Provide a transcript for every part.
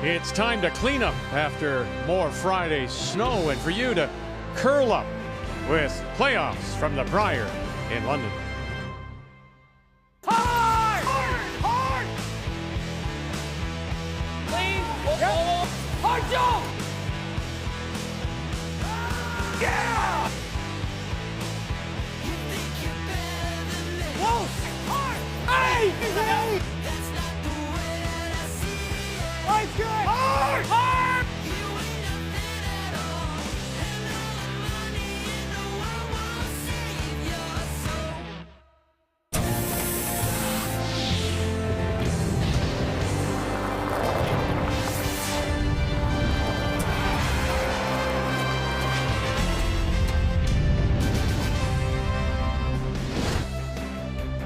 It's time to clean up after more Friday snow and for you to curl up with playoffs from the Brier in London. Hard! Hard! Clean! Yep. Hard jump! Yeah! Close! Hard! Hey! Hey! Line's good! Hard! Hard!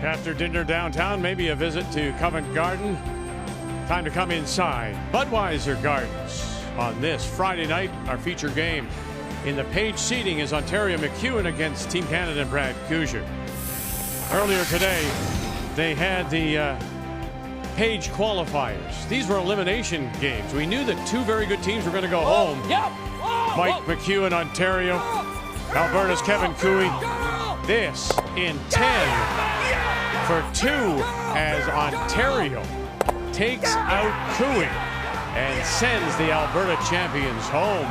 After dinner downtown, maybe a visit to Covent Garden. Time to come inside Budweiser Gardens on this Friday night. Our feature game in the Page seating is Ontario McEwen against Team Canada and Brad Gushue. Earlier today, they had the Page qualifiers. These were elimination games. We knew that two very good teams were going to go home. Yep. Mike McEwen, Ontario. Alberta's Kevin Cooey. This in 10 for 2 as Ontario takes out Cooey and sends the Alberta champions home.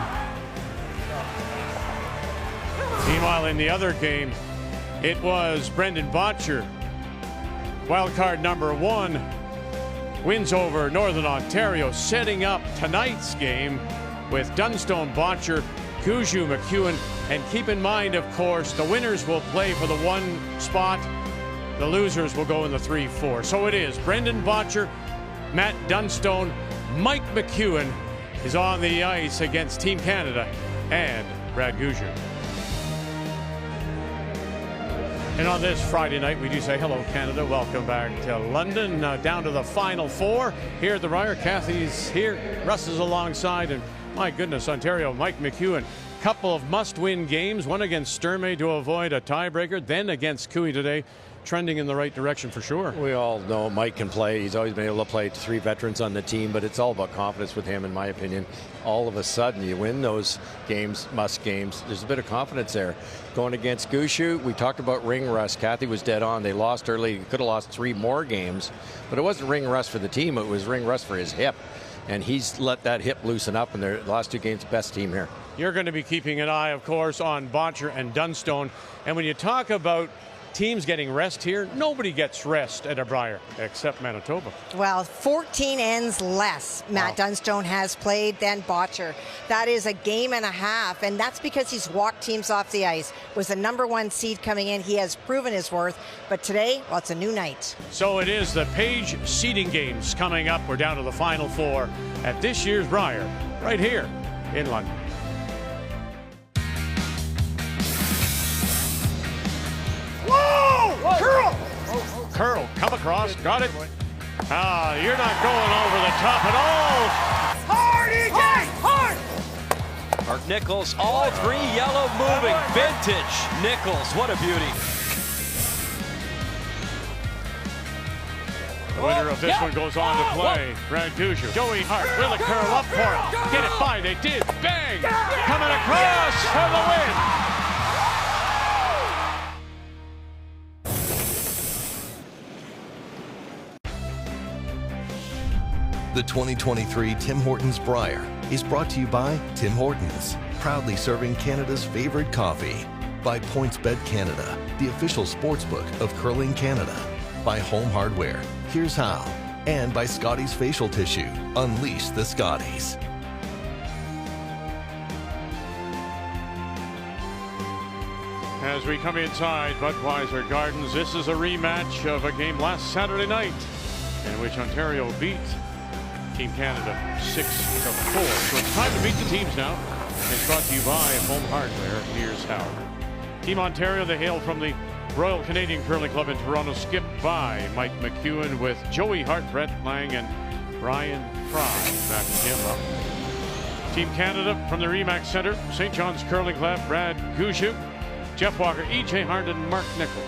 Meanwhile, in the other game, it was Brendan Bottcher, wildcard number 1, wins over Northern Ontario, setting up tonight's game with Dunstone, Bottcher, Gushue, McEwen. And keep in mind, of course, the winners will play for the 1 spot. The losers will go in the 3-4. So it is Brendan Bottcher, Matt Dunstone, Mike McEwen is on the ice against Team Canada and Brad Gushue. And on this Friday night, we do say hello, Canada. Welcome back to London. Down to the Final 4 here at the Brier. Kathy's here. Russ is alongside. And my goodness, Ontario, Mike McEwen. Couple of must-win games. One against Sturmey to avoid a tiebreaker. Then against Cooey today. Trending in the right direction for sure. We all know Mike can play. He's always been able to play 3 veterans on the team, but it's all about confidence with him, in my opinion. All of a sudden, you win those games, must games. There's a bit of confidence there. Going against Gushue, we talked about ring rust. Kathy was dead on. They lost early. Could have lost 3 more games, but it wasn't ring rust for the team. It was ring rust for his hip, and he's let that hip loosen up in their last 2 games. Best team here. You're going to be keeping an eye, of course, on Bottcher and Dunstone. And when you talk about teams getting rest here, nobody gets rest at a Brier except Manitoba. Well, 14 ends less Matt Dunstone has played than Bottcher. That is a game and a half, and that's because he's walked teams off the ice. Was the #1 seed coming in. He has proven his worth, but today, well, it's a new night. So it is the Page seeding games coming up. We're down to the Final 4 at this year's Brier, right here in London. Whoa! Curl! Curl, come across, got it. You're not going over the top at all. Hard, EJ! Hard! Mark Nichols, all 3 yellow moving. Vintage Nichols, what a beauty. The winner of this one goes on to play. Brad Gushue. Joey Hart will it curl up for him. Get it by, they did. Bang! Coming across for the win. The 2023 Tim Hortons Brier is brought to you by Tim Hortons, proudly serving Canada's favorite coffee. By PointsBet Canada, the official sportsbook of Curling Canada. By Home Hardware, here's how. And by Scotties Facial Tissue, unleash the Scotties. As we come inside Budweiser Gardens, this is a rematch of a game last Saturday night in which Ontario beat Team Canada 6-4. So it's time to meet the teams now. It's brought to you by Home Hardware. Here's how. Team Ontario, they hail from the Royal Canadian Curling Club in Toronto, skipped by Mike McEwen with Joey Hart, Brett Lang, and Brian Fry backing him up. Team Canada from the Remax Center, St. John's Curling Club, Brad Gushue, Jeff Walker, E.J. Hart, and Mark Nichols.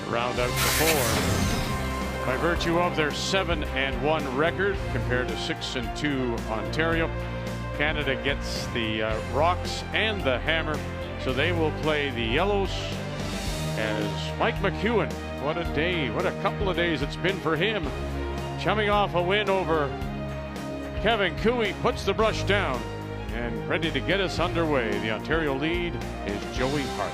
To round out the 4. By virtue of their 7-1 record compared to 6-2 Ontario, Canada gets the rocks and the hammer, so they will play the Yellows as Mike McEwen. What a day, what a couple of days it's been for him. Coming off a win over Kevin Cooey, puts the brush down and ready to get us underway. The Ontario lead is Joey Hart.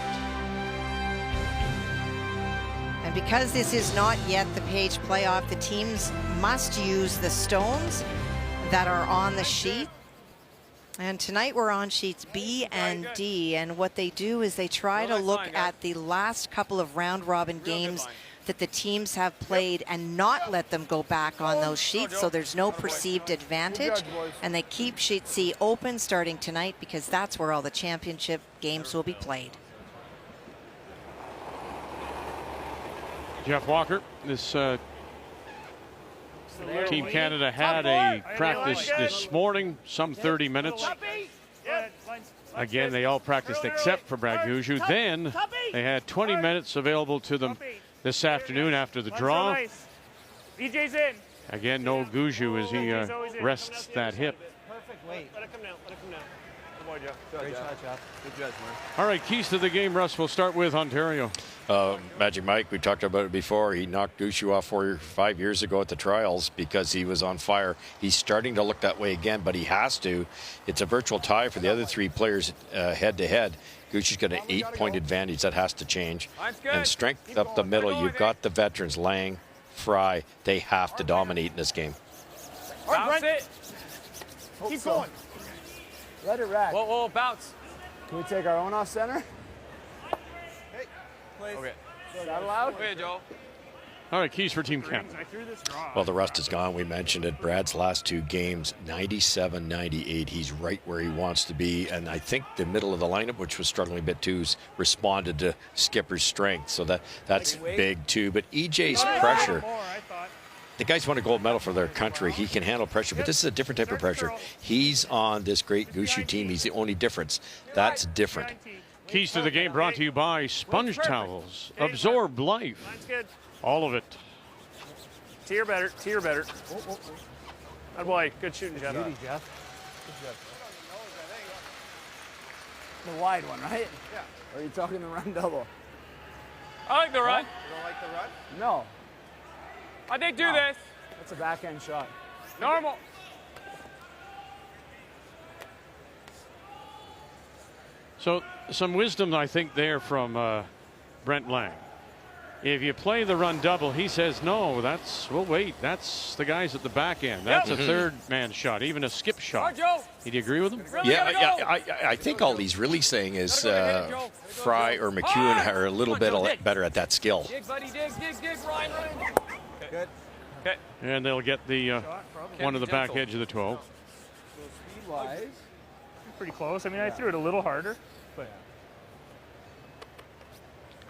And because this is not yet the page playoff, the teams must use the stones that are on the sheet. And tonight we're on sheets B and D, and what they do is they try to look at the last couple of round robin games that the teams have played and not let them go back on those sheets, so there's no perceived advantage. And they keep sheet C open starting tonight because that's where all the championship games will be played. Jeff Walker, this Team Canada had a practice this morning, some 30 minutes. Again, they all practiced except for Brad Gushue. Then they had 20 minutes available to them this afternoon after the draw. BJ's in. Again, no Gushue as he rests that hip. Perfect weight. Let it come down. Let it come down. Good boy, Jeff. Great shot, Jeff. Good judge, man. All right, keys to the game, Russ. We'll start with Ontario. Magic Mike, we talked about it before. He knocked Gushue off 4 or 5 years ago at the trials because he was on fire. He's starting to look that way again, but he has to. It's a virtual tie for the other three players head to head. Gushue's got an 8-point advantage that has to change. And strength up the middle. You've got the veterans, Lang, Fry. They have to dominate in this game. Bounce it. Keep going. Let it rack. Whoa, whoa, bounce. Can we take our own off center? Hey, please. Okay. Is that allowed? Okay, Joe. All right, keys for Team Canada. Well, the rust is gone. We mentioned it. Brad's last two games, 97-98. He's right where he wants to be. And I think the middle of the lineup, which was struggling a bit too, responded to Skipper's strength. So that's big too. But EJ's pressure. The guys won a gold medal for their country. He can handle pressure, but this is a different type of pressure. He's on this great Gushue team. He's the only difference. That's different. Keys to the game brought to you by Sponge Towels. Absorb life. All of it. Tier better. Tier better. Good boy. Good shooting, Jeff. Beauty, Jeff. Good job. The wide one, right? Yeah. Or are you talking the run double? I like the run. You don't like the run? No. I think do this. That's a backhand shot. Normal. So some wisdom, I think, there from Brent Lang. If you play the run double, he says, no, we'll wait. That's the guys at the back end. That's a third man shot, even a skip shot. Did you agree with him? I think all he's really saying is Fry or McEwen are a little bit better at that skill. Dig, buddy, dig, Ryan. Good. Okay. And they'll get the one to the back edge of the 12. So speed-wise, Pretty close. I mean, I threw it a little harder. But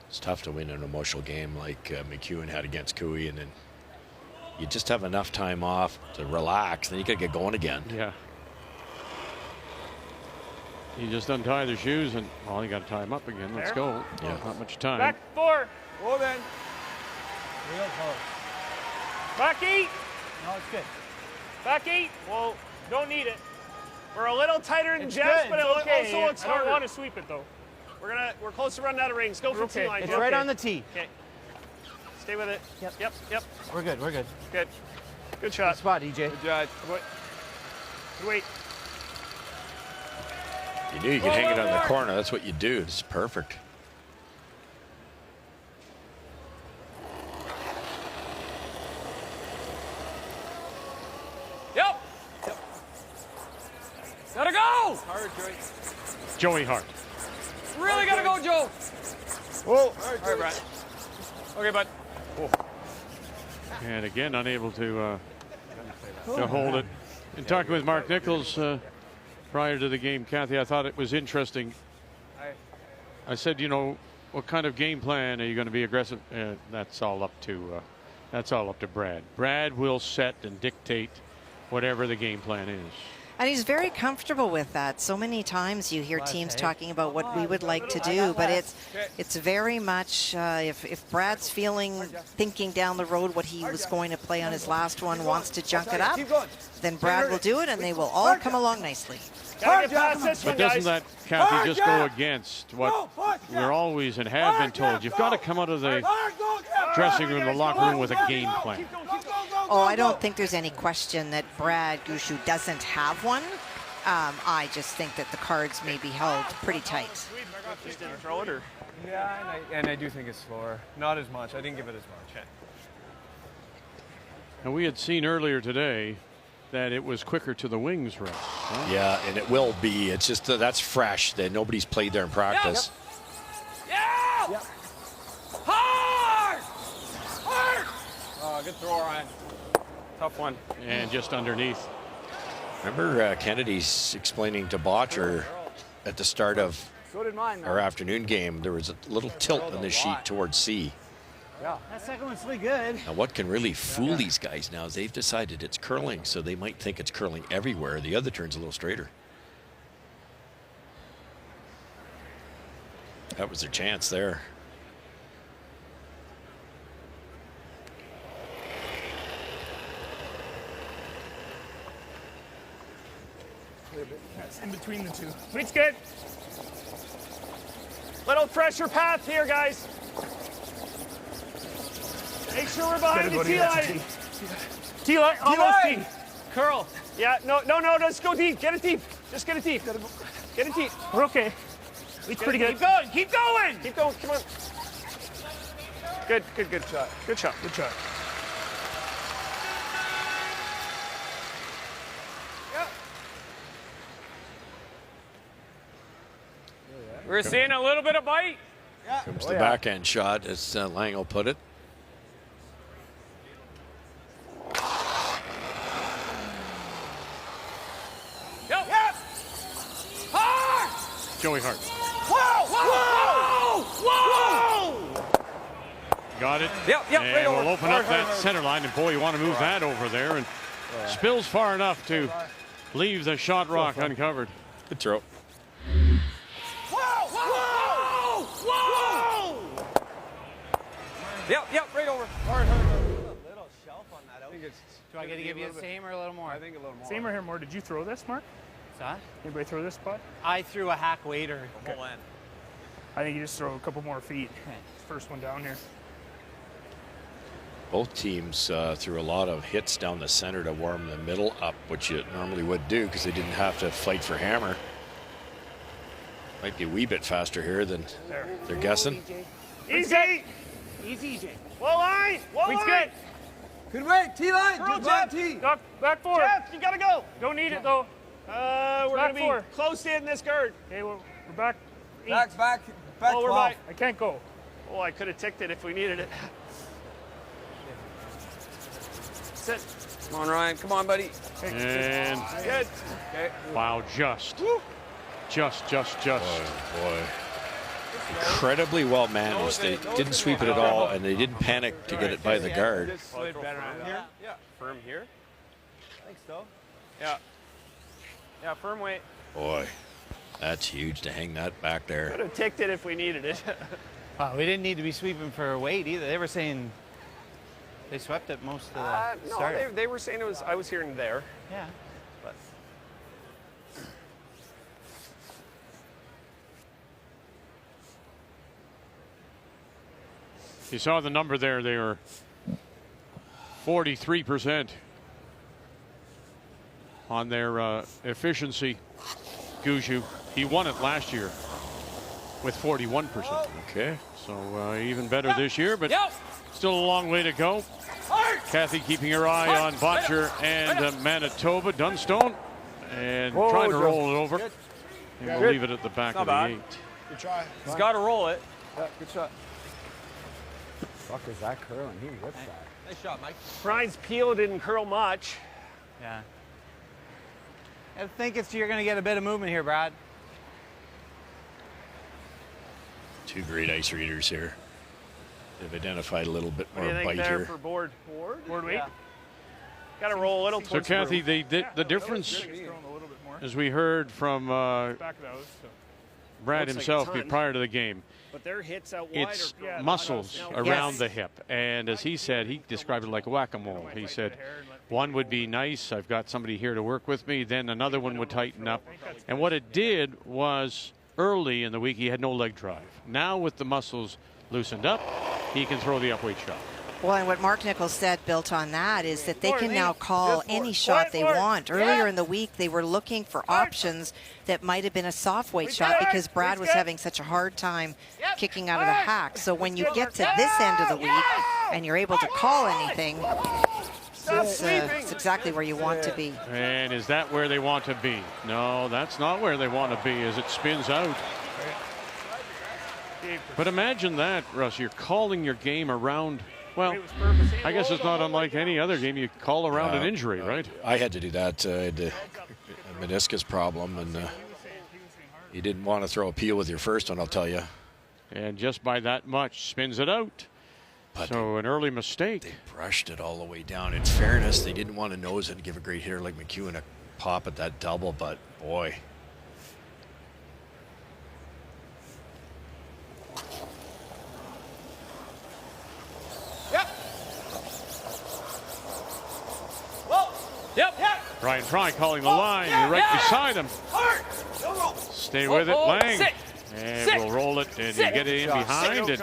It's tough to win an emotional game like McEwen had against Cooey, and then you just have enough time off to relax, then you got to get going again. Yeah. You just untie their shoes, and well, you got to tie them up again. Let's go. Yeah. Not much time. back 4. well then. Real close. Back 8. No, it's good. Back 8. Well, don't need it. We're a little tighter than It's Jeff's, good. but It's okay. also it's I don't harder. want to sweep it though. We're close to running out of rings. Go for T line. It's right on the tee. Okay. Stay with it. Yep. Yep. We're good. We're good. Good. Good Good shot. spot, EJ. Good judge. Wait. You knew you could hang it on the corner. That's what you do. It's perfect. Yep. Gotta go. Joey Hart. Really gotta go, Joe. Whoa. All right, Brad. Okay, bud. And again, unable to hold it. In talking with Mark Nichols prior to the game, Kathy, I thought it was interesting. I said, you know, what kind of game plan are you going to be aggressive? That's all up to Brad. Brad will set and dictate whatever the game plan is. And he's very comfortable with that. So many times you hear teams talking about what we would like to do, but it's very much if Brad's thinking down the road what he was going to play on his last one, wants to junk it up, then Brad will do it, and they will all come along nicely. Gotta get past this one, But doesn't guys. that, Kathy, just go against what we're always and have been told? You've got to come out of the dressing room, the locker room with a game plan. Oh, I don't think there's any question that Brad Gushue doesn't have one. I just think that the cards may be held pretty tight. Just didn't throw it, or? Yeah, and I do think it's slower. Not as much. I didn't give it as much. And we had seen earlier today that it was quicker to the wings, Russ. Huh? Yeah, and it will be. It's just that's fresh. That nobody's played there in practice. Yeah! Hard! Hard! Oh, good throw, Ryan. Tough one. And just underneath. Remember Kennedy's explaining to Bottcher at the start of So did mine. our afternoon game, there was a little tilt on the sheet towards C. Yeah. That second one's really good. Now, what can really fool these guys now is they've decided it's curling, so they might think it's curling everywhere. The other turn's a little straighter. That was their chance there. That's in between the two. Sweet's good. Little pressure path here, guys. Make sure we're behind the T line. T line, almost T. Curl. Yeah, no, just go deep. Get it deep. Just get it deep. Get it deep. We're okay. It's pretty good. Keep going, keep going! Keep going, come on. Good shot. Good shot. We're seeing a little bit of bite. Comes the backhand shot, as Lang will put it. Yep. Hard! Joey Hart. Whoa! Got it. Yep, And right over. we'll open up that center line. And boy, you want to move that over there. And spills far enough to leave the shot rock uncovered. Good throw. Yep, right over. Little shelf on that out. Do I get to give you the same or a little more? I think a little more. Same or here more. Did you throw this, Mark? That? Anybody throw this spot? I threw a hack waiter. I think you just throw a couple more feet. First one down here. Both teams threw a lot of hits down the center to warm the middle up, which you normally would do because they didn't have to fight for hammer. Might be a wee bit faster here than they're guessing. Easy. Easy, EJ. Wall line. Sweet's good. Good way. T-line. Throw, Good job, Jeff. T. Back forward. Jeff, you gotta go. Don't need it though. We're Back gonna four. be close in this guard. Okay, we're back. Eight. Back Oh, we're 12. back. I can't go. Oh, I could have ticked it if we needed it. Sit. Come on, Ryan. Come on, buddy. And Good. Okay. wow, just. Boy. Incredibly well managed. They didn't sweep it at all, and they didn't panic to get it by the guard. Yeah. Firm here. Thanks, though. Yeah. Yeah, firm weight. Boy, that's huge to hang that back Could there. have ticked it if we needed it. Wow, we didn't need to be sweeping for a weight either. They were saying they swept it most of the No, start. they were saying it was. I was hearing there. Yeah. But You saw the number there. They were 43% on their efficiency. Gushue, he won it last year with 41%. Okay. So even better this year, but Yep. still a long way to go. Kathy keeping her eye on Bottcher and Manitoba. Dunstone and trying to roll it over. And we'll leave it at the back of the bad. 8. Good try. He's got to roll it. Yeah, good shot. Fuck, is that curling? He whips that. Nice shot, Mike. Brian's peel didn't curl much. Yeah. I think you're going to get a bit of movement here, Brad. Two great ice readers here. They've identified a little bit What do more you think bite there here. for board? Board weight. Yeah. Got to roll a little So towards Kathy, the room. the difference Just throwing a little bit as we heard from Back those. So. Brad Looks like himself a ton. prior to the game, But their hits out wide it's are muscles around Yes. the hip. And as he said, he described it like whack-a-mole. He said, one would be nice, I've got somebody here to work with me, then another one would tighten up. And what it did was, early in the week, he had no leg drive. Now with the muscles loosened up, he can throw the upweight shot. Well, and what Mark Nichols said built on that is that they can now call any shot they want. Earlier in the week, they were looking for options that might have been a soft weight shot because Brad was having such a hard time kicking out of the hack. So when you get to this end of the week and you're able to call anything, it's exactly where you want to be. And is that where they want to be? No, that's not where they want to be as it spins out. But imagine that, Russ, you're calling your game around. Well, I guess it's not unlike any other game. You call around an injury, right? I had to do that. I had a meniscus problem, and you didn't want to throw a peel with your first one, I'll tell you. And just by that much, spins it out. But so an early mistake. They brushed it all the way down. In fairness, they didn't want to nose it and give a great hitter like McEwen a pop at that double, but boy. Yep. Brian Fry calling the line. You're right beside him. Stay with it, Lang. And we'll roll it, and you get it in behind it.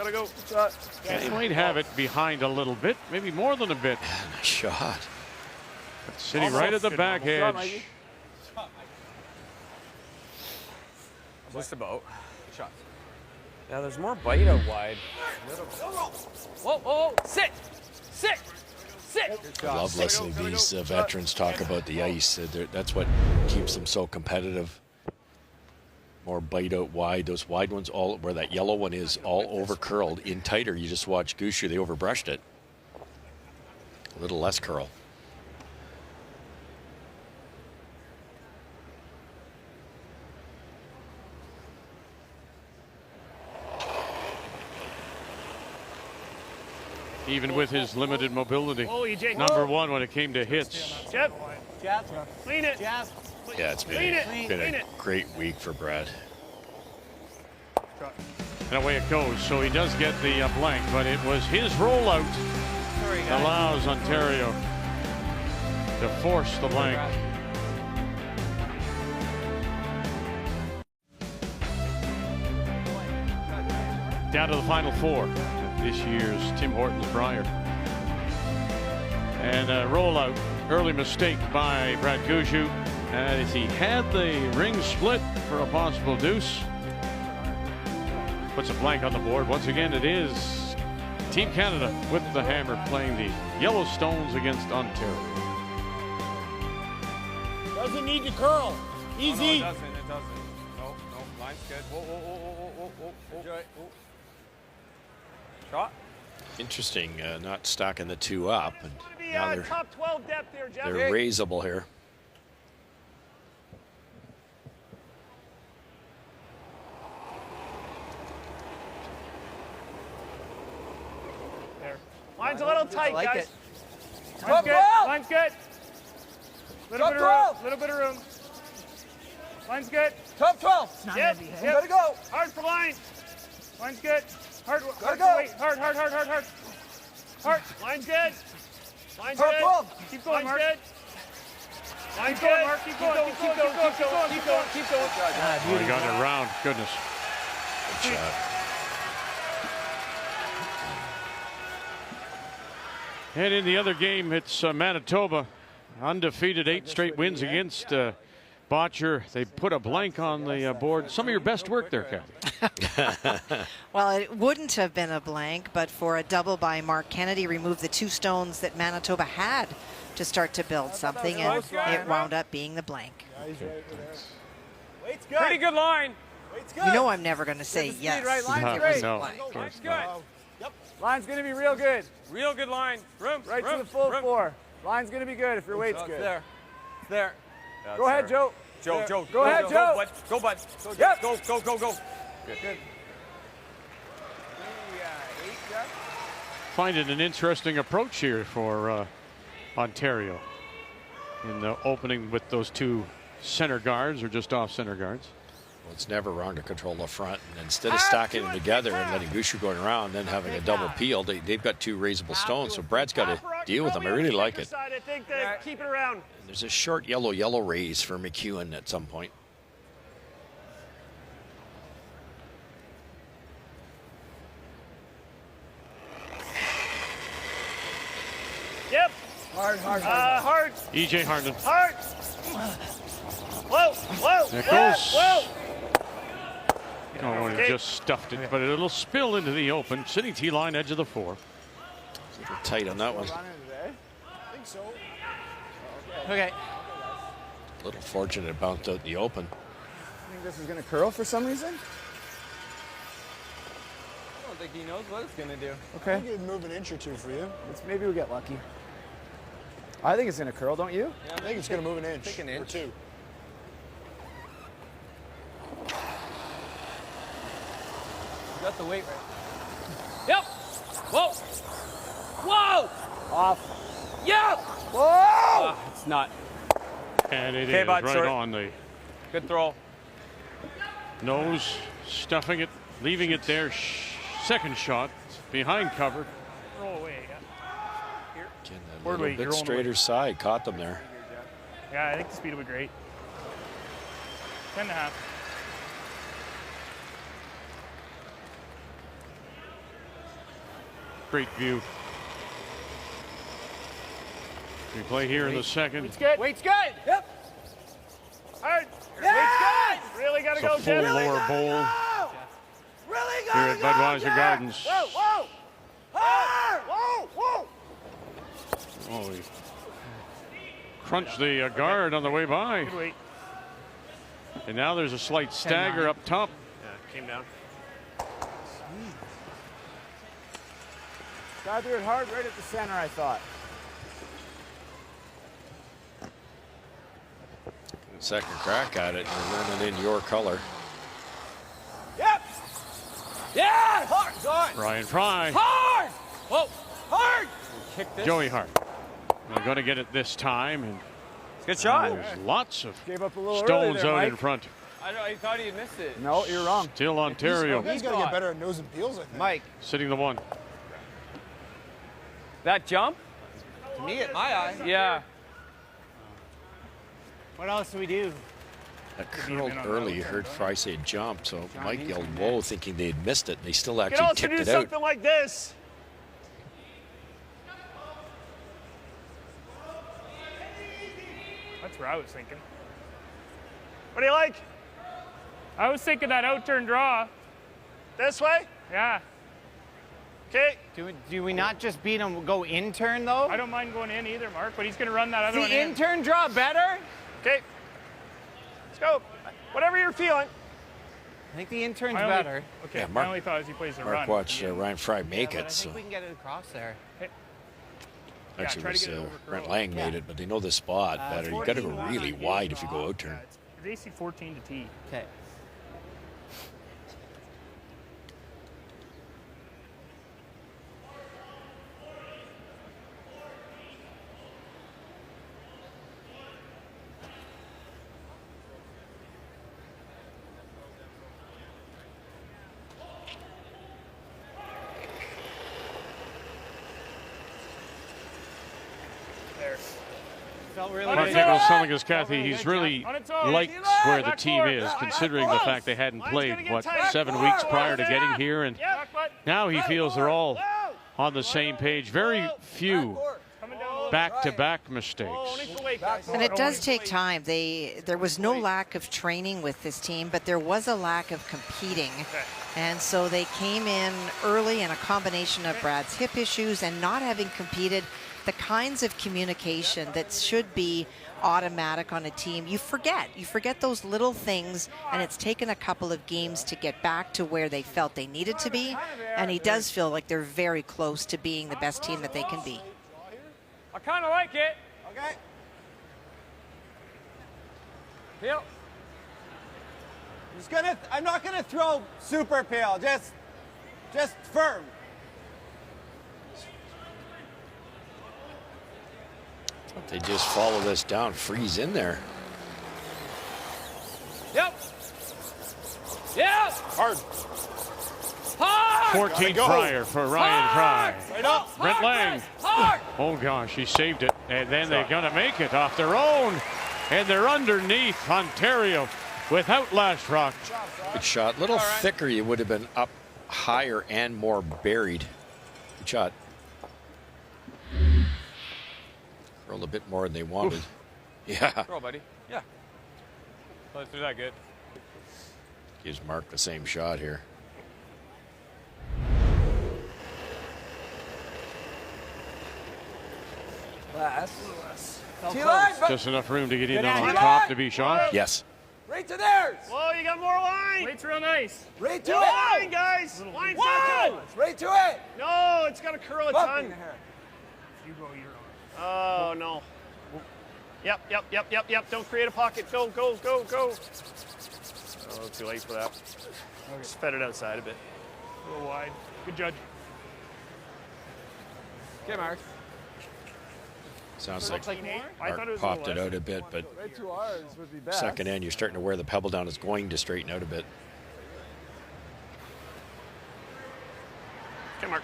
They might have it behind a little bit, maybe more than a bit. Nice shot. But sitting right at the back edge. Just about. Shot. Yeah, there's more bite out wide. Whoa. Sit. I love listening to these veterans talk about the ice. That's what keeps them so competitive. More bite out wide. Those wide ones, all where that yellow one is, all over curled. In tighter, you just watch Gushue. They overbrushed it. A little less curl. Even with his limited mobility. Oh, EJ. Number one when it came to hits. Jeb. Clean it. Yeah, it's been a great week for Brad. And away it goes. So he does get the blank, but it was his rollout that allows Ontario to force the blank. Down to the final four. This year's Tim Hortons Brier. And a rollout, early mistake by Brad Gushue as he had the ring split for a possible deuce. Puts a blank on the board. Once again, it is Team Canada with the hammer playing the Yellowstones against Ontario. Doesn't need to curl. Easy. No, it doesn't. No, line's good. Whoa. Shot. Interesting, not stacking the two up. And now they're top 12 depth here, Jeff. they're raisable here. There. Line's a little tight, like guys. it. Line's good. Line's good. Little bit of room. Line's good. Top 12. Yep. Gotta go. Hard for line. Line's good. Hard. Gotta go. Wait. Hard. Line's good. Line's Top good. 12. Keep going, Mark. Line's Keep good. going, Mark. Keep going. Oh, he got it around. Goodness. Good shot. And in the other game, it's Manitoba. Undefeated, 8 straight wins against Bottcher. They put a blank on the board. Some of your best work there, Kathy. Well, it wouldn't have been a blank, but for a double by Mark Kennedy, removed the 2 stones that Manitoba had to start to build something, and it wound up being the blank. Weight's good. Pretty good line. Weight's good. You know I'm never going to say yes. right? Line's No, great. no, Blank. of course Good. not. Line's gonna be real good. Real good line. Room. Right to the full 4. Line's gonna be good if your weight's good. There. Go ahead, Joe. Joe. Go ahead, Joe. Go, bud. Yep. Go. Good. Finding an interesting approach here for Ontario in the opening with those 2 center guards or just off center guards. Well, it's never wrong to control the front. And instead of stacking them together and letting Gushue going around, then having a double peel, they've got 2 raisable stones. So Brad's got to deal with them. I really like it. I think they keep it around. And there's a short yellow raise for McEwen at some point. Yep. Hard. Hard. E.J. Harden. Hard. Whoa. Nichols. Whoa. Oh, he just stuffed it, but it'll spill into the open. Sitting T line, edge of the 4. A little tight on that one. I think so. Okay. A little fortunate it bounced out in the open. I think this is going to curl for some reason. I don't think he knows what it's going to do. Okay. I think it'd move an inch or 2 for you. Maybe we'll get lucky. I think it's going to curl, don't you? I think it's going to move an inch, Take an inch. or 2. You got the weight right. Yep. Whoa. Off. Yep. Whoa! It's not. And it Okay, is bud, right sorry. on the Good throw. nose, stuffing it, leaving it there. Second shot behind cover. Roll away. Again, a Word little weight, bit you're on the straighter way. side, caught them there. Yeah, I think the speed will be great. 10.5. Great view. We play here in the second. It's good. Weight's good. Yep. Hard. Yeah. Weight's good. Really got to It's a go, full Jeff. lower bowl Really here at Budweiser Gardens. Whoa. Hard. Whoa. Oh, he crunched the guard on the way by. Good weight. And now there's a slight stagger up top. Came down. Gathered hard right at the center, I thought. Second crack at it, and running in your color. Yep. Yeah. Hard. Hard. Ryan Fry, Hard. Whoa. Hard. Kick this. Joey Hart. They're going to get it this time. And Good shot. there's lots of Gave up a little early stones there, out Mike. in front. I thought he had missed it. No, you're wrong. Still Ontario You guys got to get better at nose and peels, I think. Mike, sitting the 1. that jump? To me, at my eye. Yeah. What else do we do? That curled early. You heard Fry say jump, so Mike yelled whoa, thinking they had missed it, and they still You can actually also tipped do it out. something like this. That's what I was thinking. What do you like? I was thinking that out-turn draw. This way? Yeah. Okay. Do we not just beat him, go in turn though? I don't mind going in either, Mark, but he's going to run that other one the in. in turn draw better? Okay. Let's go. Whatever you're feeling. I think the in turn's I only- better. Okay, Yeah, Mark- my only thought is he plays the Mark run. watched Ryan Fry make Yeah, but it, I so think we can get it across there. actually try it to was get it over Brent curl. Lang made it, but they know the spot better. You got to go 14 really wide if you go out turn. It's AC 14 to T. Okay. There. Felt really Mark good. Nichols telling us, Kathy, he's really On its own. likes where the Back team forward. is, Back considering the forward. fact they hadn't Line's played, gonna get what, tight. 7 Forward. weeks prior to Forward. getting here. And Yep. now he feels they're all Whoa. on the same page. Very few Coming down a little back-to-back mistakes. Oh, only for weight, guys. And it Don't does only take for weight. time. There was no lack of training with this team, but there was a lack of competing. And so they came in early, and a combination of Brad's hip issues and not having competed, the kinds of communication that should be automatic on a team, you forget those little things, and it's taken a couple of games to get back to where they felt they needed to be, and he does feel like they're very close to being the best team that they can be. I kind of like it. Okay. Peel. I'm not gonna throw super pale. Just firm. They just follow this down, freeze in there. Yeah. Hard. Hard. 14th go. Brier for Ryan Fry. Right up. Brent Lang. Hard. Oh gosh, he saved it. And then they're going to make it off their own. And they're underneath Ontario without last rock. Good shot. A little thicker, you would have been up higher and more buried. Good shot. Rolled a bit more than they wanted. Oof. Yeah. Roll, buddy. Yeah. Let's do that good. Gives Mark the same shot here. Just enough room to get in on the top to be shot. Yes. Right to theirs. Whoa, you got more line. Wait's real nice. Right to No it. line, guys. Line's not good. Right to it. No, it's got to curl a ton. You go, you're on. Oh, no. Yep. Don't create a pocket. Go. Oh, too late for that. Just fed it outside a bit. A little wide. Good judge. Okay, Mark. Sounds like I thought it was popped a it little out a bit, but Right to ours would be best. second end, you're starting to wear the pebble down. It's going to straighten out a bit. Okay, Mark.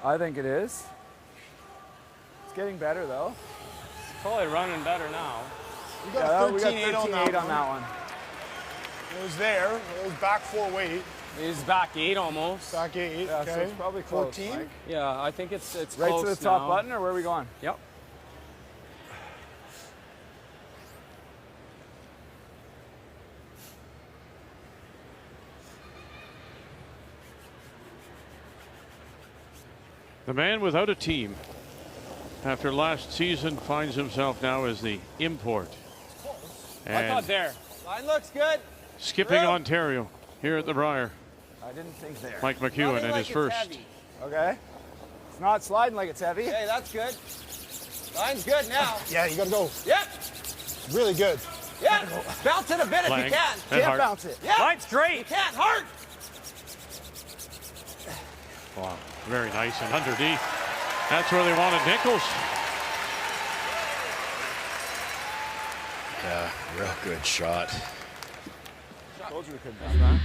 I think it is. It's getting better though. Probably running better now. You got a we got 13-8 13-8 on that one. It was there. It was back 4 weight. He's back 8 almost. Back 8. Yeah, okay. so it's probably close. 14. Mike. Yeah, I think it's Right close to the top now. button, or where are we going? Yep. The man without a team after last season finds himself now as the import. I thought And there. Line looks good. skipping Ontario here at the Brier. I didn't think there. Mike McEwen and his first. Okay. It's not sliding like it's heavy. Hey, that's good. Line's good now. Yeah, you got to go. Yep. Really good. Yep. Bounce it a bit Lang if you can. and Can't Hart. bounce it. Yeah. Line's straight. You can't. Hard. Wow, very nice and underneath. That's where they wanted Nichols. Yeah, real good shot. Told you we couldn't bounce that.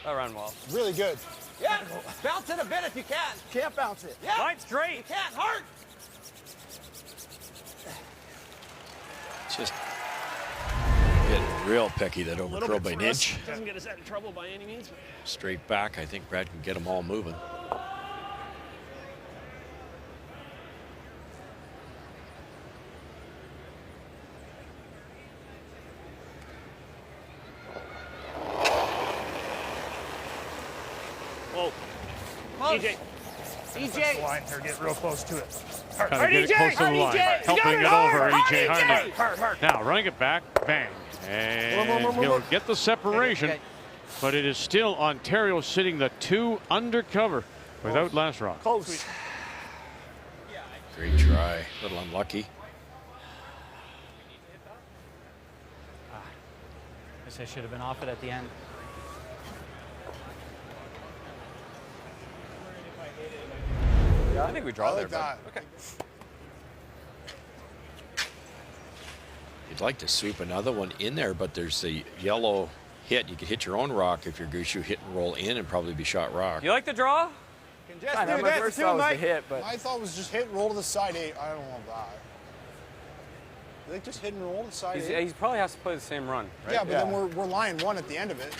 That ran well. Really good. Yeah. Bounce it a bit if you can. Can't bounce it. Yeah. Line's straight. You can't. Hard. Just getting real picky that over curl by an inch. Doesn't get us out of trouble by any means. Straight back, I think Brad can get them all moving. Whoa. EJ. EJ. Line here, get real close to it. Gotta get it close to the line. Helping it over, EJ Harney. Hard. Now running it back, bang. And he'll get the separation, but it is still Ontario sitting the 2 undercover without last rock. Close. Great try. A little unlucky. Guess I should have been off it at the end. Yeah, I think we draw I there, like but that. okay. You'd like to sweep another one in there, but there's a yellow hit. You could hit your own rock if your Gushue hit and roll in and probably be shot rock. You like the draw? I Just know, do my this first too, thought was the Mike. hit, but My thought was just hit and roll to the side 8. I don't want that. You think just hit and roll to the side 8? He probably has to play the same run, right? Yeah, but Yeah. then we're lying 1 at the end of it.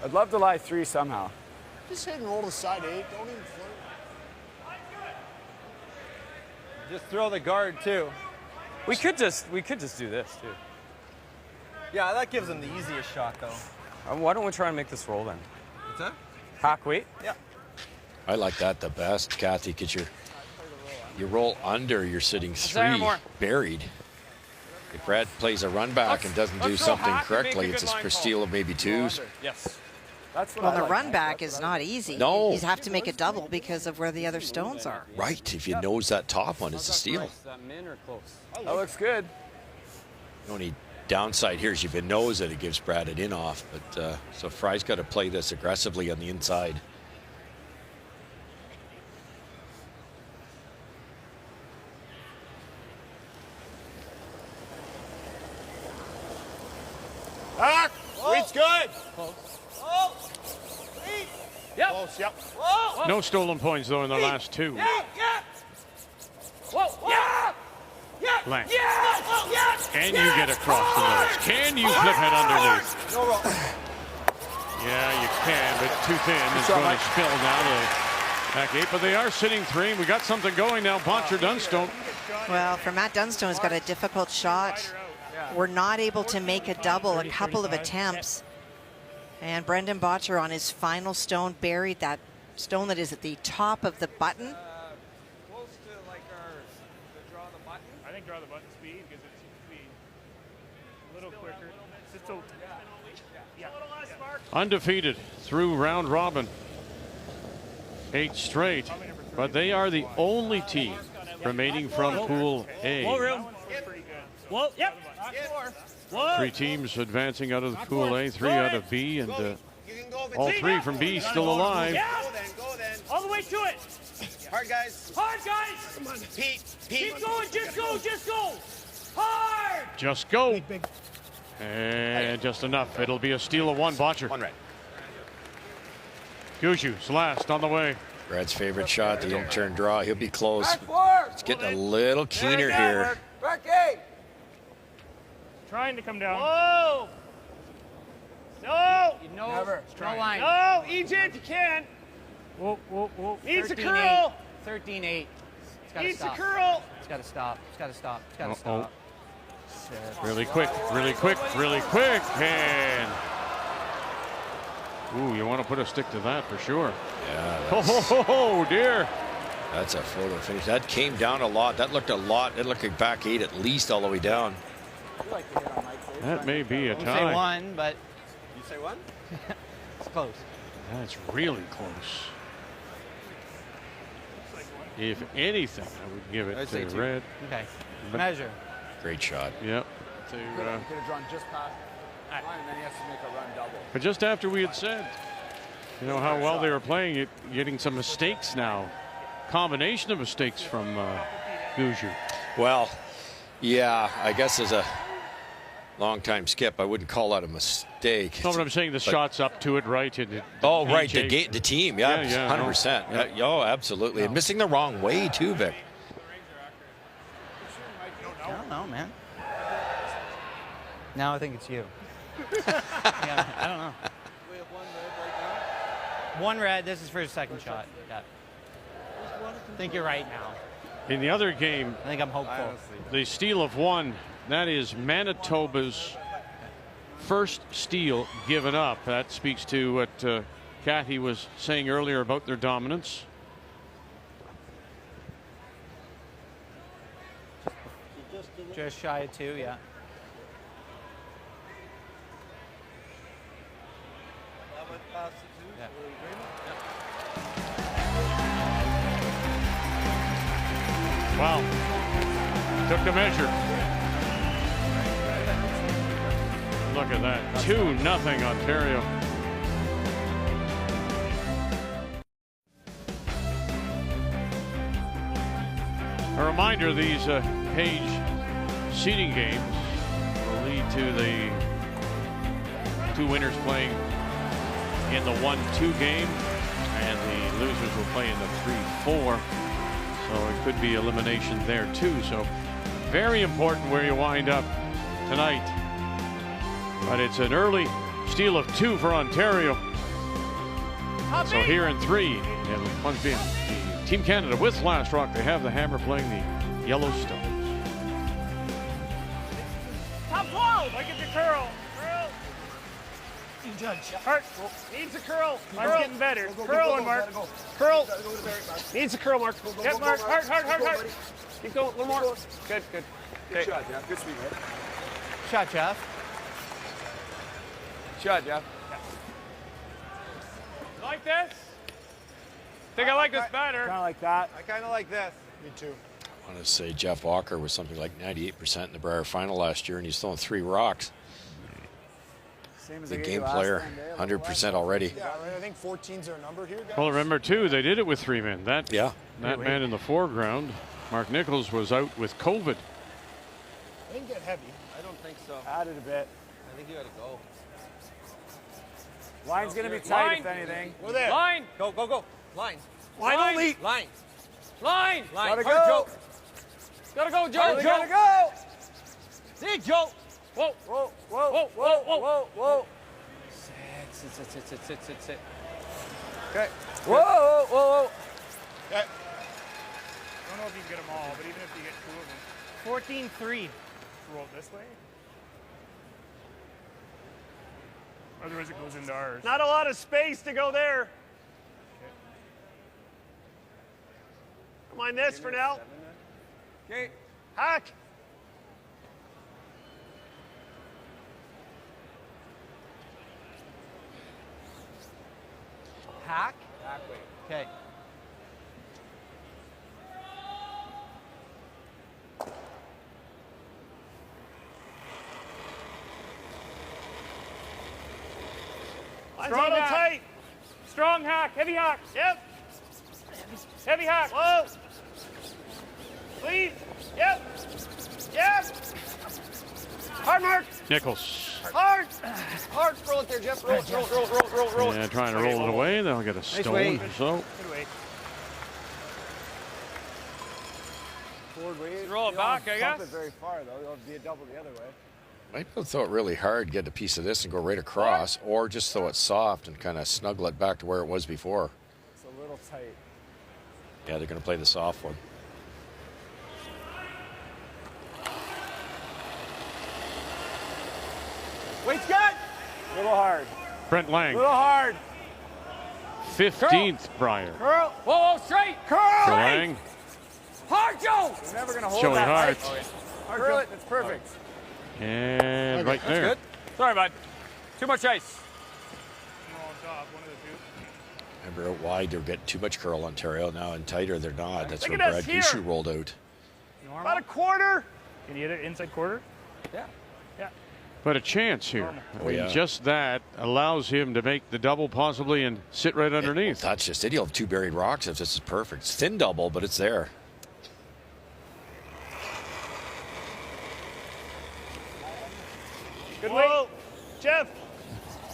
I'd love to lie 3 somehow. Just hit and roll to the side 8. Don't even flirt. Just throw the guard too. We could just do this too. Yeah, that gives them the easiest shot though. Why don't we try and make this roll then? What's that? Hack weight? Yeah. I like that the best, Kathy, because you roll under, you're sitting there 3 more. buried. If Brad plays a run back and doesn't do let's go something hack and make correctly, a it's good a line steal of maybe 2s. Yes. That's what Well, I the like. run back is not easy. No. You have to make a double because of where the other stones are. Right, if you nose that top one, it's a steal. Is that min or close? That looks good. The only downside here is if you nose it, it gives Brad an in off. But so Fry's got to play this aggressively on the inside. Close, yep. No stolen points, though, in the last two. Lang. Can you get across the nose? Can you flip it underneath? No roll. Yeah, you can, but too thin. It's going to spill down to back 8, but they are sitting 3. We got something going now. Bottcher, Dunstone. Well, for Matt Dunstone, he's got a difficult shot. We're not able to make a double, a couple of attempts. And Brendan Bottcher on his final stone buried that stone that is at the top of the button. Close to like to draw the button. I think draw the button speed because it seems to be a little quicker. Just a, yeah. Undefeated through round robin. 8 straight. But they are the only team remaining from Pool A. Whoa, yep. 3 teams advancing out of the Pool A, 3 out of B, and all 3 from B still alive. Go then. All the way to it. Hard, guys. Hard, guys. Come on. Pete. Keep going. Just go. Hard. Just go. And just enough. It'll be a steal of 1. Bottcher. 1 red. Gushue's last on the way. Brad's favorite shot, the in-turn draw. He'll be close. It's getting a little keener here. Trying to come down. Whoa. No. Never. No line. No, EJ, if you can. Whoa. Needs a curl. 13-8. Needs a curl. It's got to stop. It's got to stop. It's got to stop. Really quick. And ooh, you want to put a stick to that for sure. Yeah. Oh dear. That's a photo finish. That came down a lot. That looked a lot. It looked like back 8 at least all the way down. That may be a Say tie. 1, but You say 1? it's close. That's really close. If anything, I would give it I'd say to 2. Red. Okay. But- Measure. Great shot. Yep. Could have drawn just past the line, and then he has to make a run double. But just after we had said, you know, how well they were playing it, getting some mistakes now. Combination of mistakes from Gushue. Well, yeah, I guess as a long-time skip, I wouldn't call that a mistake. No, but I'm saying the shot's up to it, right? And Right, EJ the team, yeah, Yeah, 100%. Oh, absolutely. And missing the wrong way, too, Vic. I don't know, man. Now I think it's you. Yeah, I don't know. We have 1 red right now. 1 red. This is for his second shot. Yeah. I think you're right now. In the other game, I think I'm hopeful. the steal of 1, that is Manitoba's first steal given up. That speaks to what Kathy was saying earlier about their dominance. Just shy of 2, yeah. Wow. Took the measure. Look at that. 2-0 Ontario. A reminder, these Page seeding games will lead to the 2 winners playing in the 1-2 game, and the losers will play in the 3-4. So it could be elimination there too. So very important where you wind up tonight. But it's an early steal of 2 for Ontario. So here in 3, it'll plunge in the Team Canada with Last Rock. They have the hammer playing the Yellowstones. Top 12. Like it's a curl. Judge. Hart needs a curl. Mark's getting better. Curl one, Mark. Curl. Needs a curl, Mark. Yep, Mark. Hart. Keep going. One more. Good. Good shot, Jeff. Good sweep, man. Shot, Jeff. Shot, Jeff. Like this? Think I like this better. Kind of like that. I kind of like this. Me too. I want to say Jeff Walker was something like 98% in the Brier final last year, and he's throwing 3 rocks. Same as The I gave game you last player, time, Dave. 100% already. Yeah, I think 14's their number here, guys. Well, remember too, they did it with 3 men. That man in the foreground, Mark Nichols, was out with COVID. They didn't get heavy. I don't think so. Added a bit. I think you got to go. Line's going to be tight, if anything. We're there. Line. Go, go, go. Line. Line only. Line. Line. Line. Gotta Hard, go. Joe. Gotta go, Joe. Really Joe. gotta go. See, Joe. Whoa. Whoa, Whoa, whoa, whoa, whoa, whoa, whoa. Sit. Okay. Whoa, whoa, whoa. Okay. I don't know if you can get them all, but even if you get 2 of them. 14-3. Roll it this way. Otherwise it goes into ours. Not a lot of space to go there. Come on, this for now. Okay. Hack. Hack? Okay. Strong hack. Tight. Strong hack. Heavy hack. Yep. Heavy hack. Whoa. Please. Yep. Yep. Hard mark. Nichols. Hard. Hard. Roll it there, Jeff. Roll it. Roll it. Yeah, trying to roll it away. They'll get a stone. weight. So Good weight. Forward weight. Roll it You don't back, I pump guess. it very far, though. You'll be a double the other way. Might be able to throw it really hard, get a piece of this and go right across, or just throw it soft and kind of snuggle it back to where it was before. It's a little tight. Yeah, they're going to play the soft one. Weight's good. A little hard. Brent A Lang, little hard. 15th Brier. Curl. Whoa, straight. For Curl. Lang, Hard, Joe. You're never going to hold Joey that Hart. height. Curl it. It's perfect. And right there. Good. Sorry, bud. Too much ice. Remember out wide, they're getting too much curl, Ontario. Now in tighter, they're not. That's Look where at Brad us here. Gushue rolled out. About a quarter. Can you hit it inside quarter? Yeah. Yeah. But a chance here. I Oh, mean, yeah. just that allows him to make the double possibly and sit right underneath. That's just it. You'll have two buried rocks if this is perfect. It's thin double, but it's there. Good weight. Jeff.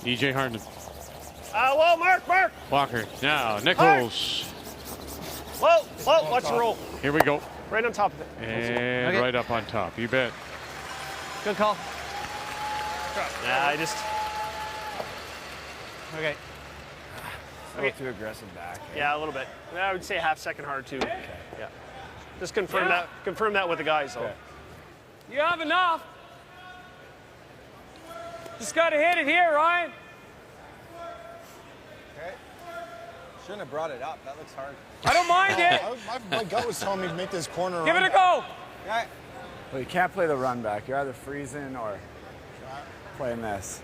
EJ Harden. Whoa, Mark. Walker. Now, Nichols. Whoa. Watch the roll. Here we go. Right on top of it. And Okay. right up on top. You bet. Good call. Nah, I just. Okay. A little too aggressive back. Yeah, a little bit. I would say half second hard too. Yeah. Just confirm that. Confirm that with the guys though. Okay. You have enough. Just got to hit it here, Ryan. Okay. Shouldn't have brought it up. That looks hard. I don't mind it. My gut was telling me to make this corner. Give it run. a go. Okay. Well, you can't play the run back. You're either freezing or playing this.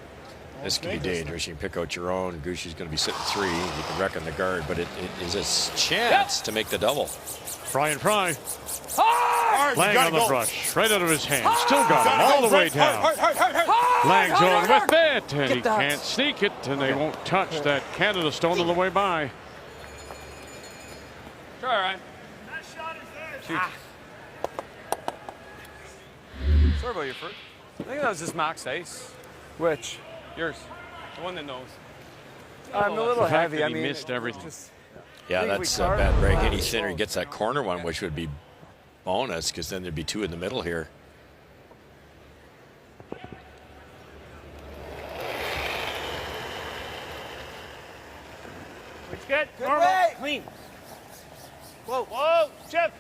This could be dangerous. You can pick out your own. Gushue's going to be sitting 3. You can reckon the guard, but it is a chance to make the double. Brian Fry. Hard. Lang on the brush. Right out of his hand. Still got him all the way down. Hard. Lang's Hard, on hard, with it, and he that. can't sneak it, and they won't touch that Canada stone on the way by. Try, Ryan. Sorry about your first. I think that was just max ice. Which? Yours. The one that knows. I'm a little The fact heavy. that I he mean, missed it- everything. just- Yeah, think we that's a carved bad the break. line Any as thinner, well. he gets that corner one, which would be bonus, because then there'd be 2 in the middle here. It's good. Good Normal. way. Clean. Whoa, Jeff.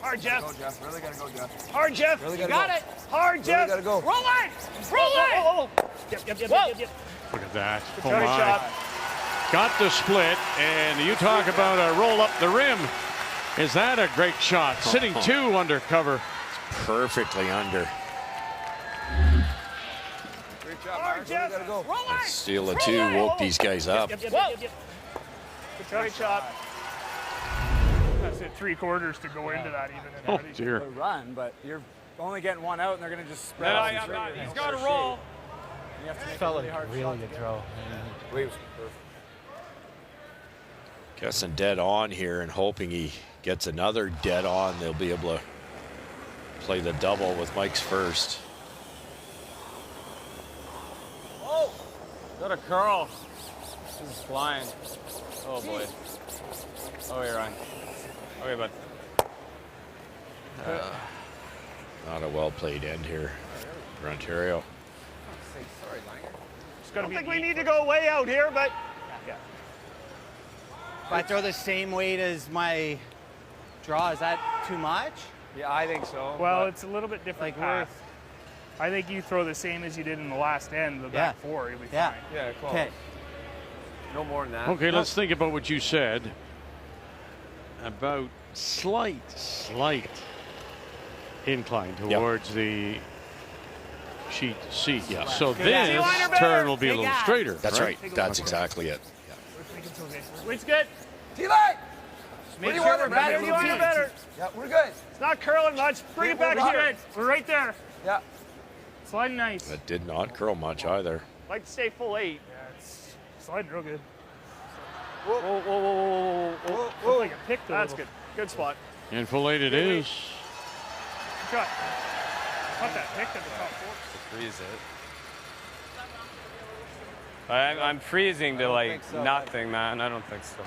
Hard, Jeff. Go, Jeff. Really gotta go, Jeff. Hard, Jeff. Really You gotta got go. it. Hard, Jeff. gotta go. Roll it. Roll it. Yep. Look at that. Oh Try my. shot. Got the split, and you talk about a roll up the rim. Is that a great shot? Sitting 2 under cover. Perfectly under. Great job, Hard, Mark. Jeff. Really gotta go. Roll it. Steal of 2 woke these guys up. Yep. Good shot. That's it. 3/4 to go into that even. Oh, dear. a run, but you're only getting one out, and they're going to just spread Then out. I and have trigger not. it. He's got to roll. You have to make Felt a really like hard really shot good to throw. get it. Guessing dead on here and hoping he gets another dead on. They'll be able to play the double with Mike's first. Got a curl. This is flying. Oh boy. Oh, you're on. Okay, bud. Not a well-played end here for Ontario. Sorry, Langer. I don't think we need to go way out here, but yeah. If I throw the same weight as my draw, is that too much? Yeah, I think so. Well, it's a little bit different Like path. I think you throw the same as you did in the last end, the back four, you'll be fine. Yeah, cool. Okay. No more than that. Okay, let's think about what you said about slight incline towards the sheet C. Yeah. So Good this guy. turn will be a little Big guy. straighter. That's right. That's exactly it. Weight's good. T-Light! Make you sure want we're it, better. Brad? You want it better. Yeah, we're good. It's not curling much. Bring it back here. We're right there. Yeah. Sliding nice. That did not curl much either. Like to stay full 8. Yeah, it's sliding real good. Whoa, whoa, whoa, whoa, whoa, whoa. Looked like a pick though. That's good. Good spot. And full 8 it is. Good shot. Caught that pick at the top 4. Freeze it. I'm freezing to like nothing, man. I don't think so.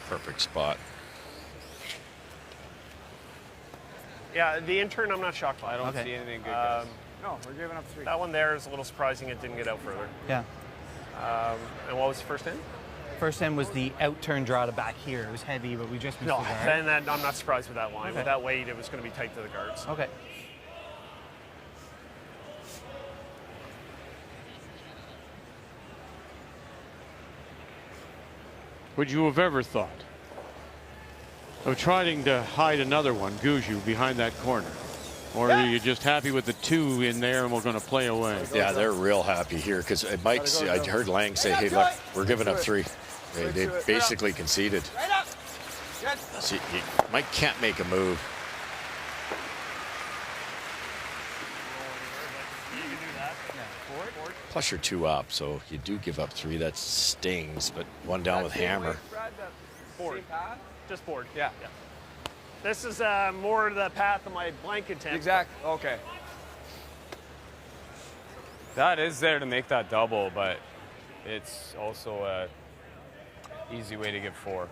Perfect spot. Yeah, the intern I'm not shocked by. I don't see anything good, guys. No, we're giving up 3. That one there is a little surprising it didn't get out further. Yeah. And what was the first end? First end was the out turn draw to back here. It was heavy, but we just missed No, the guard. then that, I'm not surprised with that line. Okay. With that weight, it was going to be tight to the guards. Okay. Would you have ever thought of trying to hide another one, Gushue, behind that corner? Or are you just happy with the 2 in there and we're going to play away? Yeah, they're real happy here because Mike's. I heard Lang say, "Hey, look, we're giving up 3." They basically conceded. Right up. Good. See, Mike can't make a move. Plus, you're 2 up, so you do give up 3. That stings, but 1 down with hammer. Board. Just board. Yeah. This is more the path of my blanket tent. Exactly. Okay. That is there to make that double, but it's also a easy way to get 4.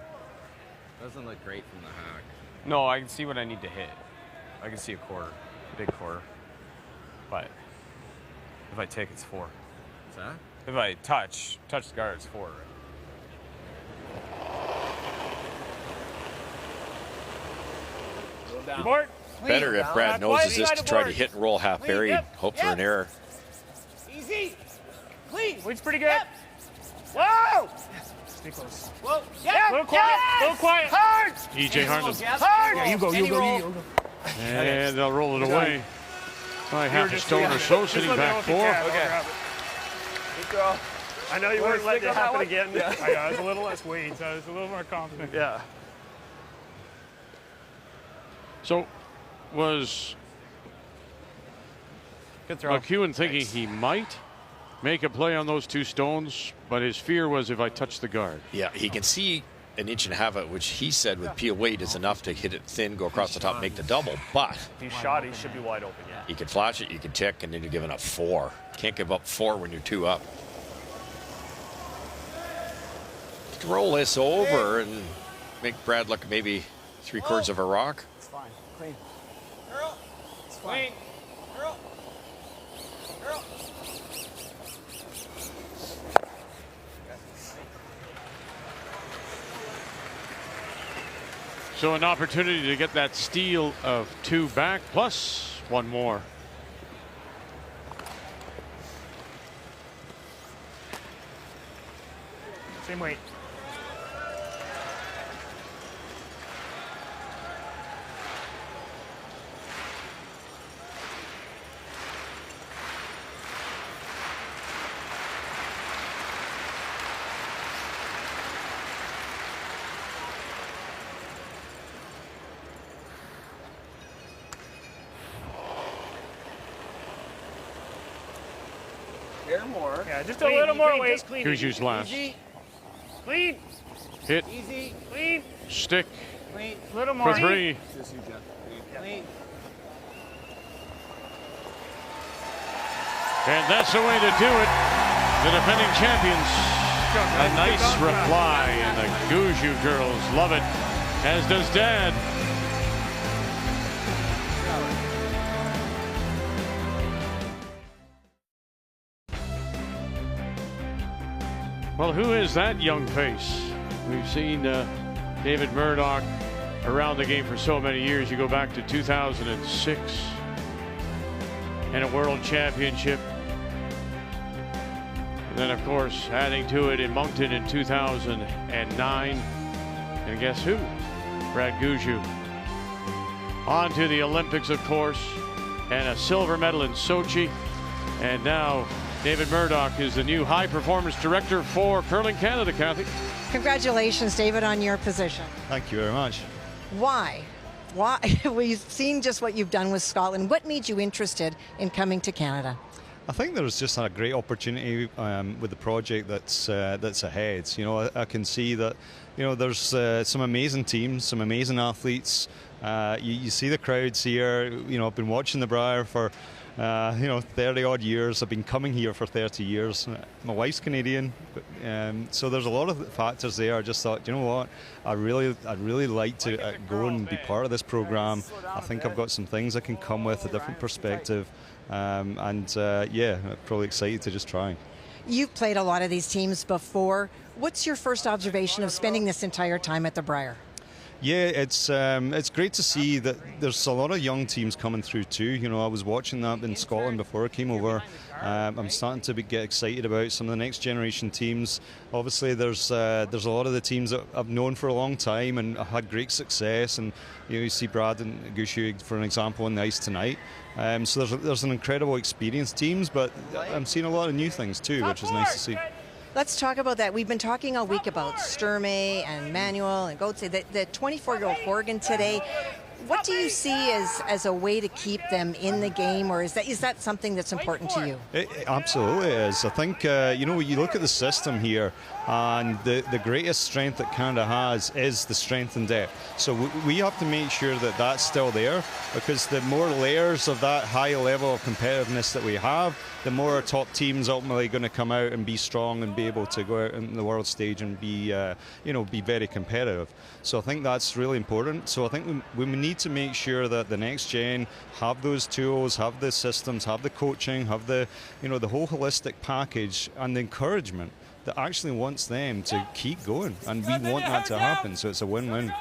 Doesn't look great from the hack. No, I can see what I need to hit. I can see a quarter, big quarter. But if I take, it's 4. What's that? If I touch the guard, it's 4. Board. Better if Brad knows this to try to hit and roll half buried, hope for an error. Easy. Clean. Weight's pretty good. Whoa! Stay close. Whoa. Yeah. Little quiet. Little quiet. Hard. EJ Hartman. Hard. Yeah, you go. And they'll roll it away. By half a stone or so, sitting back 4. Okay. I know you weren't letting it happen again. Yeah. I was a little less weight, so I was a little more confident. Yeah. So, was McEwen thinking he might make a play on those 2 stones, but his fear was if I touch the guard? Yeah, he can see an inch and a half, which he said with peel weight is enough to hit it thin, go across the top, make the double. But if he's shot, he should be wide open. Yeah. you can flash it, you can tick, and then you're giving up 4. Can't give up 4 when you're 2 up. Roll this over and make Brad look maybe 3/4 of a rock. It's fine. Clean. Girl. It's fine. Girl. Girl. So an opportunity to get that steal of 2 back, plus 1 more. Same weight. More. Yeah, just a little more weight. Gushue's last. Easy. Clean. Hit. Easy. Clean. Stick. Clean. Little more. For 3. Clean. And that's the way to do it. The defending champions. A nice reply, and the Gushue girls love it, as does Dad. Well, who is that young face? We've seen David Murdoch around the game for so many years. You go back to 2006 and a world championship. And then, of course, adding to it in Moncton in 2009. And guess who? Brad Gushue. On to the Olympics, of course, and a silver medal in Sochi. And now David Murdoch is the new high performance director for Curling Canada, Kathy. Congratulations, David, on your position. Thank you very much. Why? We've seen just what you've done with Scotland. What made you interested in coming to Canada? I think there's just a great opportunity with the project that's ahead. You know, I can see that, you know, there's some amazing teams, some amazing athletes. You see the crowds here. You know, I've been watching the Brier for 30 odd years. I've been coming here for 30 years. My wife's Canadian, so there's a lot of factors there. I just thought, you know what, I'd really like to go and be part of this program. I think I've got some things I can come with, a different perspective, I'm probably excited to just try. You've played a lot of these teams before. What's your first observation of spending this entire time at the Brier? Yeah, it's great to see that there's a lot of young teams coming through too. You know, I was watching that in Scotland before I came over. I'm starting to get excited about some of the next generation teams. Obviously, there's a lot of the teams that I've known for a long time and have had great success. And you see Brad and Gushue, for an example, on the ice tonight. So there's an incredible experienced teams, but I'm seeing a lot of new things too, which is nice to see. Let's talk about that. We've been talking all week about Sturmey and Manuel and Goetze. The 24-year-old Horgan today, what do you see as a way to keep them in the game, or is that something that's important to you? It absolutely is. I think, you look at the system here, and the greatest strength that Canada has is the strength and depth. So we have to make sure that that's still there, because the more layers of that high level of competitiveness that we have, the more our top teams ultimately going to come out and be strong and be able to go out in the world stage and be very competitive. So I think that's really important. So I think we need to make sure that the next gen have those tools, have the systems, have the coaching, have the whole holistic package and the encouragement that actually wants them to keep going. And we want that to happen. So it's a win-win.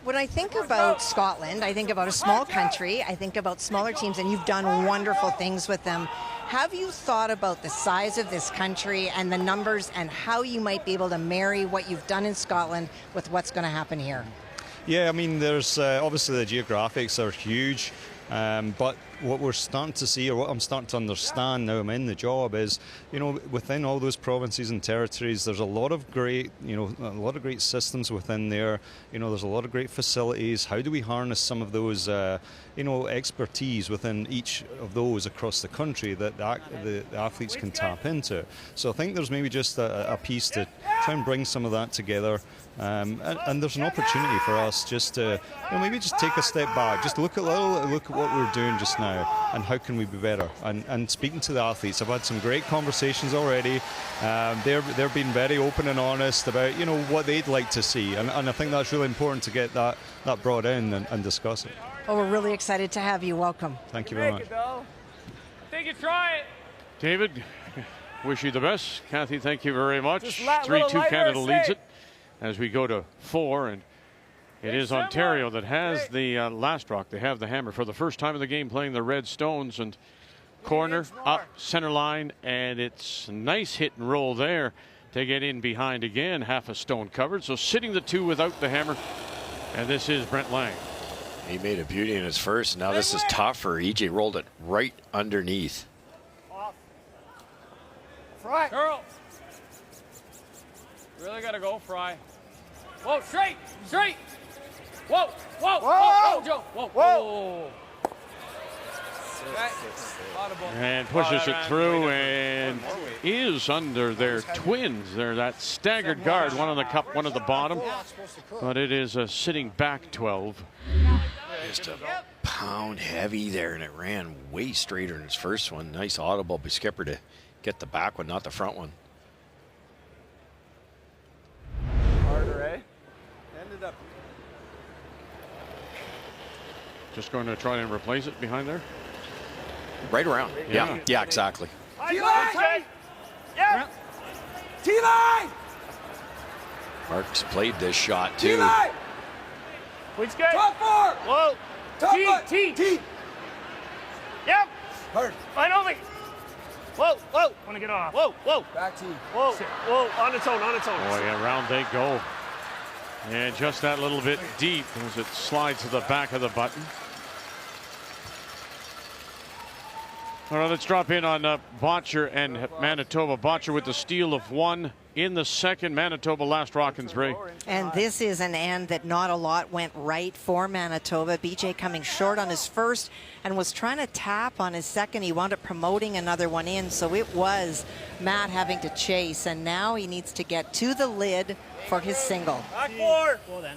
When I think about Scotland, I think about a small country, I think about smaller teams, and you've done wonderful things with them. Have you thought about the size of this country and the numbers and how you might be able to marry what you've done in Scotland with what's going to happen here? Yeah, I mean, there's obviously the geographics are huge. But what we're starting to see, or what I'm starting to understand now I'm in the job, is within all those provinces and territories, there's a lot of great systems within there. There's a lot of great facilities. How do we harness some of those expertise within each of those across the country that the athletes can tap into? So I think there's maybe just a piece to try and bring some of that together. And there's an opportunity for us just to maybe just take a step back, just look at what we're doing just now and how can we be better. And speaking to the athletes, I've had some great conversations already. They're being very open and honest about what they'd like to see, and I think that's really important to get that brought in and discuss it. Well, we're really excited to have you. Welcome. Thank you very much. Think you try it. David, wish you the best. Kathy, thank you very much. 3-2 Canada leads it as we go to 4, and it is Ontario that has the last rock. They have the hammer for the first time in the game, playing the Red Stones, and corner up center line, and it's a nice hit and roll there to get in behind again. Half a stone covered, so sitting the 2 without the hammer, and this is Brent Lang. He made a beauty in his first. Now this is tougher. EJ rolled it right underneath. Fry. Curl. Really got to go, Fry. Whoa, straight. Whoa, Joe. Whoa. And pushes it through and is under their twins. They're that staggered guard, one on the cup, one at the bottom. But it is a sitting back 12. just a pound heavy there, and it ran way straighter than his first one. Nice audible by skipper to get the back one, not the front one. Harder, eh? Ended up. Just going to try and replace it behind there. Right around. Yeah, exactly. T-line! Yeah! T-line! Mark's played this shot too. T-line! Which guy? Top four! Whoa! Top T, four! T! T! Yep! Hard. Line only! Whoa, whoa! Want to get off. Whoa, whoa! Back T. Whoa, whoa, on its own, on its own. Oh yeah, round they go. And just that little bit deep as it slides to the back of the button. All right, let's drop in on Bottcher and Manitoba. Bottcher with the steal of one in the second. Manitoba last rock and spray. And this is an end that not a lot went right for Manitoba. BJ coming short on his first and was trying to tap on his second. He wound up promoting another one in, so it was Matt having to chase, and now he needs to get to the lid for his single. Back four. Well then.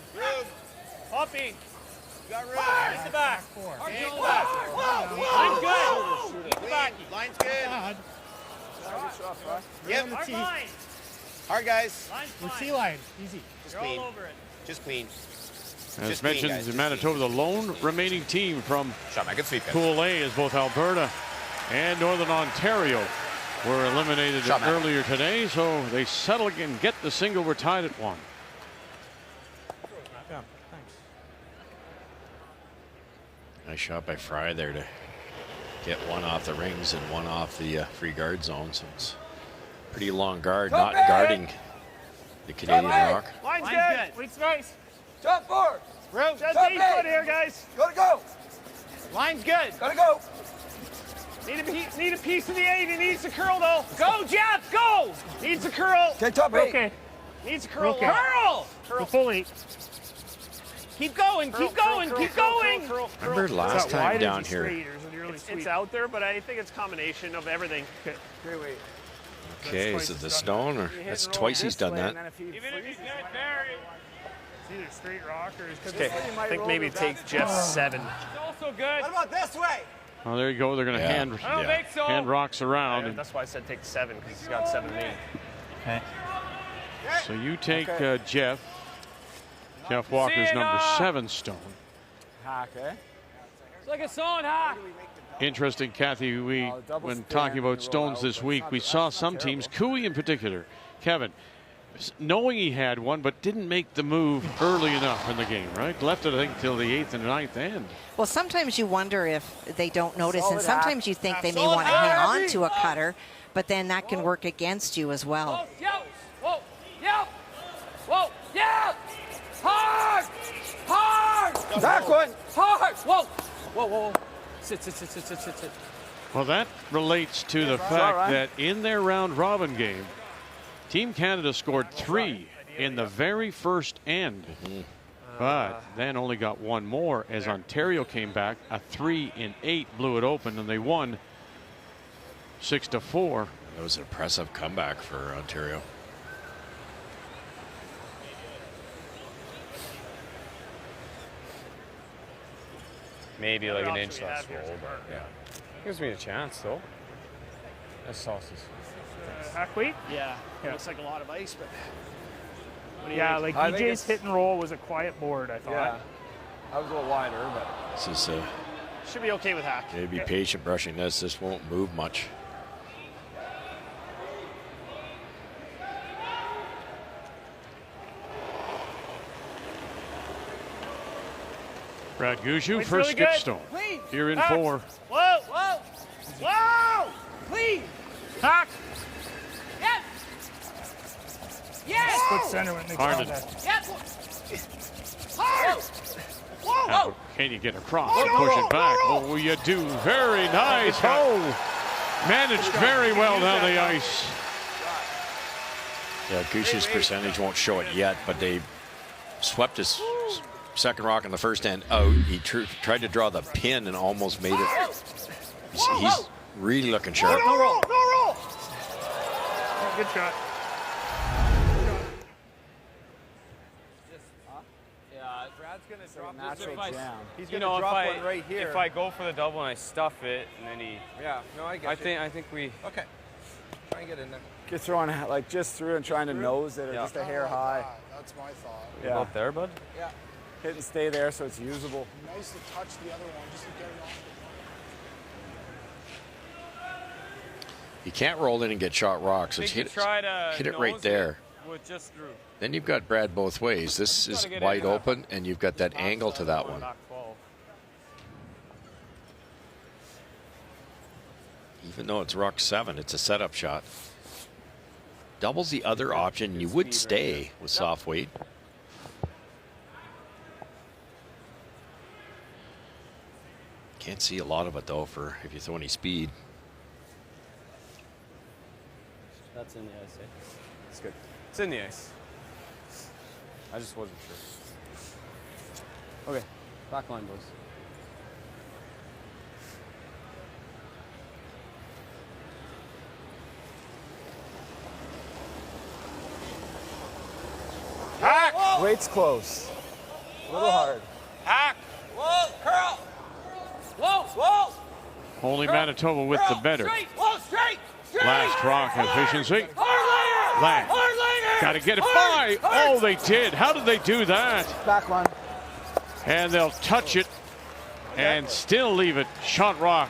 Hoppy. Got room. It's the back. Four. Line's good. Line's good. Yep. Hard line. Hard, guys. Line's fine. T line. Easy. Just clean. All over it. Just clean. As Just clean, mentioned, guys, just Manitoba, the lone remaining team from Shot, man. Good sweep, guys. Pool A, as both Alberta and Northern Ontario were eliminated Shot, man. earlier today, so they settle and get the single. We're tied at one. Yeah, thanks. Nice shot by Fry there to get one off the rings and one off the free guard zone. So it's pretty long guard, not guarding the Canadian rock. Line's good. Weight's nice. Top four! Rope. Just Top 8 eight. foot here, guys. Gotta go! Line's good. Gotta go! Need a piece of the 8. He needs to curl, though. Go, Jeff, go! Needs a curl. Okay, top eight. Okay. Needs a curl. Okay. Curl! Full 8. Keep going, keep going, keep going! Remember last time down here? It's out there, but I think it's a combination of everything. Great weight. Okay, is it the stone or that's twice he's done that? Even if he's good, Barry. It's either straight rockers. Okay, I think maybe take Jeff's 7. It's also good. What about this way? Oh, there you go. They're going to hand rocks around. And That's why I said take 7, because he's got 7 and 8. Okay. so you take Jeff. Jeff Walker's number 7 stone. Hack, eh? It's like a song, huh? Interesting, Kathy, when talking about stones this week, we saw some teams, Cooey in particular, Kevin, knowing he had one, but didn't make the move early enough in the game, right? Left it, I think, till the 8th and 9th end. Well, sometimes you wonder if they don't notice, and sometimes you think they may want to hang on to a cutter, but then that can work against you as well. Whoa, yeah! Whoa, yeah! Hard! Hard! Back one! Hard! Whoa! Whoa, whoa, whoa. Sit. Well, that relates to the fact that in their round robin game, Team Canada scored 3 in the very first end, but then only got one more as Ontario came back. A 3 in 8 blew it open, and they won 6-4. That was an impressive comeback for Ontario. Maybe like an inch less roll, but yeah. Gives me a chance though. That's sauces. Hack weight? Yeah. Looks like a lot of ice, but yeah, like DJ's hit and roll was a quiet board, I thought. Yeah. I was a little wider, but This is should be okay with hack. be patient brushing this. This won't move much. Brad Gushue, Wait's first really good. skipstone. Clean. Here in Hack. 4. Whoa, whoa, whoa! Clean. Hack. Yes. Yes. split center when they Hard call to- that. Yes. Hard. Whoa. Now, can you get across and push it back? Oh, you do. Very nice. Oh, managed very well down the ice. Yeah, Gushue's percentage won't show it yet, but they swept his second rock in the first end out. He tried to draw the pin and almost made it. He's really looking sharp. No roll. No roll. Good shot. Yeah, Brad's gonna drop natural jam. He's gonna drop one right here. If I go for the double and I stuff it, and then he. Yeah. No, I get it. I think we. Okay. Try and get in there. You're throwing like just through and trying to nose it, or just a hair high. That's my thought. Yeah. Up there, bud. Yeah. Hit and stay there so it's usable. Nice to touch the other one just to get it off. You can't roll in and get shot rocks. So hit it right there. With just through. Then you've got Brad both ways. This is wide open, and you've got that angle to that one. Even though it's rock 7, it's a setup shot. Doubles the other option, you would stay with soft weight. Can't see a lot of it though for if you throw any speed. That's in the ice. It's good. It's in the ice. I just wasn't sure. Okay, back line, boys. Hack! Weight's close. A little hard. Hack! Whoa, curl! Whoa, whoa! Only Manitoba with the better. Straight, whoa, straight! Last rock efficiency. Lang. Got to get it by. Oh, they did. How did they do that? Back line. And they'll touch it and still leave it. Shot rock.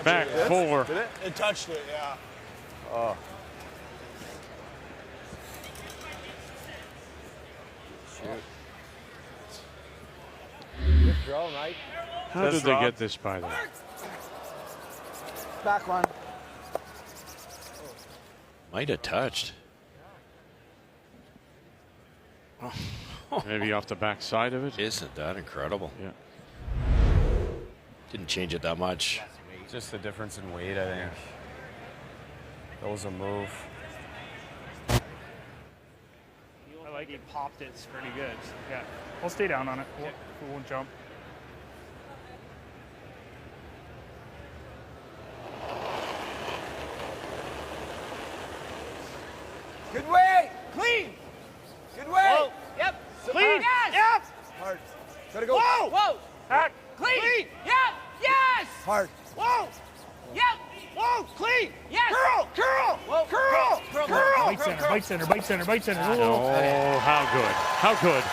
Back 4. Did it? It touched it, yeah. Oh. Good throw, Mike. How did they get this by them? Back line. Might have touched. Maybe off the back side of it. Isn't that incredible? Yeah. Didn't change it that much. Just the difference in weight, I think. That was a move. I like he popped it. It's pretty good. Yeah. We'll stay down on it. We won't jump. Good way! Clean! Good way! Whoa. Yep! Clean! Yes! Yep! Hard. Gotta go. Whoa! Whoa! Hack! Clean! Yep! Yes! Hard. Whoa! Yep! Whoa! Clean! Yes! Curl! Curl! Whoa! Curl! Curl! Bite center, bite center, bite center, bite center. Oh, how good. How good.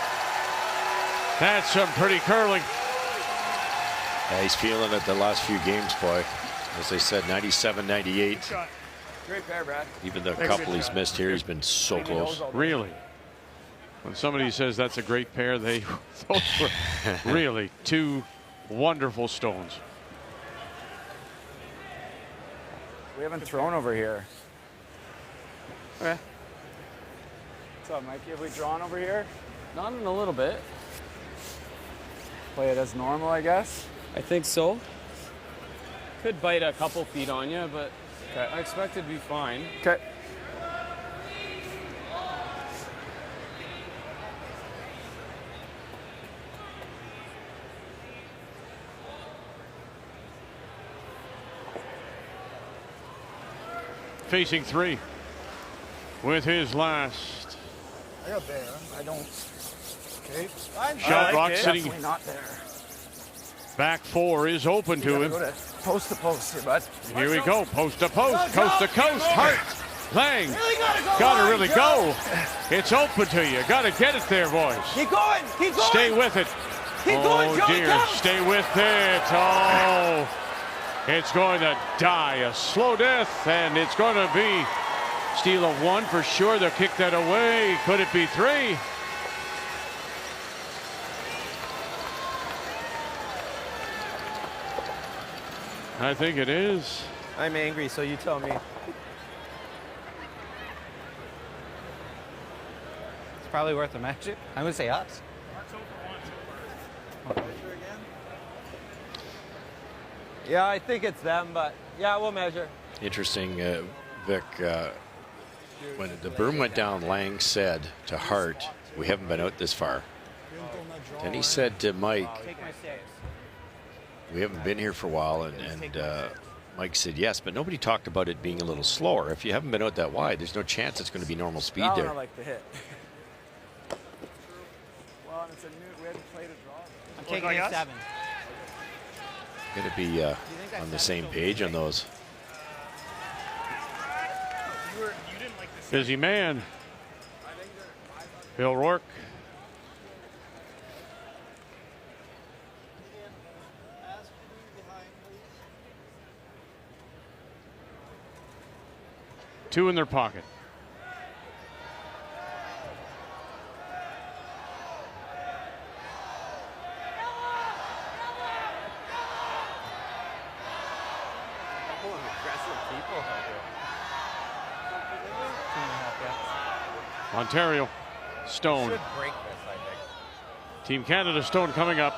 That's some pretty curling. Yeah, he's feeling it the last few games, boy. As they said, 97, 98. Great pair, Brad. Even the couple he's missed here, he's been so close. Really. When somebody says that's a great pair, those were really two wonderful stones. We haven't thrown over here. Okay. What's up, Mikey? Have we drawn over here? Not in a little bit. Play it as normal, I guess. I think so. Could bite a couple feet on you, but I expect it to be fine. Okay. Facing 3 with his last. I got there. I don't. Okay. Shot rock sitting. Definitely not there. Back 4 is open to him. Go to post to post here, bud. Here we go. Post to post. Coast to coast. Hart. Lang. Gotta really go. It's open to you. Gotta get it there, boys. Keep going. Keep going. Stay with it. Keep going, Oh Joey, dear. come. Stay with it. Oh. It's going to die a slow death, and it's going to be steal of 1 for sure. They'll kick that away. Could it be 3? I think it is. I'm angry, so you tell me. It's probably worth a match. I'm going to say us. Yeah, I think it's them, but yeah, we'll measure. Interesting, Vic, when the broom went down, Lang said to Hart, we haven't been out this far. Then he said to Mike, we haven't been here for a while, and Mike said yes, but nobody talked about it being a little slower. If you haven't been out that wide, there's no chance it's going to be normal speed That there. one I like to hit. Well, it's It's a new. We hadn't played a draw. I'm taking a 7. Going to be on the same page on those. Busy man. Bill Rourke. Two in their pocket. Ontario, Stone. Team Canada, Stone coming up.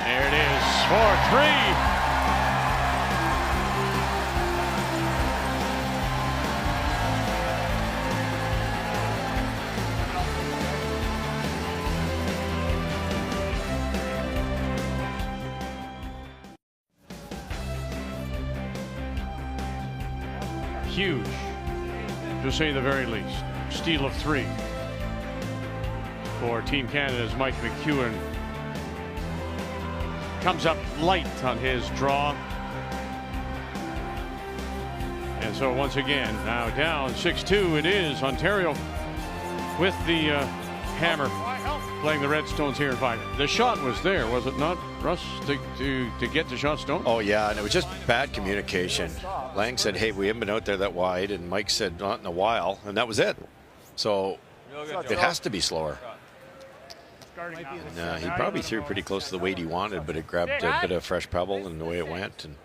There it is, 4-3. Huge, to say the very least. Steal of 3 for Team Canada's Mike McEwen. Comes up light on his draw. And so once again, now down 6-2 it is. Ontario with the hammer, playing the Redstones here in 5. The shot was there, was it not, Russ, to get the shot, Stone? Oh, yeah, and it was just bad communication. Lang said, hey, we haven't been out there that wide, and Mike said, not in a while, and that was it. So it has to be slower. And, he probably threw pretty close to the weight he wanted, but it grabbed a bit of fresh pebble, and the way it went, and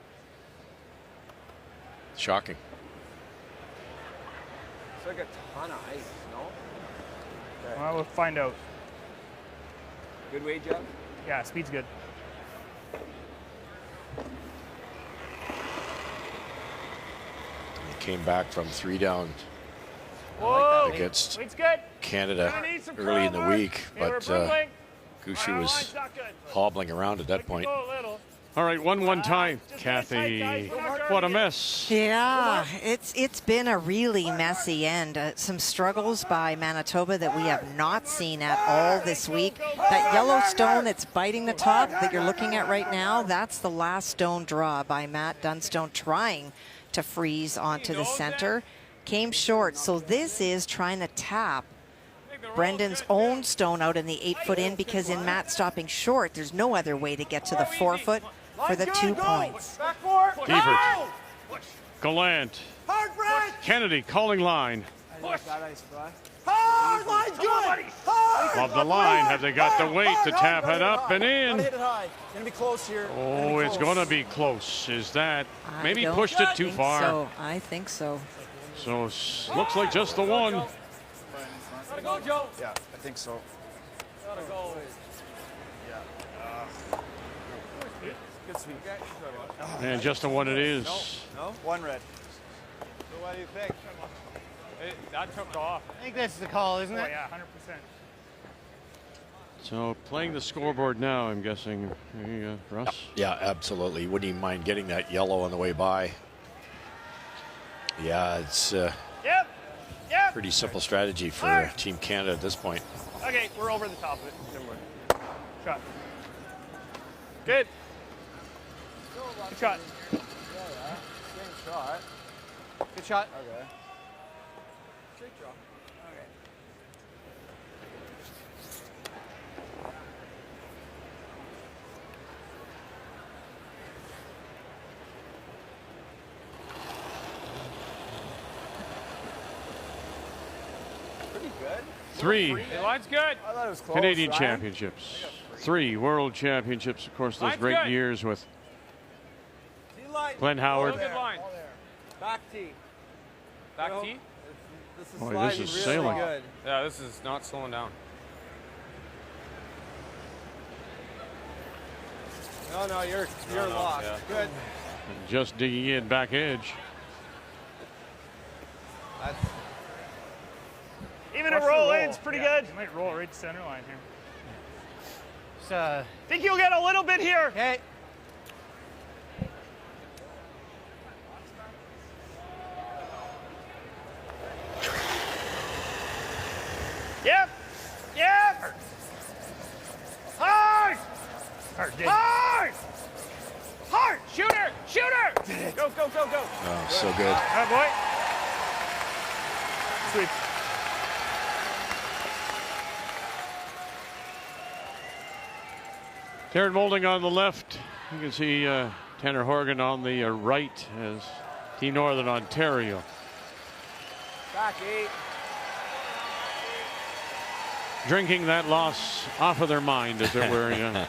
shocking. It's like a ton of ice, no? Okay. Well, we'll find out. Good weight, Jeff? Yeah, speed's good. Came back from 3 down against Canada early in the week, but Gushue was hobbling around at that point. All right, 1-1 tie. Kathy, what a mess. Yeah, it's been a really messy end. Some struggles by Manitoba that we have not seen at all this week. That yellow stone that's biting the top that you're looking at right now, that's the last stone draw by Matt Dunstone trying to freeze onto the center. Came short, so this is trying to tap Brendan's own stone out in the 8-foot in, because in Matt stopping short, there's no other way to get to the 4-foot for the 2 points. Evert, Gallant, Kennedy calling line. Hard, line's good. Of the line, have they got the weight to tap it up and in? Hit it high. Gonna be close here. Oh, it's going to be close. Is that maybe pushed it too far? So I think so. So looks like just the one. Gotta go, Joe. Yeah, I think so. Gotta go. Good sweep. And just the one it is. No? One red. So what do you think? That took off. I think that's the call, isn't it? Oh, yeah, 100%. So playing the scoreboard now, I'm guessing. Russ? Yeah, absolutely. Wouldn't even mind getting that yellow on the way by. Yeah, it's pretty simple strategy for Team Canada at this point. Okay, we're over the top of it. Shot. Good. Good shot. Same shot. Good shot. Okay. Straight draw. Okay. 3 Line's good. I thought it was close, Canadian Ryan. championships. 3 world championships. Of course, those great years with Glenn Howard. Good line. Back tee. Back tee? This is really sailing. good. Yeah, this is not slowing down. No, you're locked. Yeah. Good. Just digging in back edge. Even a roll in's pretty good. You might roll right to center line here. So, think you'll get a little bit here. Okay. Shit. Go, go, go, go. Oh, so good. All right, boy. Sweet. Taryn Moulding on the left. You can see Tanner Horgan on the right as Team Northern Ontario. Back 8. Drinking that loss off of their mind, as it were. Yeah.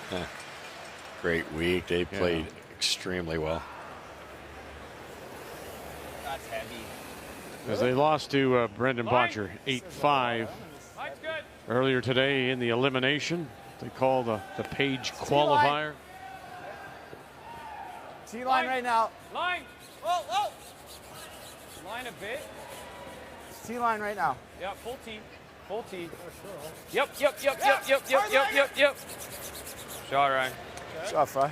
Great week. They played extremely well. That's heavy. As they lost to Brendan Bottcher 8-5 earlier today in the elimination. They call the Page qualifier. T-line right now. Line. Whoa, whoa. Line a bit. T-line right now. Yeah, full T. Full T. Yep. Shot, Ryan. Shot, Fry.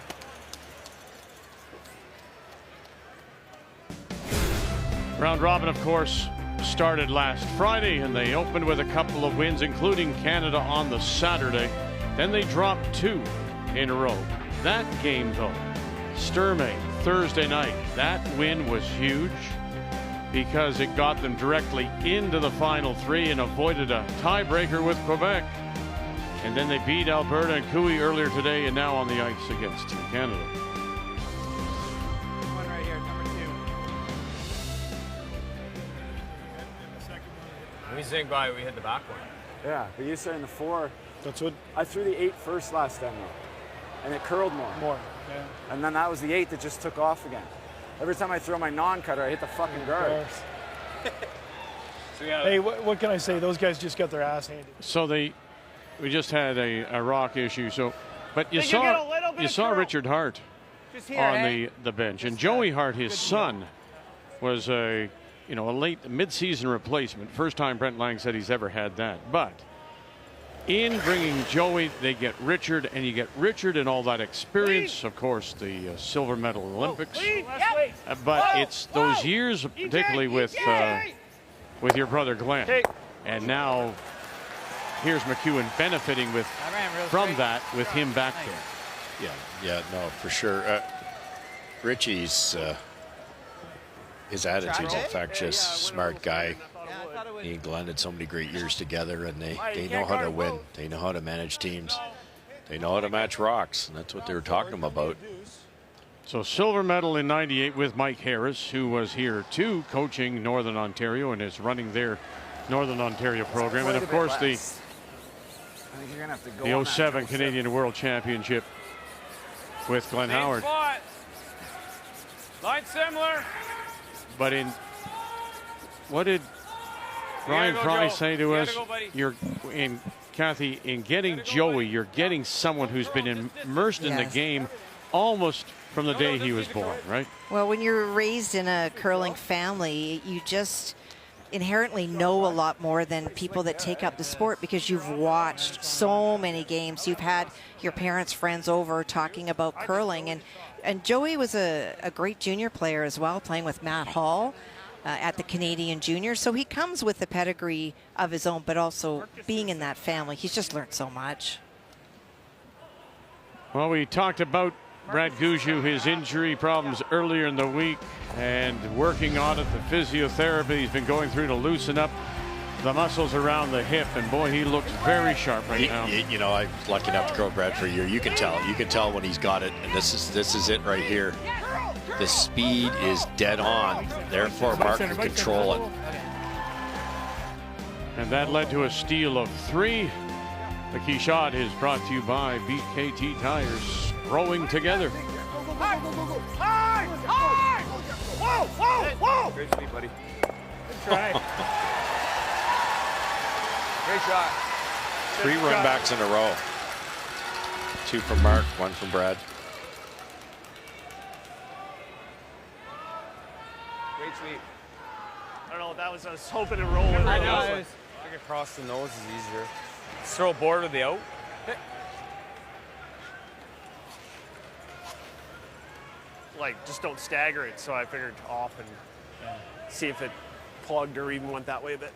Round robin, of course, started last Friday, and they opened with a couple of wins, including Canada on the Saturday. Then they dropped 2 in a row. That game, though, Sturmey, Thursday night, that win was huge because it got them directly into the final 3 and avoided a tiebreaker with Quebec. And then they beat Alberta and Cooey earlier today, and now on the ice against Team Canada. One right here, number 2. We sing by, we hit the back one. Yeah, but you said in the 4. That's what. I threw the 8 first last time, though, and it curled more. Yeah. And then that was the 8 that just took off again. Every time I throw my non-cutter, I hit the fucking guard. So yeah. Hey, what can I say? Those guys just got their ass handed. So we just had a rock issue. So, but you saw Richard Hart on the bench, and Joey Hart, his son, was a late mid-season replacement. First time Brent Lang said he's ever had that. But in bringing Joey, they get Richard, and you get Richard and all that experience. Of course, the silver medal Olympics. But it's those years, particularly with your brother Glenn. And now here's McEwen benefiting from that with him back there. Yeah, no, for sure. Richie's his attitude's infectious, smart guy. He and Glenn had so many great years together, and they know how to win. They know how to manage teams. They know how to match rocks, and that's what they were talking about. So silver medal in '98 with Mike Harris, who was here too, coaching Northern Ontario and is running their Northern Ontario program. And of course the 07 Canadian World Championship with Glenn Howard. Line similar. But what did Ryan Fry say to us? Kathy, in getting Joey, you're getting someone who's been immersed in the game almost from the day he was born, right? Well, when you're raised in a curling family, you just inherently know a lot more than people that take up the sport because you've watched so many games. You've had your parents' friends over talking about curling. And Joey was a great junior player as well, playing with Matt Hall at the Canadian Juniors. So he comes with the pedigree of his own, but also being in that family, he's just learned so much. Well, we talked about Brad Gushue, his injury problems earlier in the week, and working on it, the physiotherapy he's been going through to loosen up the muscles around the hip, and boy, he looks very sharp right now. I was lucky enough to grow Brad for a year. You can tell when he's got it, and this is it right here. The speed is dead on. Therefore, Mark can control it. And that led to a steal of 3. The key shot is brought to you by BKT Tires. Rowing together. High! Whoa! Great sweep, buddy. Good try. Great shot. 3 runbacks in a row. 2 from Mark, 1 from Brad. Great sweep. I don't know what that was. I was hoping to roll. I know. I think across the nose is easier. Just throw a board with the out. Like, just don't stagger it. So I figured off and see if it plugged or even went that way a bit.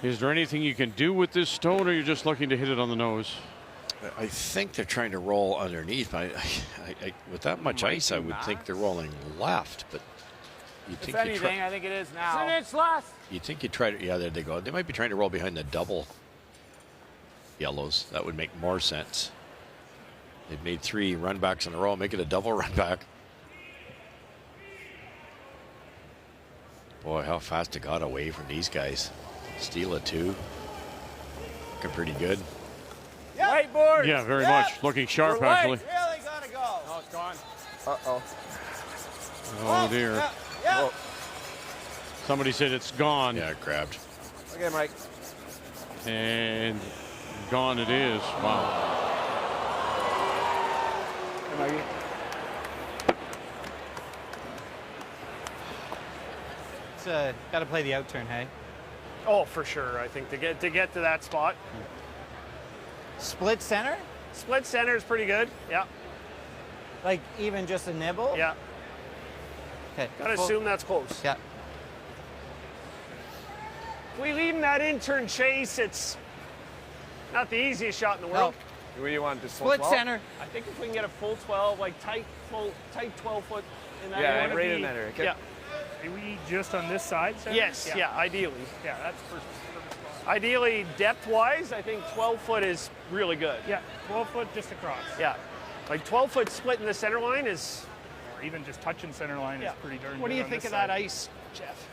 Is there anything you can do with this stone, or you're just looking to hit it on the nose? I think they're trying to roll underneath. With that much ice, I would think they're rolling left. But you think If anything, I think it is now. It's last. You think you try to? Yeah, there they go. They might be trying to roll behind the double yellows. That would make more sense. They've made 3 run backs in a row. Make it a double run back. Boy, how fast it got away from these guys. Steal it 2. Looking pretty good. Whiteboard. Yeah, very much. Looking sharp, actually. Really gotta go. Oh, it's gone. Uh-oh. Oh, dear. Whoa. Somebody said it's gone. Yeah, it grabbed. Okay, Mike. And gone it is. Wow. Hey, Mikey. It's got to play the out turn, hey? Oh, for sure. I think to get to that spot. Split center? Split center is pretty good. Yeah. Like even just a nibble? Yeah. Okay. Gotta assume that's close. Yeah. If we leave him that intern chase, it's not the easiest shot in the world. What do you want? Just Split 12? center. I think if we can get a full 12, like tight 12 foot in that. Yeah, area, right in that area. Okay. Yeah. Are we just on this side? Center? Yes. Yeah. Ideally. Yeah, that's perfect. Ideally, depth-wise, I think 12 foot is really good. Yeah, 12 foot just across. Yeah. Like 12 foot split in the center line is. Or even just touching center line is pretty darn What do good you on think this of that side. ice, Jeff?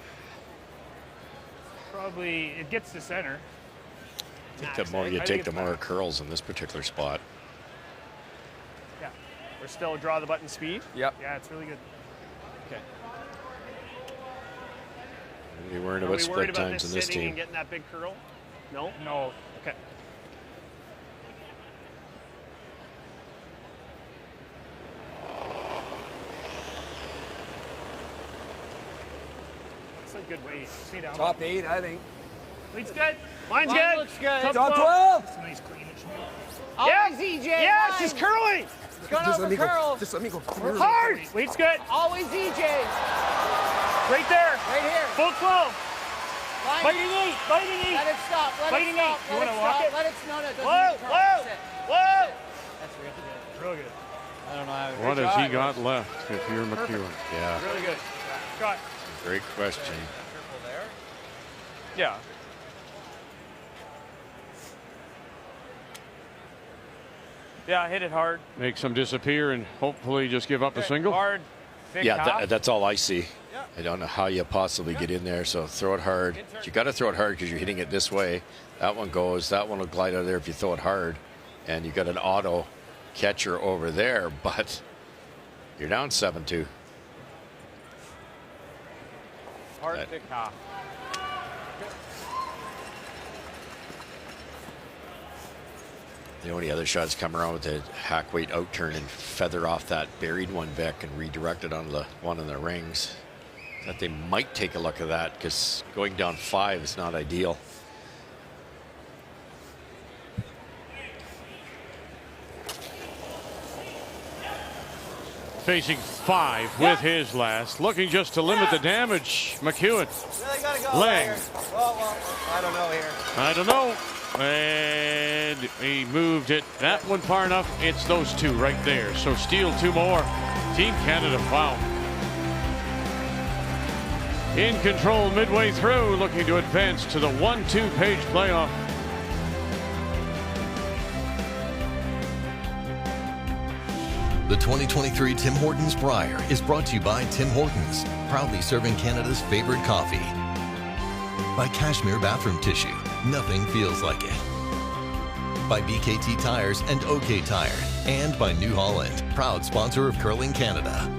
Probably it gets to center. I think the more you take, the more it curls in this particular spot. Yeah. We're still draw the button speed. Yep. Yeah, it's really good. Okay. We weren't Are about we split worried about times this in this sitting team. and getting that big curl? No? No. Okay. It's a good weight. Stay down. Top 8, I think. Weight's good. Mine's Mine good. looks good. Top Top 12. 12! It's a nice cleanish. Always EJ. Yeah, line. she's curling. It's going over curl. Just let me go. Hard. Weight's good. Always EJ. Right there. Right here. Full 12. Line. Biting 8. Biting 8. Let it stop. Let Biting it stop. eight. You Let it wanna walk stop. it? Let it. No, no. It doesn't Whoa, need to curl. whoa, Sit. whoa. That's really good. Real good. I don't know how. What has he got left if you're McEwen? Yeah, Really good. Shot. great question. Yeah. Yeah, hit it hard. Make some disappear and hopefully just give up a single. Hard. Big Yeah, top. that's all I see. I don't know how you possibly get in there, so throw it hard. You got to throw it hard because you're hitting it this way. That one goes. That one will glide out of there if you throw it hard. And you got an auto catcher over there, but you're down 7-2. Hard big top. The only other shots come around with the hack weight out turn and feather off that buried one back and redirect it onto the one in the rings. That they might take a look at that because going down 5 is not ideal. Facing 5 with his last. Looking just to limit the damage. McEwen. Really gotta go. Lang. Here. Well, I don't know here. I don't know. And he moved it. That one far enough. It's those 2 right there. So steal 2 more. Team Canada, wow. In control midway through, looking to advance to the 1-2 page playoff. The 2023 Tim Hortons Brier is brought to you by Tim Hortons, proudly serving Canada's favorite coffee. By Cashmere Bathroom Tissue, nothing feels like it. By BKT Tires and OK Tire, and by New Holland, proud sponsor of Curling Canada.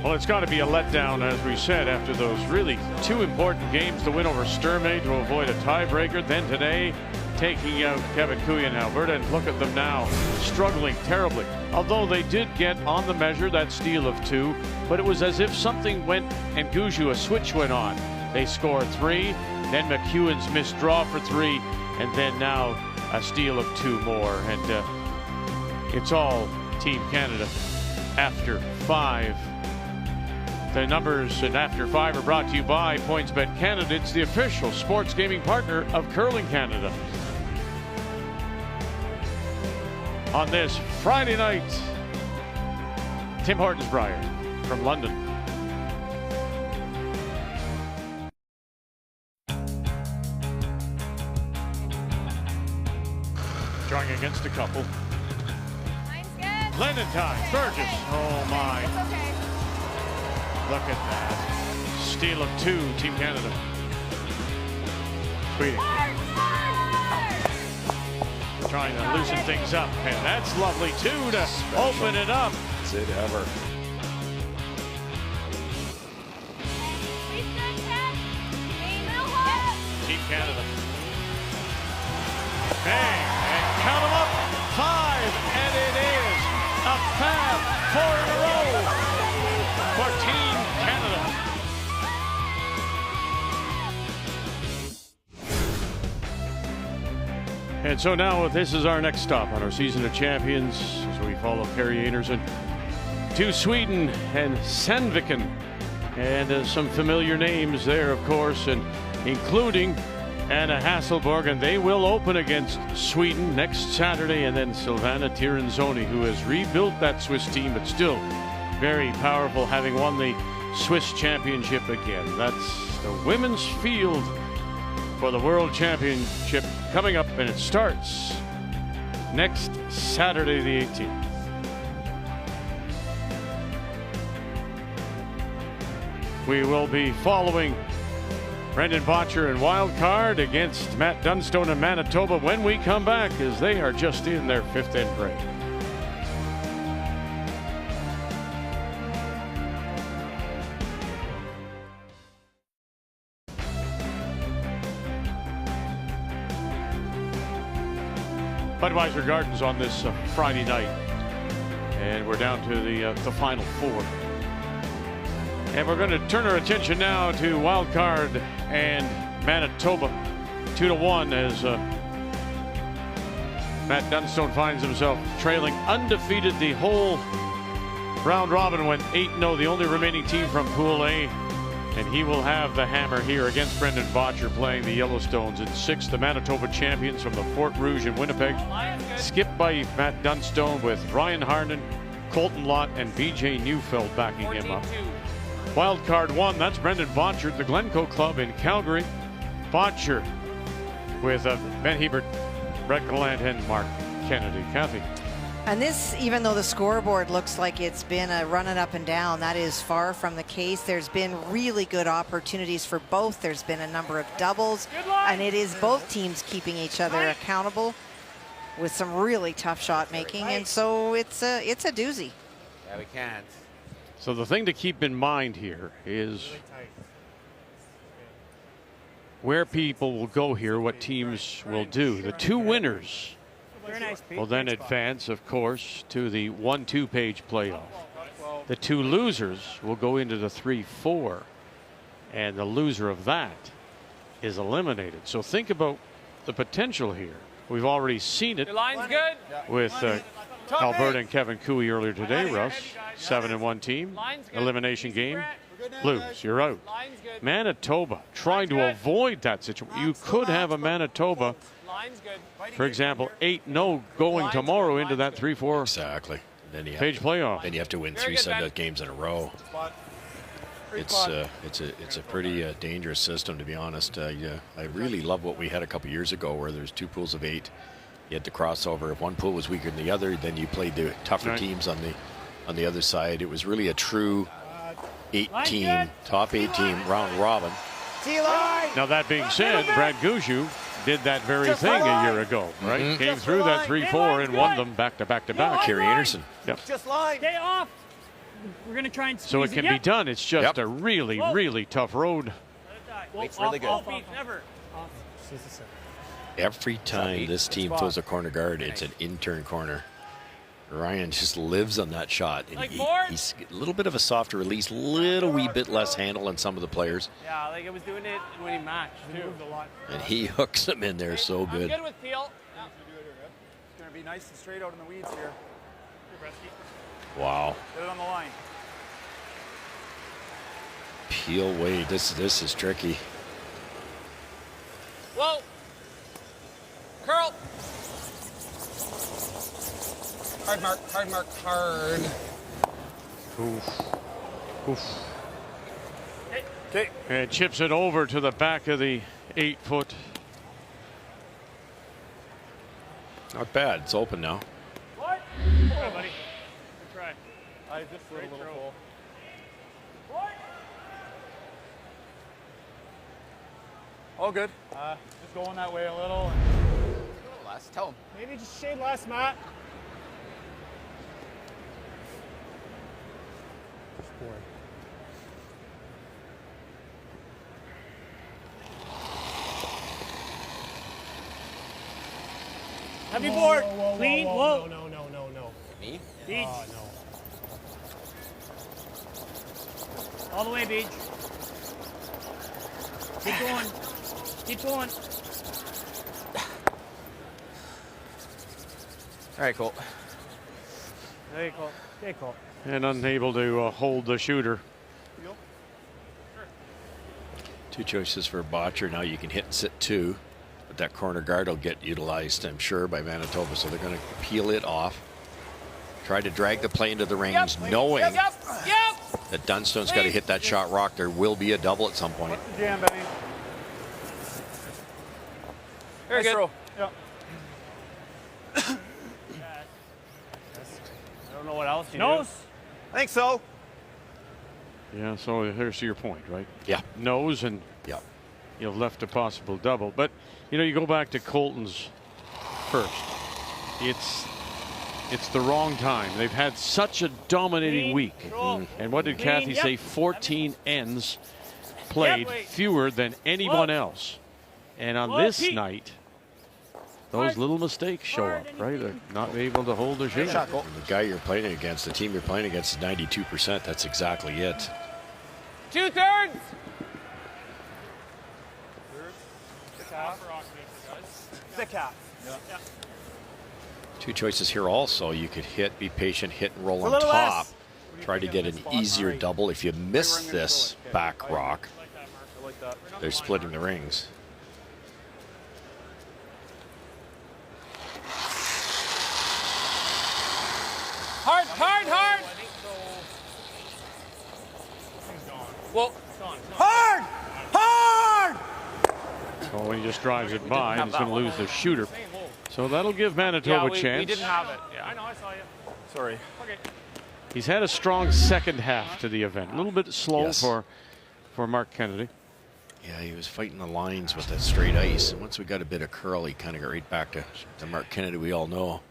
Well, it's got to be a letdown, as we said, after those really 2 important games to win over Sturmey to avoid a tiebreaker. Then today, taking out Kevin Koe in Alberta, and look at them now, struggling terribly. Although they did get on the measure that steal of 2, but it was as if something went and Gushue, a switch went on. They scored 3, then McEwen's missed draw for 3, and then now a steal of 2 more. And it's all Team Canada after 5 The numbers in After 5 are brought to you by PointsBet Canada. It's the official sports gaming partner of Curling Canada. On this Friday night, Tim Hortons, Brier from London. Drawing against a couple. Lennon time, Burgess. Oh my. Okay. Look at that. Steal of 2, Team Canada. Tweeting. Trying to loosen things up. And that's lovely too to open it up. That's it ever. Team Canada. Bang, and count them up. 5, and it is a fab 4 in a row for Team Canada. And so now this is our next stop on our season of champions as we follow Carrie Anderson to Sweden and Sandviken. And some familiar names there, of course, and including Anna Hasselborg, and they will open against Sweden next Saturday, and then Silvana Tirinzoni, who has rebuilt that Swiss team, but still very powerful, having won the Swiss championship again. That's the women's field for the World Championship coming up, and it starts next Saturday the 18th. We will be following Brendan Bottcher and wild card against Matt Dunstone and Manitoba when we come back, as they are just in their 5th end break. Budweiser Gardens on this Friday night, and we're down to the final 4. And we're going to turn our attention now to wild card and Manitoba, 2-1, as Matt Dunstone finds himself trailing undefeated the whole round robin, went 8-0, the only remaining team from Pool A. And he will have the hammer here against Brendan Bottcher, playing the Yellowstones in 6th. The Manitoba champions from the Fort Rouge in Winnipeg, skipped by Matt Dunstone, with Ryan Harnan, Colton Lott, and BJ Neufeld backing him up. Wild card 1, that's Brendan Bottcher at the Glencoe Club in Calgary. Bottcher with Ben Hebert, Brett Gallant, and Mark Kennedy. Kathy. And this, even though the scoreboard looks like it's been a running up and down, that is far from the case. There's been really good opportunities for both. There's been a number of doubles, and it is both teams keeping each other accountable with some really tough shot making, and so it's a doozy. Yeah, we can't. So the thing to keep in mind here is where people will go here, what teams will do. The 2 winners will then advance, of course, to the 1-2 page playoff. The 2 losers will go into the 3-4, and the loser of that is eliminated. So think about the potential here. We've already seen it. Your line's good with Alberta and Kevin Cooey earlier today. Russ, 7-1 team. Elimination game. Lose, you're out. Manitoba trying to avoid that situation. You could have a Manitoba, for example, 8-0 going tomorrow into that 3-4 exactly. Then you page playoff. Then you have to win 3 Sunday games in a row. It's a pretty dangerous system, to be honest. I really love what we had a couple years ago, where there's 2 pools of 8. You had the crossover. If one pool was weaker than the other, then you played the tougher teams on the other side. It was really a true 8-team, top 8 team round robin. Now that being said, Brad Gushue did that very thing a year ago, right? Came through that 3-4 and won them back to back to back. Carrie Anderson. Yep. Just line. Stay off. We're going to try and So it can be done. It's just a really, really tough road. It's really good. Every time this team throws a corner guard, it's an intern corner. Ryan just lives on that shot. And he's a little bit of a softer release, little wee bit less handle than some of the players. Yeah, like I was doing it when he matched too. And he hooks them in there so good. I'm good with Peel. Yeah. It's going to be nice and straight out in the weeds here. Wow. Get it on the line. Peel Wade. This is tricky. Whoa. Curl. Hard mark, hard mark, hard. Oof. Oof. Okay. And chips it over to the back of the 8-foot. Not bad. It's open now. What? Good, buddy. Good try. I just threw a little pull. All good. Just going that way a little. Last. Tell him. Maybe just shade less, Matt. Heavy board. Clean. Whoa. No. Me? Beach. All the way, Beach. Keep going. Keep going. All right, Colt. There you go. Okay, Colt. And unable to hold the shooter. Two choices for Bottcher. Now you can hit and sit 2. But that corner guard will get utilized, I'm sure, by Manitoba. So they're going to peel it off. Try to drag the play into the rings, knowing that Dunstone's got to hit that shot rock. There will be a double at some point. Jam, Benny. Very good. Throw. Yeah. I don't know what else you do. I think so. Yeah, so here's your point, right? Yeah. Nose, and yeah, you've left a possible double. But, you know, you go back to Colton's first. It's the wrong time. They've had such a dominating week. And what did Kathy say? 14 ends played, fewer than anyone else. And on this night, those little mistakes show up, right? They're not able to hold their shooter. The guy you're playing against, the team you're playing against is 92%. That's exactly it. 2/3. Thick half. Two choices here also. You could hit, be patient, hit and roll A on little top. less. Try to get an easier double. If you miss this back rock, they're splitting the rings. Hard. Whoa. Hard! Oh, he just drives it by, and he's going to lose the shooter. So that'll give Manitoba a chance. We didn't have it. Yeah. I know, I saw you. Sorry. Okay. He's had a strong second half to the event. A little bit slow for Mark Kennedy. Yeah, he was fighting the lines with that straight ice. And once we got a bit of curl, he kind of got right back to Mark Kennedy we all know.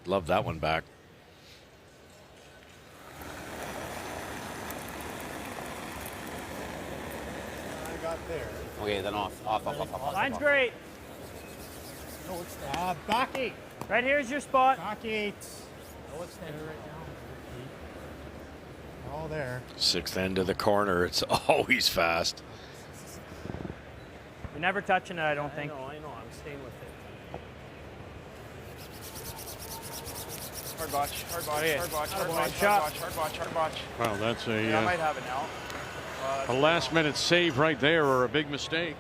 Love that one back. I got there. Okay, then off. Line's great. No, it's back 8. Right here's your spot. Back 8. No, it's there right now. All there. Sixth end of the corner. It's always fast. You're never touching it, I don't think. I know. I'm staying with it. Hard botch. Well, that's a, I might have it now. a last-minute save right there, or a big mistake.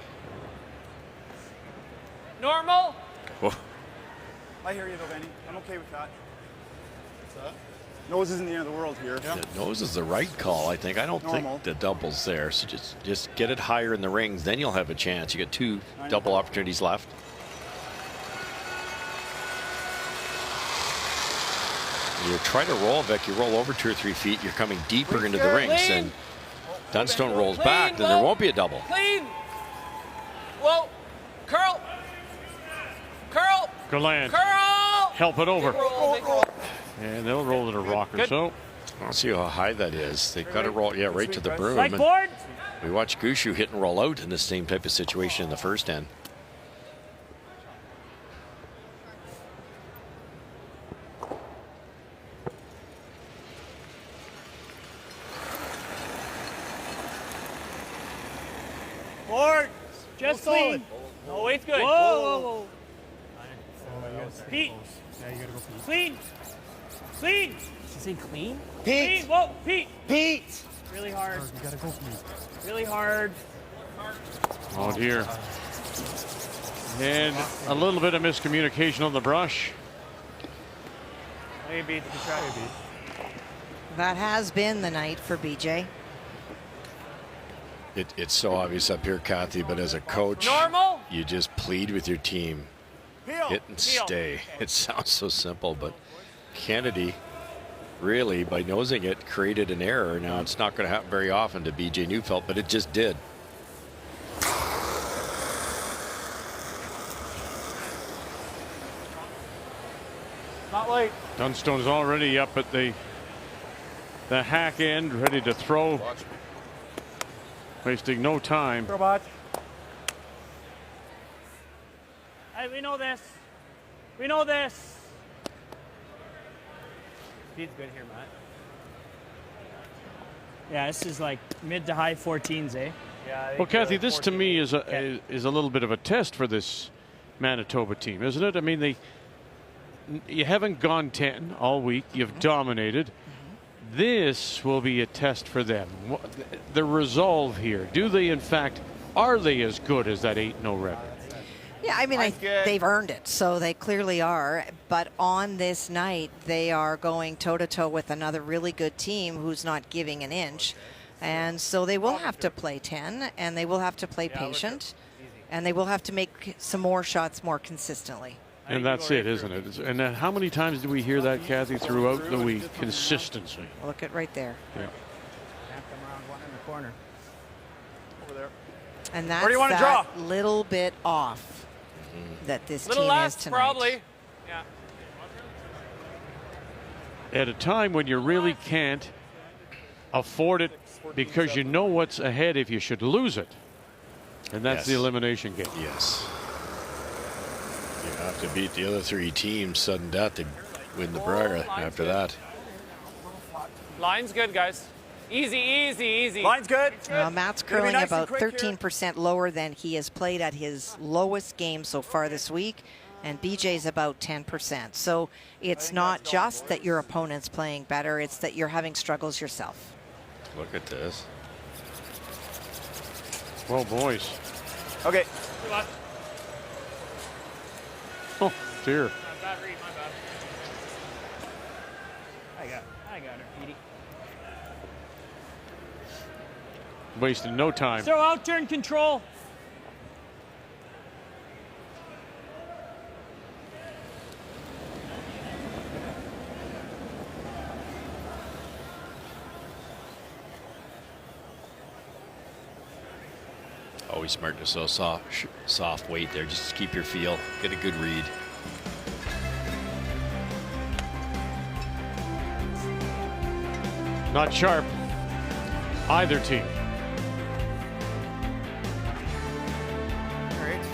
Normal. Whoa. I hear you though, Benny. I'm okay with that. What's that? Nose isn't the end of the world here. The nose is the right call, I think. I don't think the double's there. So just get it higher in the rings, then you'll have a chance. You got 2 double opportunities left. You try to roll, Vic. You roll over 2 or 3 feet. You're coming deeper into the rings, and Dunstone rolls back. Then there won't be a double. Clean. Whoa. Curl. Gallant. Curl. Help it over. They roll. And they'll roll it a rocker. Good. So I'll see how high that is. They've got to roll, right to the broom. Like board. We watched Gushue hit and roll out in the same type of situation in the first end. Board. Just clean. No, weight's good. Whoa. Pete. Yeah, you gotta go Pete. Clean. Is he clean? Pete. Whoa, Pete. Really hard. You gotta go. Really hard. Oh dear. And a little bit of miscommunication on the brush. Hey, beat. Good try, beat. That has been the night for BJ. It's so obvious up here, Kathy, but as a coach, Normal. you just plead with your team. Hit and stay. It sounds so simple, but Kennedy really, by nosing it, created an error. Now, it's not going to happen very often to BJ Neufeld, but it just did. Not late. Dunstone's already up at the hack end, ready to throw. Wasting no time. Robot. Hey, we know this. We know this. Speed's good here, Matt. Yeah, this is like mid to high 14s, eh? Yeah. Well, Kathy, this to me is a little bit of a test for this Manitoba team, isn't it? I mean, you haven't gone 10 all week. You've dominated. This will be a test for them. The resolve here. Do they, in fact, are they as good as that 8-0 record? Yeah, I mean, they've earned it, so they clearly are. But on this night, they are going toe-to-toe with another really good team who's not giving an inch. And so they will have to play 10, and they will have to play patient, and they will have to make some more shots more consistently. And that's it, isn't it? And how many times do we hear that, Kathy, throughout the week? Consistency. Look at right there. Yeah. Come around one in the corner. Over there. And that's Where do you want to draw? Little bit off that this Little team left, is tonight. probably. Yeah. At a time when you really can't afford it because you know what's ahead if you should lose it. And that's the elimination game. Yes. You have to beat the other 3 teams sudden death to win the Brier after that. Line's good, guys. Easy, easy, easy. Line's good. Well, Matt's curling about 13% lower than he has played at his lowest game so far this week, and BJ's about 10%. So it's not just that your opponent's playing better, it's that you're having struggles yourself. Look at this. Well, boys. Okay. Oh, dear. Bad read, my bad. I got her, Edie. Wasting no time. Throw out, turn control. Always smart to so soft weight there. Just keep your feel. Get a good read. Not sharp. Either team. All right.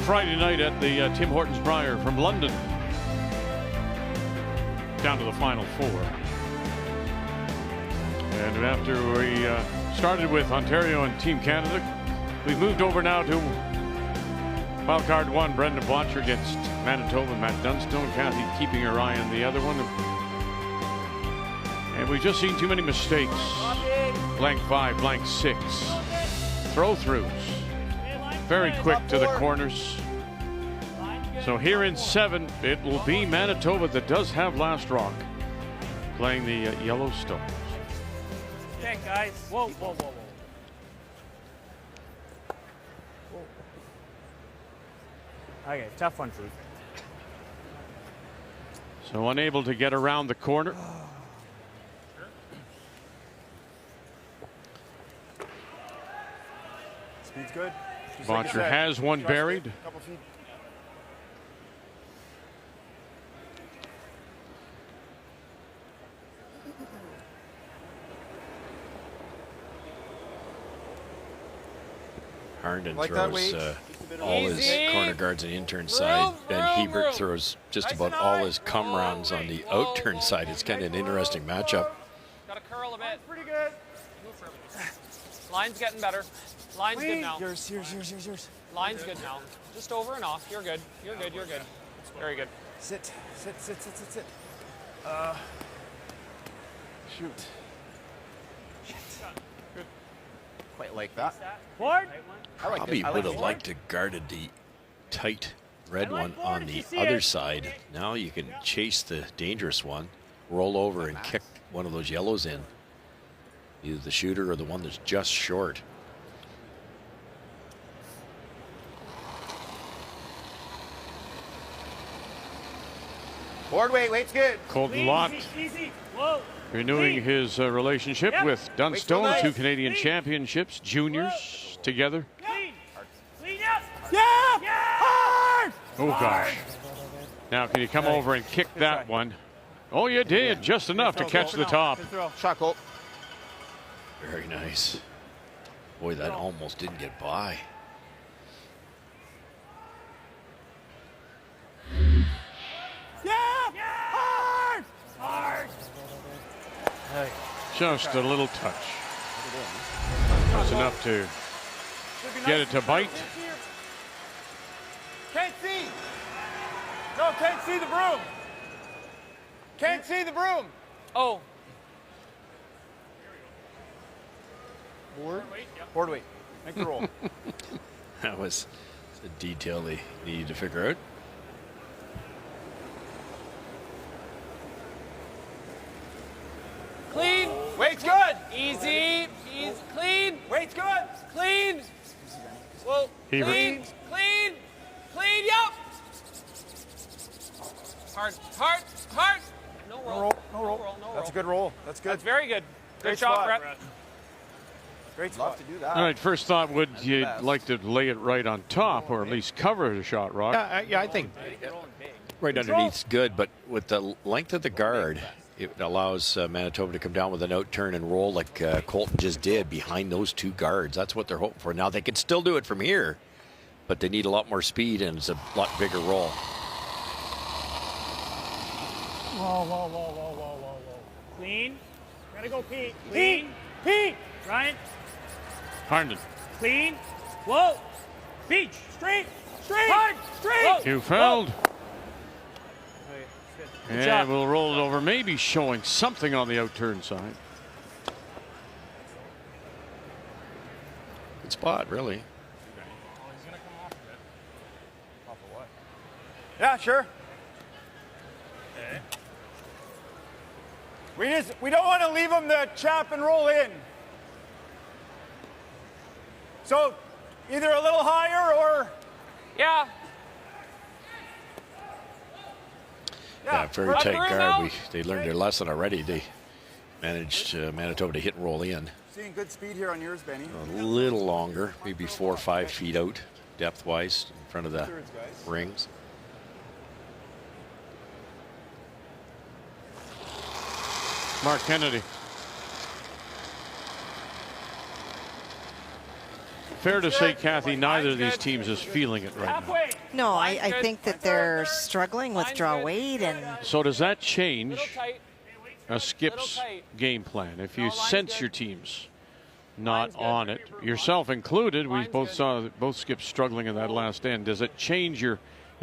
Friday night at the Tim Hortons Brier from London. Down to the Final 4. And after we started with Ontario and Team Canada, we've moved over now to Wildcard 1, Brendan Bottcher against Manitoba, Matt Dunstone. Kathy keeping her eye on the other one. And we've just seen too many mistakes. Blank 5, blank 6. Throw-throughs. Very quick to the corners. So here in 7, it will be Manitoba that does have last rock playing the Yellowstone. Okay, guys. Whoa, whoa, whoa, whoa. Okay, tough one for you. So unable to get around the corner. Speed's good. Bottcher has one buried. Couple feet. Harnden Like that throws weight. all his corner guards on the intern side. Ben Hebert throws just about all his come rounds on the outturn side. It's kind of an interesting matchup. Got to curl a bit. Pretty good. Line's getting better. Line's good now. Yours. Line's good now. Just over and off. You're good. You're good. You're good. Very good. Sit. Shoot. Good. Quite like that. Board. Probably would have liked to guarded the tight red one on the other side. Now you can chase the dangerous one, roll over and kick one of those yellows in. Either the shooter or the one that's just short. Board wait's good. Colton Lott Easy. Whoa. renewing his relationship with Dunstone, nice. 2 Canadian championships, juniors together. Clean. Clean up. Yeah! Hard! Oh gosh. Now can you come over and kick that one? Oh, you did, just enough to catch the top. Shot, Colt. Very nice. Boy, that almost didn't get by. Yeah! Hard! Hard. Just a little touch. That's enough to get it to bite. Can't see. No, can't see the broom. Can't see the broom. Oh, Board wait. Make the roll. That was a detail they needed to figure out. clean. Wait's good. Easy. Clean. Wait's good. Clean. Whoa. Heaver. Clean. Yep. Hard. No roll. No roll. That's a good roll. That's good. That's very good. Great Good shot, spot. Brett. Great spot. Love to do that. All right, first thought, would you like to lay it right on top or at least cover the shot, Rock? Yeah, I think right underneath's good, but with the length of the guard, it allows Manitoba to come down with an out turn and roll like Colton just did behind those 2 guards. That's what they're hoping for. Now, they can still do it from here, but they need a lot more speed and it's a lot bigger roll. Whoa. Clean. Gotta go, Pete. Clean. Pete. Ryan. Harnden. Clean. Whoa. Beach. Straight. Hard. Straight. You fouled. Good And job. we'll roll it over, maybe showing something on the out-turn side. Good spot, really. Yeah, sure. We don't want to leave him to chap and roll in. So either a little higher or Yeah. Yeah, very Up tight or guard. out? They learned their lesson already. They managed Manitoba to hit and roll in. seeing good speed here on yours, Benny. A little longer, maybe 4 or 5 feet out, depth-wise, in front of the rings. Mark Kennedy. Fair to say, Kathy, neither of these teams is feeling it right now. No, I think that they're struggling with draw weight and So does that change a Skip's game plan? If you sense your team's not on it, yourself included, we both saw both Skips struggling in that last end. Does it change your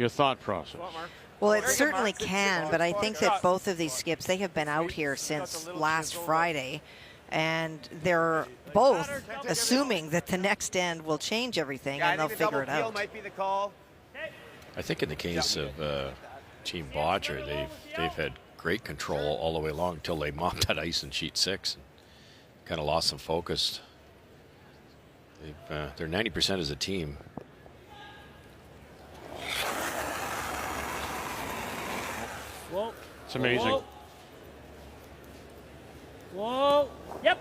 thought process? well, it certainly can, but I think that both of these Skips, they have been out here since last Friday, and they're both assuming that the next end will change everything and they'll figure it out. Might be the call. I think in the case of Team Bottcher, they've had great control all the way along until they mopped that ice in sheet 6. Kind of lost some focus. They're 90% as a team. It's amazing. Whoa. Yep.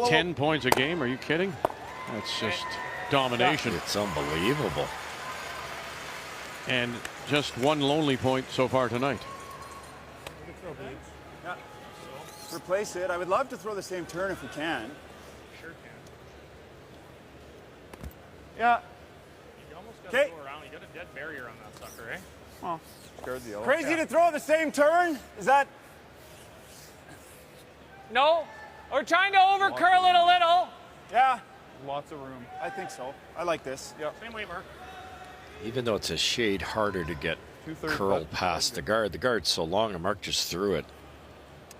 10 points a game, are you kidding? That's just domination. It's unbelievable. And just one lonely point so far tonight. Yeah. Replace it. I would love to throw the same turn if we can. Sure can. Yeah. You almost got to Okay. go around. You got a dead barrier on that sucker, eh? Oh. Crazy to throw the same turn? Is that? No. We're trying to overcurl it a little. Yeah. Lots of room. I think so. I like this. Yeah. Same way, Mark. Even though it's a shade harder to get curl past the guard. The guard's so long, and Mark just threw it.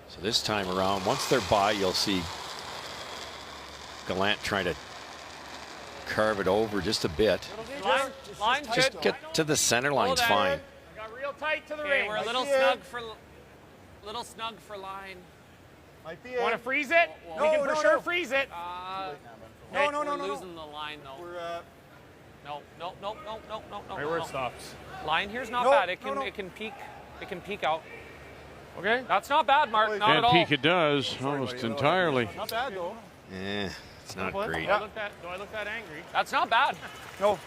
So this time around, once they're by, you'll see Gallant trying to carve it over just a bit. Line's Just good. get to the center line's fine. Got real tight to the ring. We're a little snug for line. Want to freeze it? We can for sure freeze it. We're losing the line though. No. Right where it stops. Line here's not bad. It can peek out. Okay. That's not bad, Mark. Not at And all. peek it does almost entirely. Not bad though. It's not great. Do I look that angry? That's not bad. No.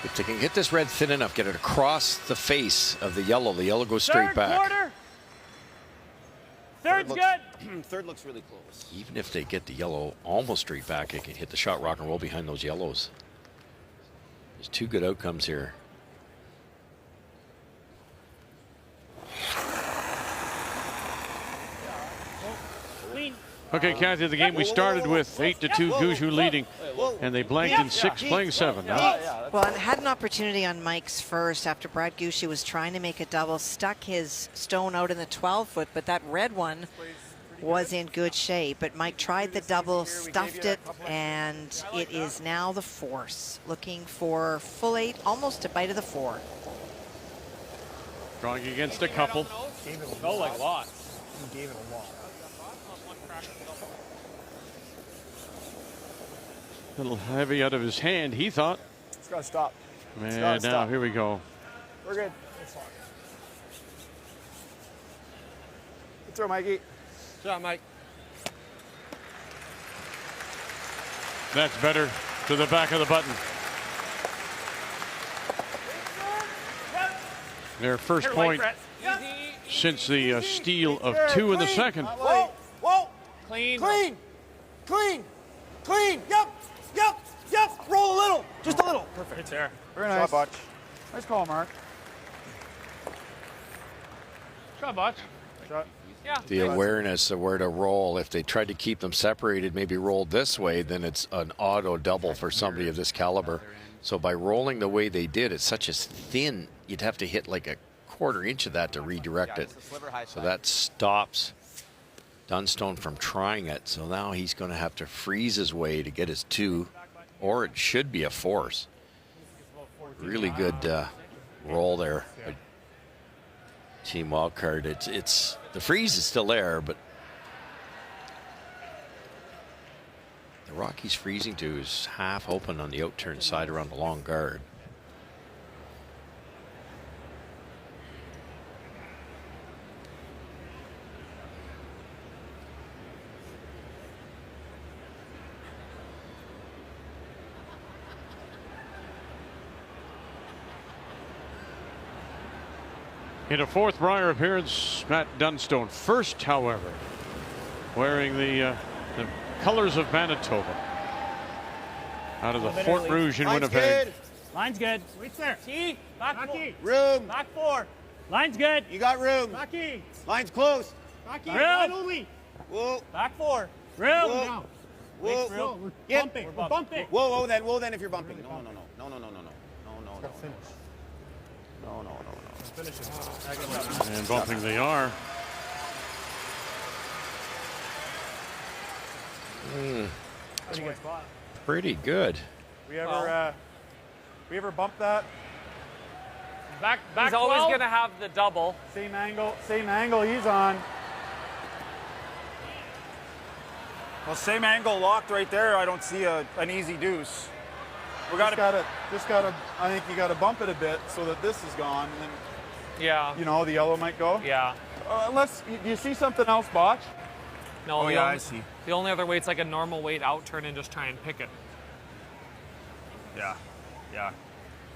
If they can get this red thin enough, get it across the face of the yellow goes straight Third back. quarter. Third's good. Third looks really close. Even if they get the yellow almost straight back, it can hit the shot, rock and roll behind those yellows. There's two good outcomes here. Okay, Kathy, the game we started with 8-2 Gushue leading, and they blanked in 6, playing 7. Well, and had an opportunity on Mike's first after Brad Gushue was trying to make a double, stuck his stone out in the 12-foot, but that red one was in good shape. But Mike tried the double, stuffed it, and it is now the force. Looking for full 8, almost a bite of the 4. Drawing against a couple. Felt like lots. He gave it a lot. A little heavy out of his hand, he thought. It's got to stop. And now here we go. We're good. Good throw, Mikey. Good job, Mike. That's better to the back of the button. Their first point since the steal of 2 in the second. Whoa. Clean. Yep. Roll a little. Just a little. Perfect. It's there. Very nice. Shot, Botch. Nice call, Mark. Shot, Botch. Shot. Yeah. The awareness of where to roll. If they tried to keep them separated, maybe rolled this way, then it's an auto double for somebody of this caliber. So by rolling the way they did, it's such as thin, you'd have to hit like a quarter inch of that to redirect it. So that stops Dunstone from trying it. So now he's going to have to freeze his way to get his 2, or it should be a force. Really good roll there by Team Wildcard. It's the freeze is still there, but the rock he's freezing to is half open on the outturn side around the long guard. In a 4th Brier appearance, Matt Dunstone. First, however, wearing the colors of Manitoba. Out of the Fort Rouge in Winnipeg. Line's good. Wait there. T. Back 4. Room. Back 4. Line's good. You got room. Backy. Line's close. Backy. Line only. Whoa. Back 4. Room. Whoa. Wait, Whoa. We're bumping. We're bumping. Whoa, then if you're bumping. No. And bumping they are. Pretty good. We ever bump that? Back He's always 12. going to have the double. Same angle he's on. Well, same angle locked right there. I don't see an easy deuce. We gotta. I think you gotta bump it a bit so that this is gone, and then Yeah. the yellow might go. Yeah. Unless you see something else, Botch. No. Oh, the yeah, only, I see. The only other way it's like a normal weight out turn and just try and pick it. Yeah.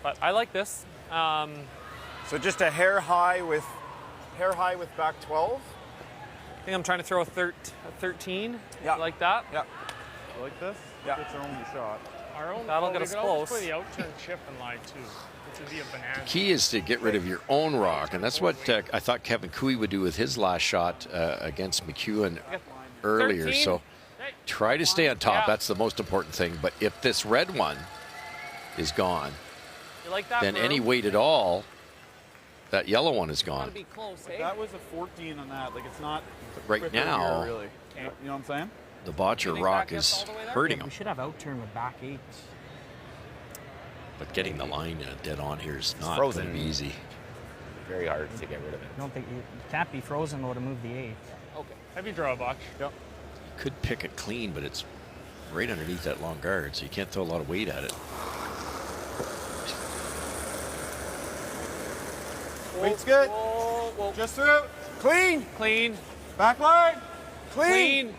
But I like this. So just a hair high with back 12. I think I'm trying to throw a 13. Yeah. Like that. Yeah. Like this? Yeah. It's our only shot. That'll get us close. Play the outturn chip and lie too, which would be a bonanza. Key is to get rid of your own rock, and that's what I thought Kevin Cooey would do with his last shot against McEwen earlier. 13. So try to stay on top. That's the most important thing. But if this red one is gone, You like that? then Brew? any weight at all, that yellow one is Gotta gone. be close, But eh? that was a 14 on that. Like it's not. But right quicker now, here, really. You know what I'm saying? the Bottcher rock is hurting him. We should have outturn with back 8. But getting the line dead on here is not frozen. going to be easy. Very hard to get rid of it. I don't think you can't be frozen though to move the 8. Okay. Heavy draw, Botch. Yep. You could pick it clean, but it's right underneath that long guard, so you can't throw a lot of weight at it. Weight's good. Whoa, whoa. Just through. Clean. Clean. Back line. Clean.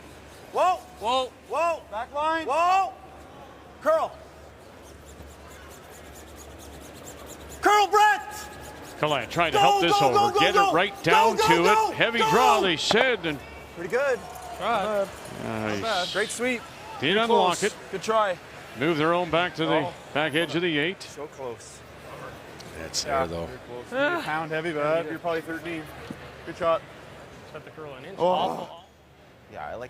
Whoa. Whoa. Whoa. Back line. Whoa. Curl. Curl, Brett. Kallant trying to Go, help this go, over. go, Get go, it right down go, to go, it. Heavy go. draw, they said. And Pretty good. Right. nice. Not bad. Great sweep. Did Good unlock close. it. Good try. Move their own back to the Oh. back edge of the 8. So close. That's there, though. Very close. You're a pound heavy, but you're probably 13. Good shot. Set the curl an inch. Oh. Awful. Yeah,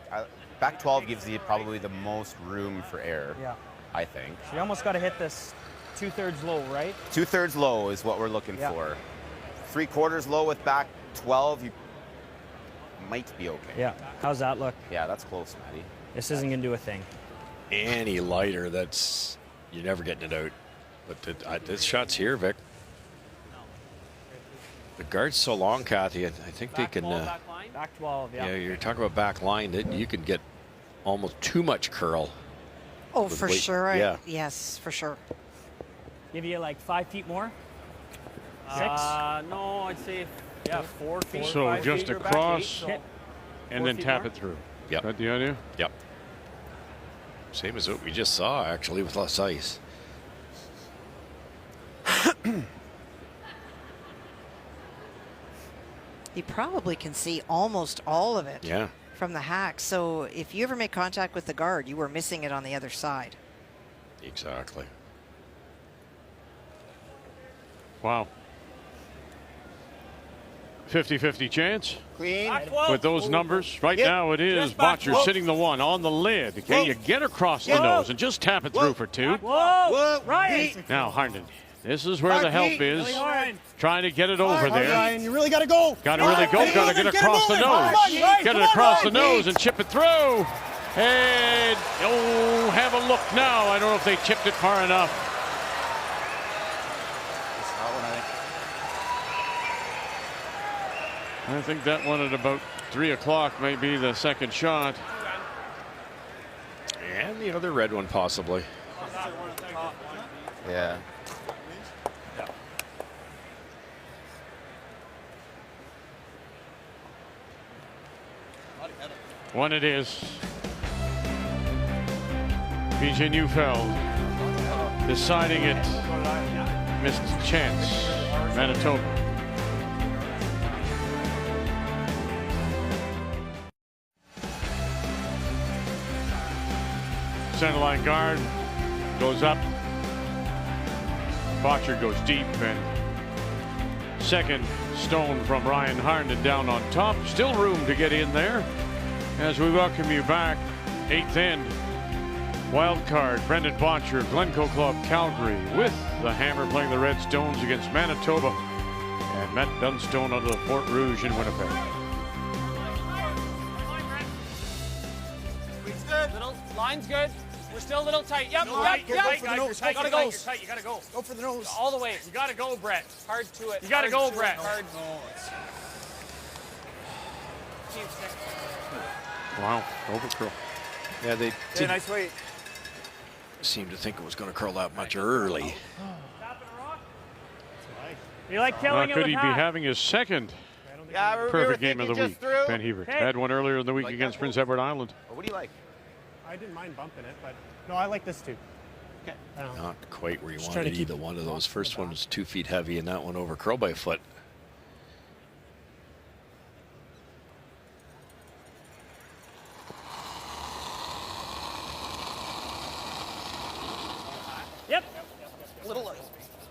back 12 gives you probably the most room for error. Yeah. I think. So you almost got to hit this 2/3 low, right? 2/3 low is what we're looking Yeah. for. 3/4 low with back 12, you might be okay. Yeah. How's that look? Yeah, that's close, Matty. This isn't gonna do a thing. Any lighter, you're never getting it out. But this shot's here, Vic. The guard's so long, Kathy. I think they can. Back 12, yeah. Yeah, you're talking about back line. That you can get almost too much curl. Oh, with for weight. sure. Yeah. Yes, for sure. Give you like 5 feet more? 6? No, I'd say 4 feet. So 5 just feet or back across 8, so and 4 then feet tap more. it through. Yep. That the idea? Yep. Same as what we just saw, actually, with less ice. You probably can see almost all of it Yeah. from the hack. So if you ever make contact with the guard, you were missing it on the other side. Exactly. Wow. 50-50 chance. Clean. With those numbers, right Yep. now it is Just back. Bottcher Whoa. sitting the 1 on the lid. Okay, Whoa. you get across the Whoa. nose and just tap it through for 2. Whoa! Whoa. Right! Now Harnden, this is where the help is. Really hard. Trying to get it over there. Ryan, you really got to go. Got to really go. Got to get across the nose. Get it across the nose and chip it through. And oh, have a look now. I don't know if they chipped it far enough. I think that one at about 3 o'clock may be the second shot. And the other red one, possibly. Yeah. One it is. PJ Neufeld deciding it. Missed chance. Manitoba. Center line guard goes up. Bottcher goes deep, and second stone from Ryan Harnden down on top. Still room to get in there. As we welcome you back, 8th end. Wild card, Brendan Bottcher, Glencoe Club, Calgary, with the Hammer playing the Red Stones against Manitoba, and Matt Dunstone out of the Fort Rouge in Winnipeg. Line's good. We're still a little tight. Yep, Right, yep, right, yep. guys, you're tight, Gotta you're go. tight, you're tight, you gotta go. Go for the nose. All the way. You gotta go, Brett. Hard to it. You gotta Hard go, to Brett. it. Hard. Wow, overcurl. Yeah, they Yeah, didn't nice weight. seem to think it was going to curl that much early. You like killing it Could with he be hack. having his second Yeah, we were perfect game of the thinking week? just through. Ben Hebert Okay. had one earlier in the week Like against that Prince Edward Island. What do you like? I didn't mind bumping it, but no, I like this too. Okay. Not quite where you Just try wanted to keep either one of those. First one was 2 feet heavy, and that one over curl by a foot. Yep. Little light.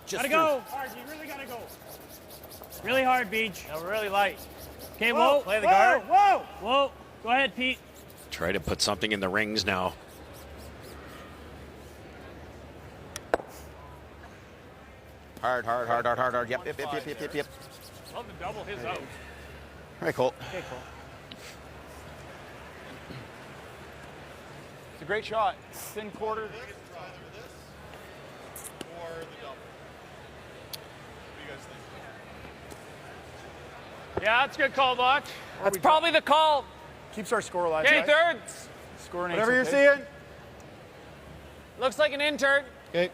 Gotta go. Hard. You really gotta go. Really hard, Beach. Yeah, we're really light. Okay, whoa. Play the guard. Whoa. Whoa. Go ahead, Pete. Try to put something in the rings now. Hard. Yep. Love to double his out. All right, Colt. Okay, Cole. It's a great shot. Thin quarter. Yeah, that's a good call, Bottch. That's probably the call. Keeps our score alive. Okay, guys. thirds. Scoring Whatever you're okay. seeing. Looks like an intern. Okay.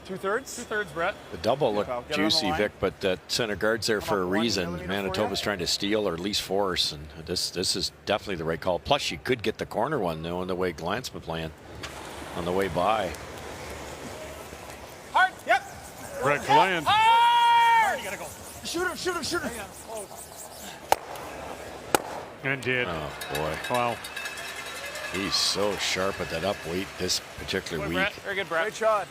2/3? 2/3, Brett. The double Get looked on the juicy, line. Vic, but that center guard's there for a Come on, 1 reason. millimeter Manitoba's for trying to steal or at least force, and this is definitely the right call. Plus, you could get the corner one, knowing the way Glant's been playing on the way by. Hard. Yep. Brett Glant. Hard. You gotta go. Shoot her. And did. Oh, boy. Wow. He's so sharp at that up weight this particular week. Brett. Very good, Brett. Great shot.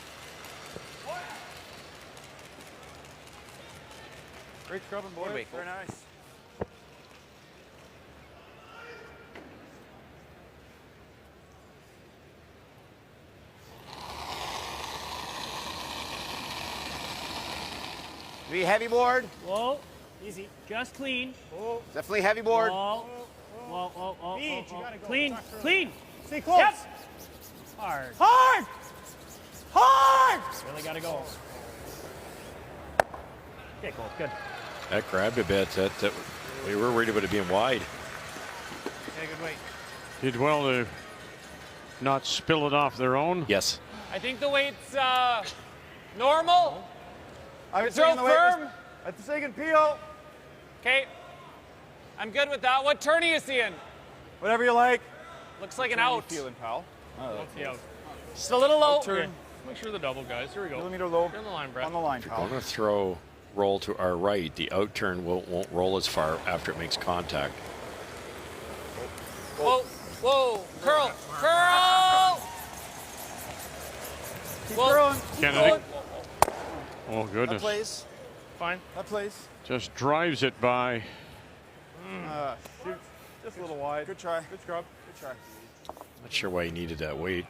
Great scrubbing, boy. Good weight, Very nice. Be heavy board. Whoa. Easy. Just clean. Definitely heavy board. Whoa. Beach, you gotta go. Clean. Talk to her. Clean. Stay close. Yep. Hard. Really gotta go. Okay, Cole. Good. That grabbed a bit. That we were worried about it being wide. Okay, good weight. Did well to not spill it off their own. Yes. I think the weight's normal. I was Throw taking the weight. firm. At the second peel. Okay. I'm good with that. What turn are you seeing? Whatever you like. Looks like an How you out. feeling, pal? Yeah. Just a little low. Turn. Make sure the double, guys. Here we go. Millimeter low. You're on the line, Brett. On the line, If pal. you're going to roll to our right, the out turn won't roll as far after it makes contact. Whoa. Curl. Keep Whoa. throwing. Kennedy. Oh, That goodness. plays. Fine. That plays. Just drives it by. Shoot. Just a little wide. Good try. Good scrub. Good try. Not sure why he needed that weight.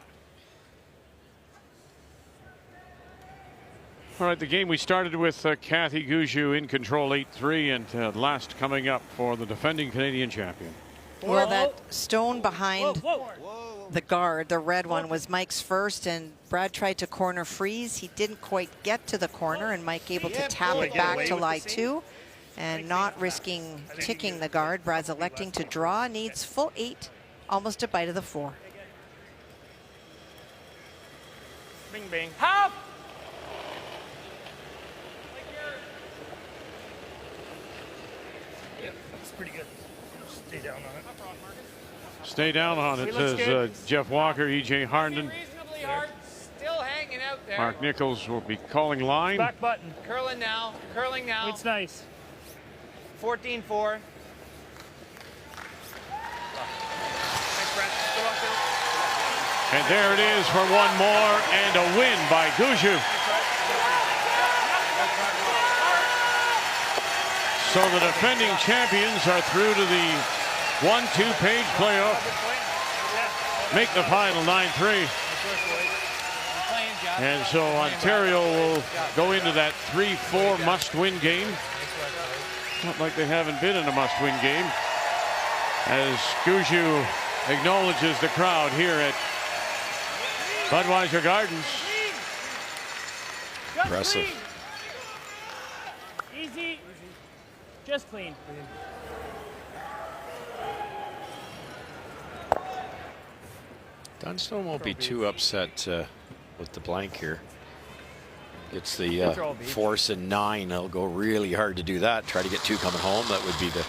All right, the game we started with Kathy Gushue in control 8-3, and last coming up for the defending Canadian champion. Well, that stone behind the guard, the red one, was Mike's first, and Brad tried to corner freeze. He didn't quite get to the corner, and Mike able to tap it back to lie 2, and not risking ticking the guard. Brad's electing to draw, needs full 8, almost a bite of the 4. Bing, bing. Half. Yeah, that's pretty good. Stay down on it. Stay down on it, He looks says good. Jeff Walker, E.J. Harnden. Reasonably hard. Still hanging out there. Mark Nichols will be calling line. Back button. Curling now. It's nice. 14-4. Thanks, Brett. Good luck, Phil. And there it is for one more, and a win by Gushue. So the defending champions are through to the 1-2-page playoff. Make the final 9-3. And so Ontario will go into that 3-4 must-win game. Not like they haven't been in a must-win game. As Gushue acknowledges the crowd here at Budweiser Gardens. Impressive. Easy. Just clean. Dunstone won't be too upset with the blank here. Gets the force in 9. They'll go really hard to do that. Try to get 2 coming home. That would be the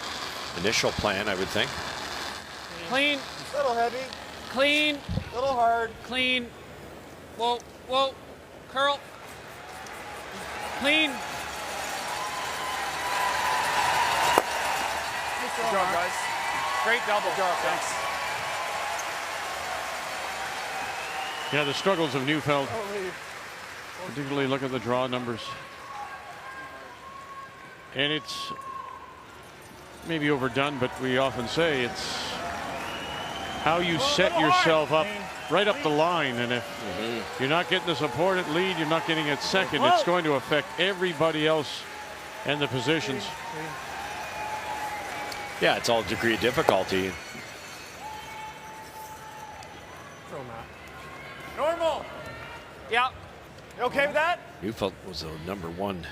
initial plan, I would think. Clean. A little heavy. Clean. A little hard. Clean. Whoa. Curl. Clean. Good job, guys. Great double. Good job. Thanks. Yeah, the struggles of Neufeld. Particularly look at the draw numbers. And it's maybe overdone, but we often say it's how you set yourself up right up the line, and if you're not getting the support at lead, you're not getting it second, it's going to affect everybody else and the positions. Yeah, it's all degree of difficulty. Throw Matt. Normal. Yeah. You okay with that? Neufeld was the #1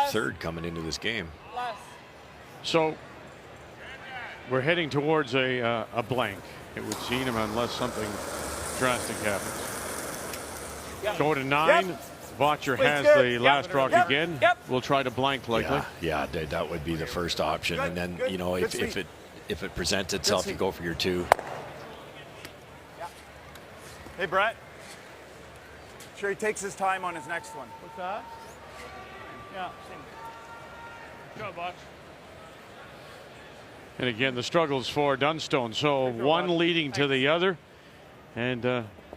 third coming into this game. So we're heading towards a blank, it would seem, unless something drastic happens. Go to 9. Bottcher has the last rock again. We'll try to blank likely. Yeah, that would be the first option, and then you know if it presents itself, you go for your 2. Hey, Brett. Sure, he takes his time on his next one. What's that? Yeah. Go, Bottcher. And again, the struggles for Dunstone. So one leading to the other, and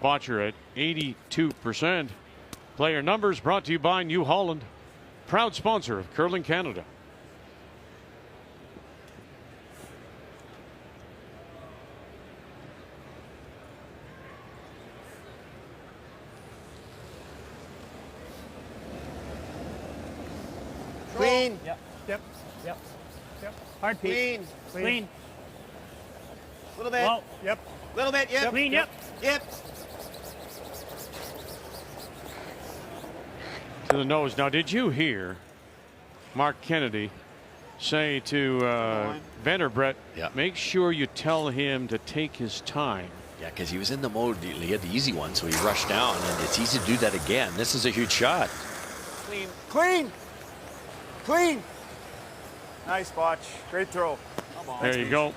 Bottcher at 82%. Player numbers brought to you by New Holland, proud sponsor of Curling Canada. Clean. Yep. Hard Pete. Clean. Clean. Little bit. Well, Yep. Little bit. Yep. Clean. Yep. To the nose. Now, did you hear Mark Kennedy say to Vanderbrett, make sure you tell him to take his time? Yeah, because he was in the mode. He had the easy one, so he rushed down, and it's easy to do that again. This is a huge shot. Clean. Clean. Clean. Nice, Botch. Great throw. There you go.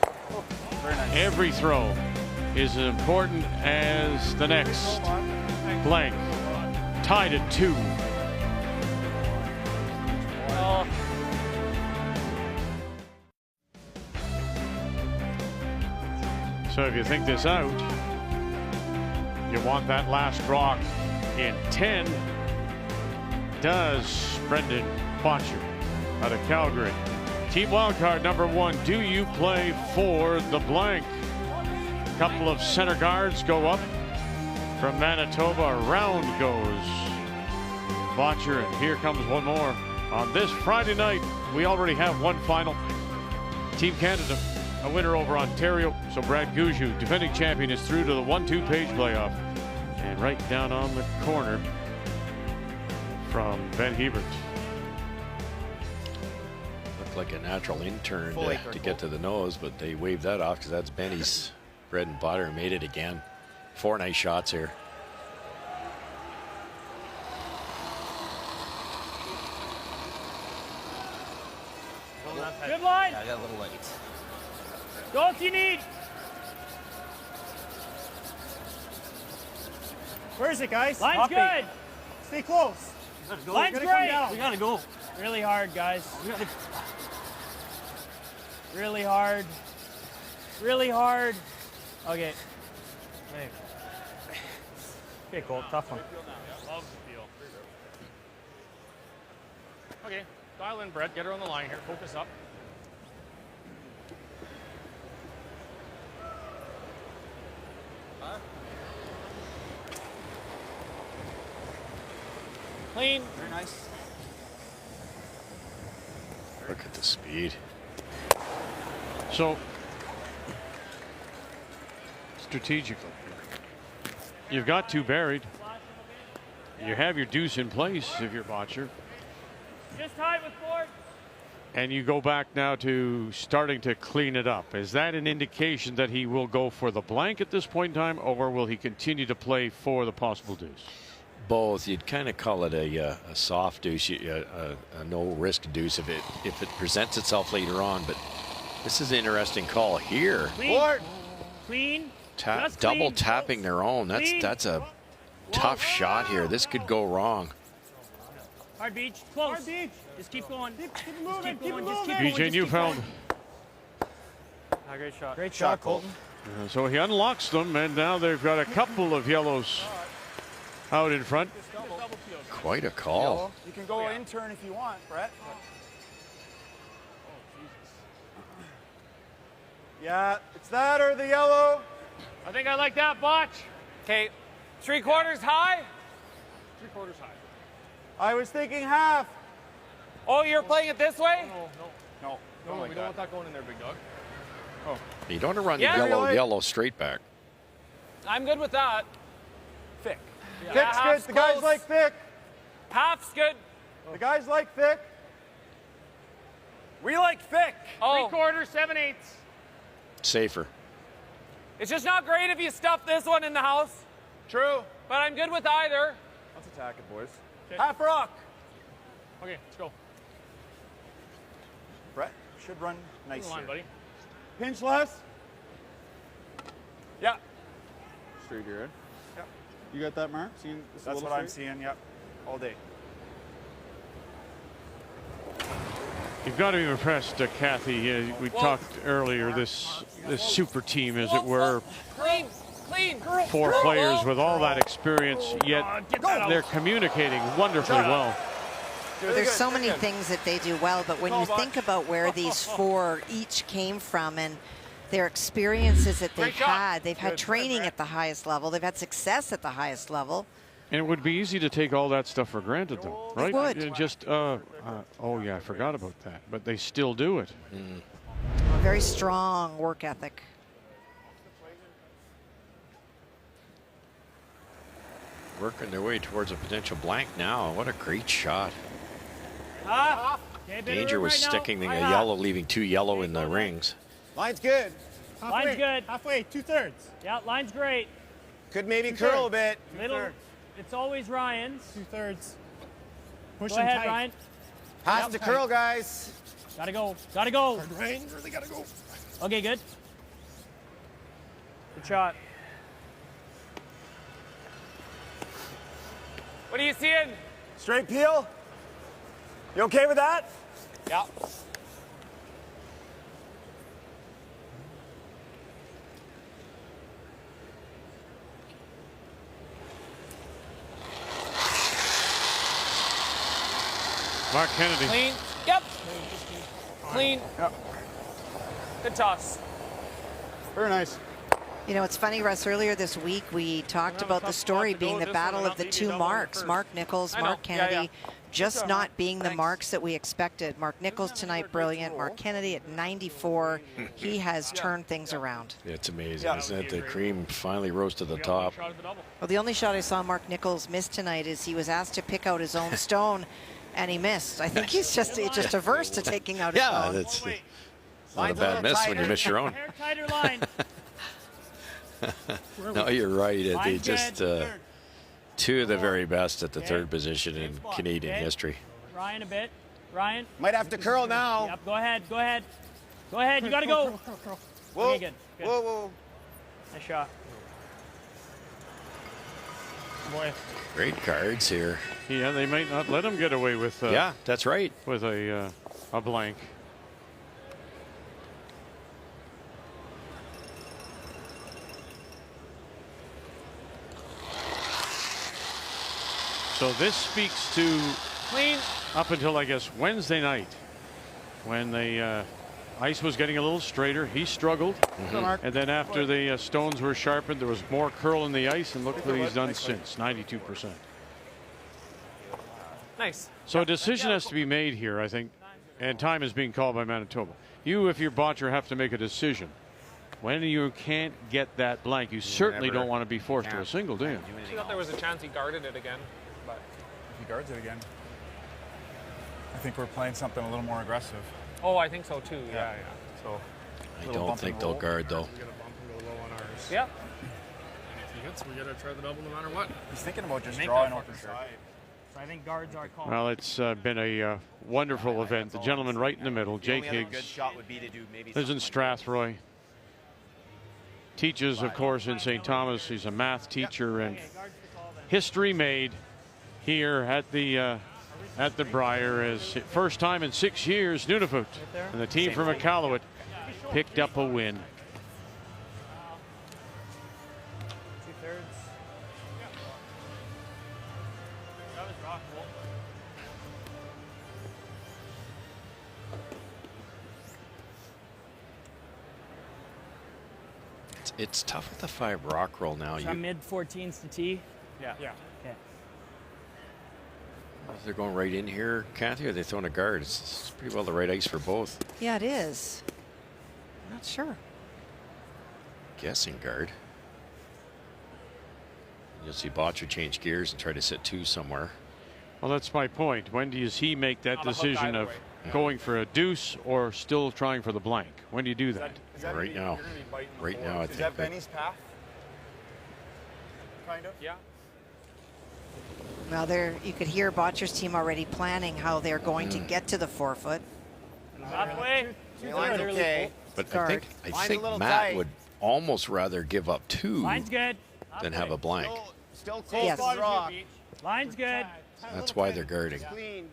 Very nice. Every throw is as important as the next. Blank. Tied at 2. So if you think this out, you want that last rock in 10. Does Brendan Bottcher out of Calgary. Team wildcard #1. Do you play for the blank? Couple of center guards go up from Manitoba. Round goes Bottcher, and here comes one more. On this Friday night, we already have one final. Team Canada, a winner over Ontario. So Brad Gushue, defending champion, is through to the 1-2 page playoff. And right down on the corner from Ben Hebert. Looked like a natural intern to get to the nose, but they waved that off because that's Benny's bread and butter. Made it again. 4 nice shots here. Good line. Yeah, I got a little late. Go if you need. Where is it, guys? Line's Hoppy. good. Stay close. Line's Come great. down. We gotta go. Really hard, guys. Really hard. Really hard. Okay. Hey. Okay, Colt. Tough one. Love the feel. Okay, dial in, Brett. Get her on the line here. Focus up. Clean. Very nice. Look at the speed. So, strategically, you've got 2 buried. You have your deuce in place if you're Bottcher. Just tight with board. And you go back now to starting to clean it up. Is that an indication that he will go for the blank at this point in time, or will he continue to play for the possible deuce? Both. You'd kind of call it a soft deuce, a no risk deuce if it presents itself later on. But this is an interesting call here. Clean. Clean. Double tapping their own. That's a tough shot here. This could go wrong. Hard beach. Close. Hard beach. Just keep going. Keep moving. Keep going. Just keep BJ going. Neufeld. Great shot. Great shot, Colton. So he unlocks them, and now they've got a couple of yellows out in front. Quite a call. You can go intern if you want, Brett. Yeah, it's that or the yellow. I think I like that, Botch. Okay, 3/4 high? 3/4 high. I was thinking half. Oh, you're playing it this way? No. No, we don't want that going in there, big dog. Oh. You don't want to run Yeah, the really? yellow straight back. I'm good with that. Thick. Yeah, Thick's good. half's The guys close. like thick. Half's good. The guys like thick. We like thick. Oh, 3/4, 7/8. Safer. it's just not great if you stuff this one in the house, True. but I'm good with either. Let's attack it, boys. Half rock. Okay, let's go. Brett should run nice Line, here. buddy. Pinch less. Yeah. Straight here, Ed. Yep. You got that, Mark? Seeing this a That's little what I'm straight? seeing. Yep. All day. You've got to be impressed, Kathy. We talked earlier, this super team, as it were, Clean, clean. 4 players with all that experience, yet they're communicating wonderfully well. There's so many things that they do well, but when you think about where these 4 each came from and their experiences that they've had training at the highest level, they've had success at the highest level. And it would be easy to take all that stuff for granted, though, right? It would. Oh, yeah, I forgot about that. But they still do it. A very strong work ethic. Working their way towards a potential blank now. What a great shot. Danger was sticking the yellow, leaving 2 yellow in the rings. Line's good. Line's good. Halfway, 2/3. Yeah, line's great. Could maybe curl a bit. Middle. It's always Ryan's. 2/3. Go ahead, Ryan. Pass to curl, guys. Gotta go. Gotta go. Ryan, really gotta go. Okay, good. Good shot. What are you seeing? Straight peel. You okay with that? Yeah. Mark Kennedy. Clean. Yep. Clean. Yep. Good toss. Very nice. You know, it's funny, Russ, earlier this week we talked about the story being the battle of the 2 marks, Mark Nichols, Mark Kennedy, just not being the marks that we expected. Mark Nichols tonight, brilliant. Mark Kennedy at 94. He has turned things around. It's amazing, isn't it? The cream finally rose to the top. Well, the only shot I saw Mark Nichols miss tonight is he was asked to pick out his own stone, and he missed. I think he's just averse to taking out his own. Yeah, that's not a bad miss when you miss your own. Hair tighter line. No, you're right. They Line's just 2 of the very best at the 3rd position in Canadian history. Ryan a bit. Ryan. Might have to curl now. Yep, go ahead. Go ahead. Go ahead. You gotta go. Whoa. Okay, good. Good. Whoa, whoa. Nice shot. Boy. Great cards here. Yeah, they might not let him get away with. Yeah, that's right. With a blank. So this speaks to Clean. up until, I guess, Wednesday night, when the ice was getting a little straighter. He struggled. And then after the stones were sharpened, there was more curl in the ice, and look what he's done since, 92%. Nice. So a decision has to be made here, I think, and time is being called by Manitoba. You, if you're Bottcher, have to make a decision. When you can't get that blank, you certainly don't want to be forced to a single, do you? I thought there was a chance he guarded it again, but He guards it again. I think we're playing something a little more aggressive. oh, I think so too. Yeah. So I don't think they'll guard, though. We got a bump and go low on ours. Yep. And if he hits, we got to try the double no matter what. he's thinking about just drawing open side. So I think guards are called. Well, it's been a wonderful event. The gentleman right in the middle, Jake Higgs, lives in Strathroy. Teaches, of course, in St. Thomas. He's a math teacher and history made here at the Brier, as first time in 6 years, Nunavut and the team from Iqaluit picked up a win. 2/3. That was rockable. It's It's tough with the 5 rock roll now. So mid 14s to tee. Yeah. Okay. They're going right in here, Kathy, or are they throwing a guard? It's pretty well the right ice for both. Yeah, it is. I'm not sure. Guessing guard. You'll see Bottcher change gears and try to set 2 somewhere. Well, that's my point. When does he make that decision of going for a deuce or still trying for the blank? When do you do that? Right now. Right now, I think. Is that Benny's path? Kind of? Yeah. Well, there you could hear Bottcher's team already planning how they're going to get to the 4-foot. Halfway. Okay. But Guard. I think Matt would almost rather give up 2 Line's good. than have a blank. Still close Yes. to draw. Line's good. That's why they're guarding. Clean.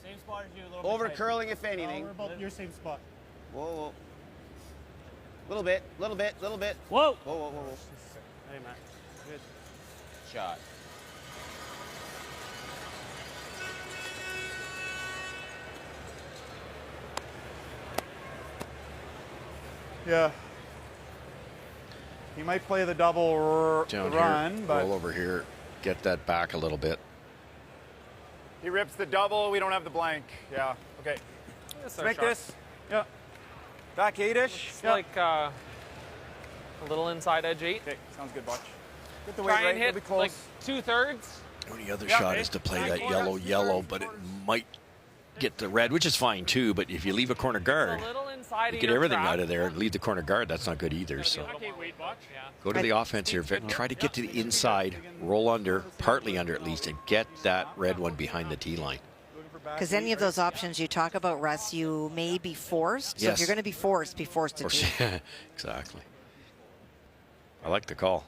Same spot as you. A little Over bit curling, if anything. We're about your same spot. Whoa. Little bit. Whoa. Whoa. Hey, Matt. Good. Shot. Yeah. He might play the double Down run, here, but roll over here, get that back a little bit. he rips the double. We don't have the blank. Yeah. Okay. Let's Make this. Yeah. Back 8-ish. It's like a little inside edge 8. Okay. Sounds good, Butch. Get the weight Try right. and It'll hit be close. like 2/3. The other Yeah, shot okay. is to play Back that corner. yellow, but it might get the red, which is fine too. But if you leave a corner guard, A little inside you of get your everything trap. out of there and leave the corner guard. That's not good either. So Okay, wait, Butch. Yeah. go to the offense here, Vic. Try to get to the inside, roll under, partly under at least, and get that red one behind the tee line. Because any of those options you talk about, Russ, you may be forced. So if Yes. you're going to be forced to do. Exactly. I like the call.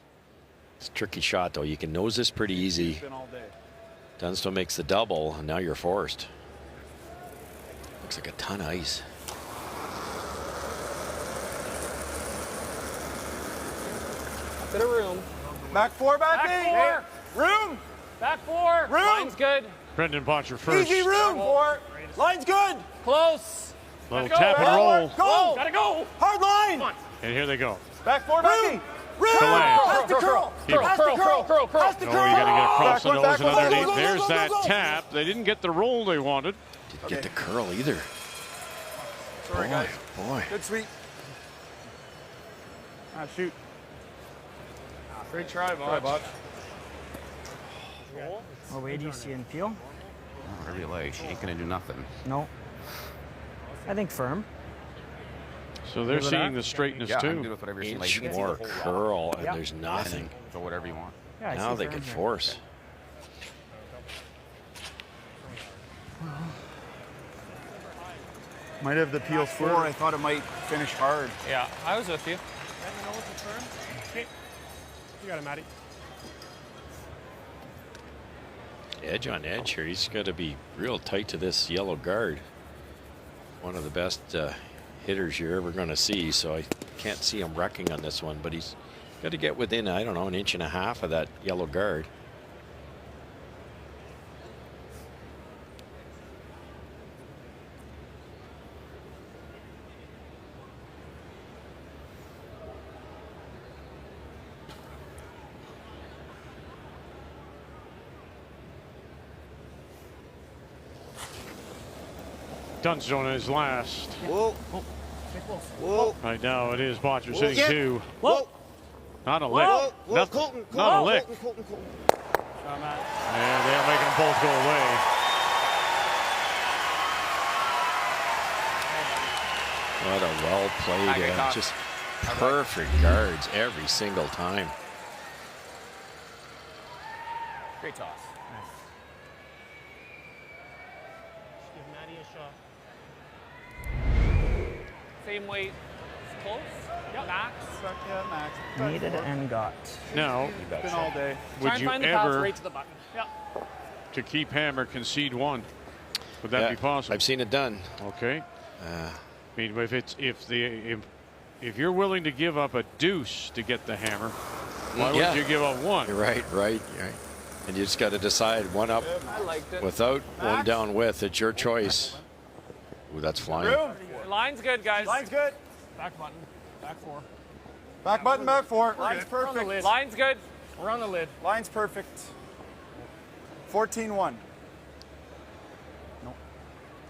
It's a tricky shot, though. You can nose this pretty easy. Been all day. Dunstone makes the double, and now you're forced. Looks like a ton of ice. Bit of room. Back 4, back 8. Back 4. Room. Back 4. Room. Line's good. Brendan Bottcher first. Easy room. 4. Line's good. Close. Little Gotta tap go. and roll. Go. Gotta go. Hard line. And here they go. Back 4, back 8. Room. Collapse. Has to curl. Keep it. Has to curl. Has to No, curl. you got to get across the Back one, nose and back one, underneath. go, go, There's go, that go, go. tap. They didn't get the roll they wanted. Didn't get the curl either. Sorry, guys. Boy. Good sweep. Shoot. Great try, Try, Butch. What way do you see in peel? Whatever you like. She ain't gonna do nothing. No. I think firm. So they're seeing the straightness Yeah, I'm too. good with whatever you Inch like. You can see the more whole curl, and Yeah. there's nothing. So whatever you want. Yeah, I Now see they firm can here. force. Might have the peel 4. I thought it might finish hard. Yeah, I was with you. Okay. You got it, Matty. Edge on edge here. He's got to be real tight to this yellow guard. One of the best hitters you're ever going to see, so I can't see him wrecking on this one, but he's got to get within, I don't know, 1.5 inches of that yellow guard. Dunstone is last. Whoa. Whoa. Right now it is Bottcher Whoa. sitting Yeah. 2. Whoa. Not a lick. Whoa. Whoa. Nothing. Colton. Not a lick. Colton. And they're making them both go away. What a well played, just perfect guards every single time. Great toss. Give Matty a shot. Same weight. Close. Max. Yeah, Max. Needed and got. Now, It's been all day. Try would and you find the path ever, right to the button. Yeah. to keep hammer, concede 1? Would that Yeah, be possible? I've seen it done. Okay. I mean, if you're willing to give up a deuce to get the hammer, why Yeah. would you give up 1? Right. And you just got to decide one up I liked it. without, one down with. It's your choice. Ooh, that's flying. Room. Line's good, guys. Line's good. Back button. Back 4. Back button, back four. Line's perfect. Line's good. We're on the lid. Line's perfect. 14-1.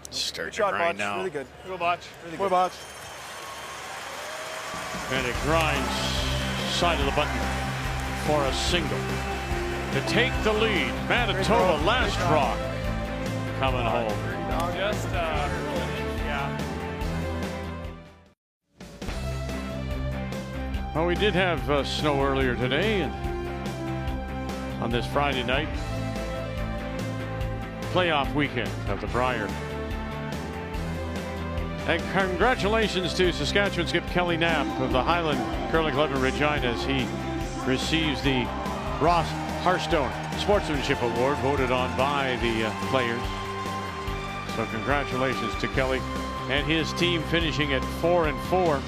Starting Good shot, right Botch. now. Really good. Good Botch. Really good. Botch. And it grinds side of the button for a single. To take the lead, Manitoba last rock coming home. Just, yeah. Well, we did have snow earlier today and on this Friday night. Playoff weekend of the Brier. And congratulations to Saskatchewan skip Kelly Knapp of the Highland Curling Club in Regina as he receives the Ross Harstone Sportsmanship Award voted on by the players. So congratulations to Kelly and his team finishing at 4-4.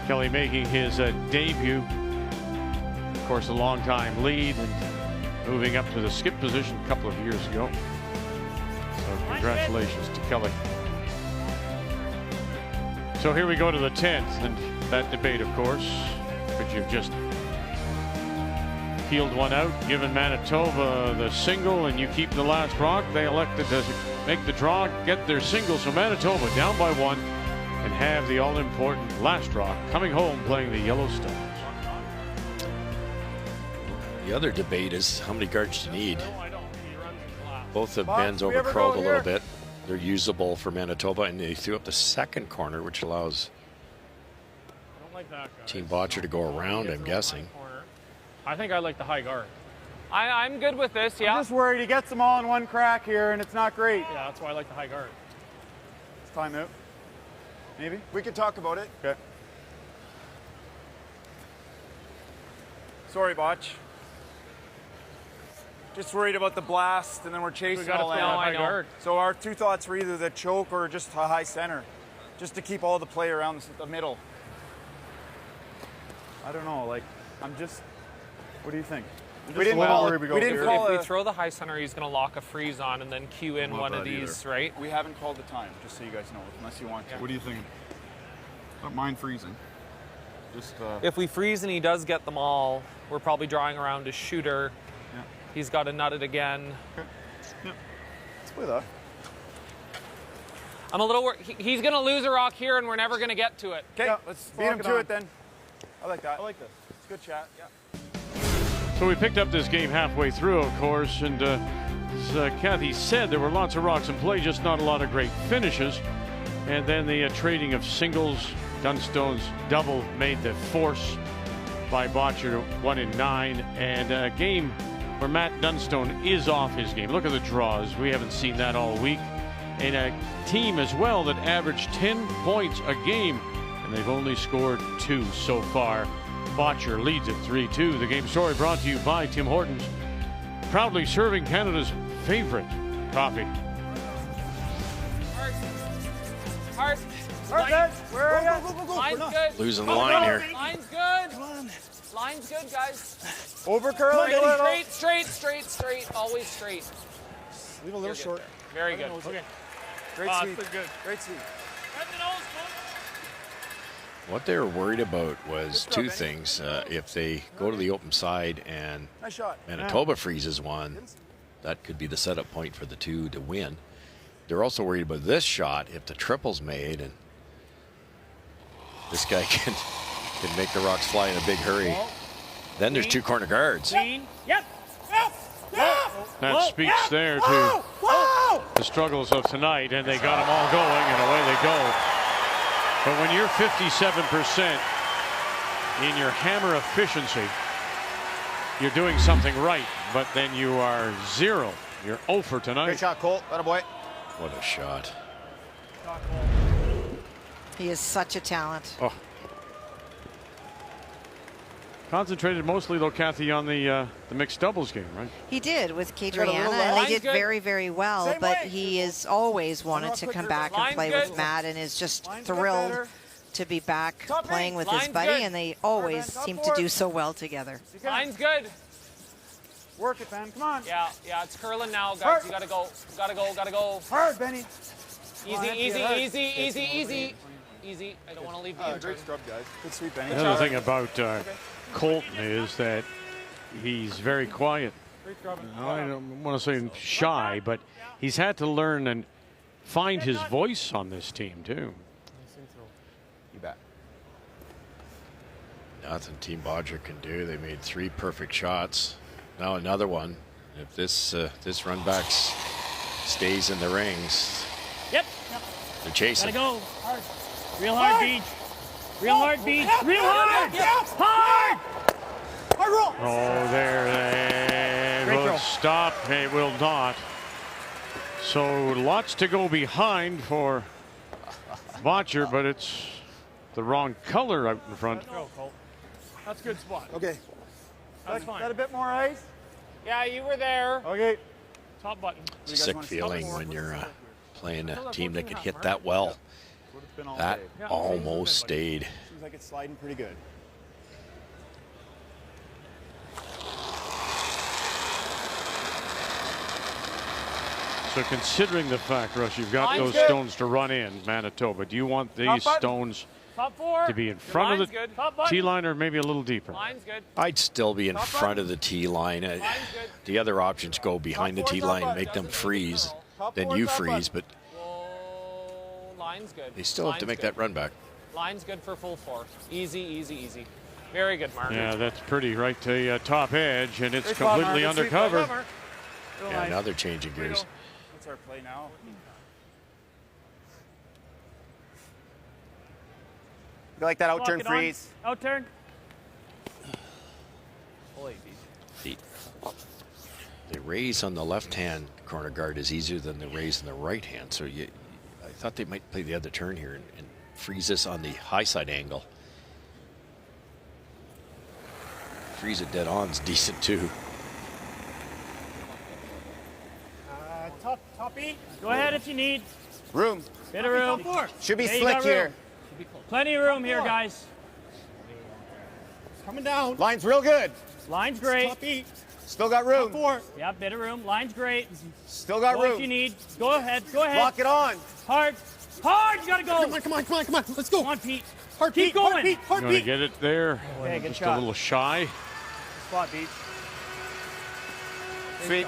Kelly making his debut. Of course, a long-time lead and moving up to the skip position a couple of years ago. So congratulations to Kelly. So here we go to the 10th, and that debate, of course, could you have just peeled one out, given Manitoba the single, and you keep the last rock? They elected to make the draw, get their single, so Manitoba down by 1 and have the all-important last rock coming home playing the Yellowstones. The other debate is how many guards do you need? Both of Ben's overcurled a little bit. They're usable for Manitoba, and they threw up the second corner, which allows Team Bottcher to go around, I'm guessing. I think I like the high guard. I'm good with this, yeah. I'm just worried he gets them all in one crack here, and it's not great. Yeah, that's why I like the high guard. It's time out. Maybe? We can talk about it. Okay. Sorry, Botch. Just worried about the blast, and then we're chasing all that. High guard. So our two thoughts were either the choke or just a high center, just to keep all the play around the middle. I don't know, like, I'm just, what do you think? We didn't call it. If we throw the high center, he's going to lock a freeze on and then cue in one of these, right? We haven't called the time, just so you guys know, unless you want to. What do you think? I don't mind freezing. Just if we freeze and he does get them all, we're probably drawing around a shooter. Yeah. He's got to nut it again. Okay. Yeah. Let's play that. I'm a little worried. He's going to lose a rock here, and we're never going to get to it. Okay, let's beat him to it then. I like that. I like this. It's a good chat. Yeah. So we picked up this game halfway through, of course, and as Kathy said, there were lots of rocks in play, just not a lot of great finishes. And then the trading of singles, Dunstone's double made the force by Bottcher 1 in 9, and a game where Matt Dunstone is off his game. Look at the draws. We haven't seen that all week. And a team as well that averaged 10 points a game, and they've only scored 2 so far. Bottcher leads at 3-2. The game story brought to you by Tim Hortons, proudly serving Canada's favorite coffee. Hart. Where are you? Go. Line's good. Losing the line here. Line's good. Come on. Line's good, guys. Over curl. Straight. Always straight. Leave a little short. Very good. Okay. Great sweep. Good. Great sweep. What they were worried about was two things. If they go to the open side and Nice shot. Manitoba freezes one, that could be the setup point for the two to win. They're also worried about this shot if the triple's made and this guy can make the rocks fly in a big hurry. Then there's 2 corner guards. Yep. That speaks there to the struggles of tonight, and they got them all going, and away they go. But when you're 57% in your hammer efficiency, you're doing something right, but then you are 0. You're 0 for tonight. Great shot, Colt. Atta boy. What a shot. He is such a talent. Oh. Concentrated mostly, though, Kathy, on the mixed doubles game, right? He did with Kadriana, and they did very, very well. But he is always wanted to come back and play with Matt, and is just thrilled to be back playing with his buddy, and they always seem to do so well together. Line's good. Work it, Ben. Come on. Yeah, it's curling now, guys. You gotta go. Hard, Benny. Easy. easy. I don't want to leave the Great scrub, guys. Good sweep, Benny. The other thing about Colton is that he's very quiet. I don't want to say shy, but he's had to learn and find his voice on this team, too. You bet. Nothing Team Bottcher can do. They made 3 perfect shots. Now another one. If this run back stays in the rings, Yep. they're chasing. Gotta go. Hard. Real hard, Beach. Real hard, Beach. Real hard. Hard. Hard roll. Oh, there. Will it stop? It will not. So lots to go behind for Bottcher, but it's the wrong color out in front. That's a good spot. Okay. That's fine. Got a bit more ice? Yeah, you were there. Okay. Top button. It's a sick feeling when you're playing a team that can hit that well. That almost stayed. Seems like it's sliding pretty good. So considering the fact, Russ, you've got those stones to run in Manitoba, do you want these stones Top 4. to be in front of the tee line or maybe a little deeper? Line's good. I'd still be in front of the tee line. The other options go behind the tee line and make them freeze. Then you freeze, but Line's good. they still have to make that run back. Line's good for full 4. Easy, easy, easy. Very good, Mark. Yeah, that's pretty right to the top edge, and it's completely undercover. Yeah, now they're changing gears. What's our play now? You like that out turn freeze? Out turn. The raise on the left-hand corner guard is easier than the raise on the right hand. So I thought they might play the other turn here and freeze this on the high side angle. Freeze it dead on is decent too. Top E. Go ahead if you need. Room. Bit of room. Should be slick here. Plenty of room here, guys. Coming down. Line's real good. Line's great. Top E. Still got room. Top 4. Yeah, bit of room. Line's great. Still got Go room. if you need. Go ahead. Go ahead. Lock it on. Hard. Hard. You gotta go. Come on. Let's go. Come on, Pete. Hard Keep Pete. going. Hard Pete. You Hard want to Pete. get it there? Okay, good Just shot. a little shy. Spot, Beach. Sweet.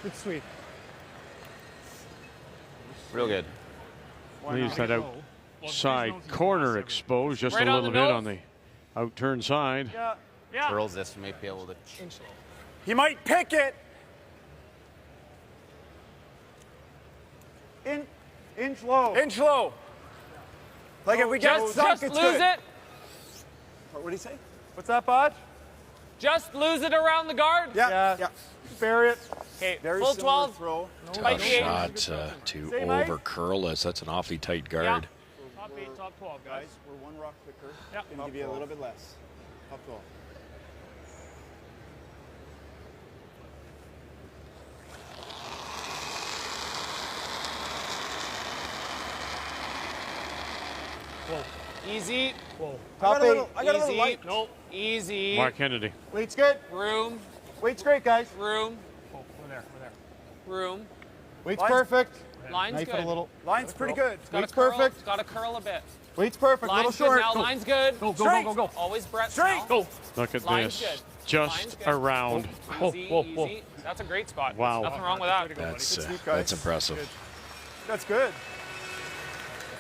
Good sweep. Real good. Leaves that outside corner exposed just Right a on little the bit nose. on the out turn side. Yeah. Curls this might be able to. He might pick it. Inch low. Inch low. Like if we get Just sunk, it's lose good. it. What did he say? What's that, Bodge? Just lose it around the guard. Yeah. Bury it. Okay, Very full similar 12. throw. Tight Tough game. shot to over curl us. That's an awfully tight guard. Top 8, top 12, guys. Guys, we're one rock quicker. Yeah. Gonna give you a little bit less. Top 12. Easy. Top 8. I got a little Easy. light. Nope. Easy. Mark Kennedy. Weight's good. Room. Weight's great, guys. Room. We're there. Room. Weight's perfect. Line's Knife good. it a little. Line's pretty good. It's got Weight's a curl. perfect. It's got to curl a bit. Weight's perfect. Line's Little good short. now. Line's good. Go. Always Brett. Straight. Go. Look at Line's this. good. Just Line's good. around. Easy, easy. That's a great spot. Wow. Nothing wrong with that. That's impressive. That's good.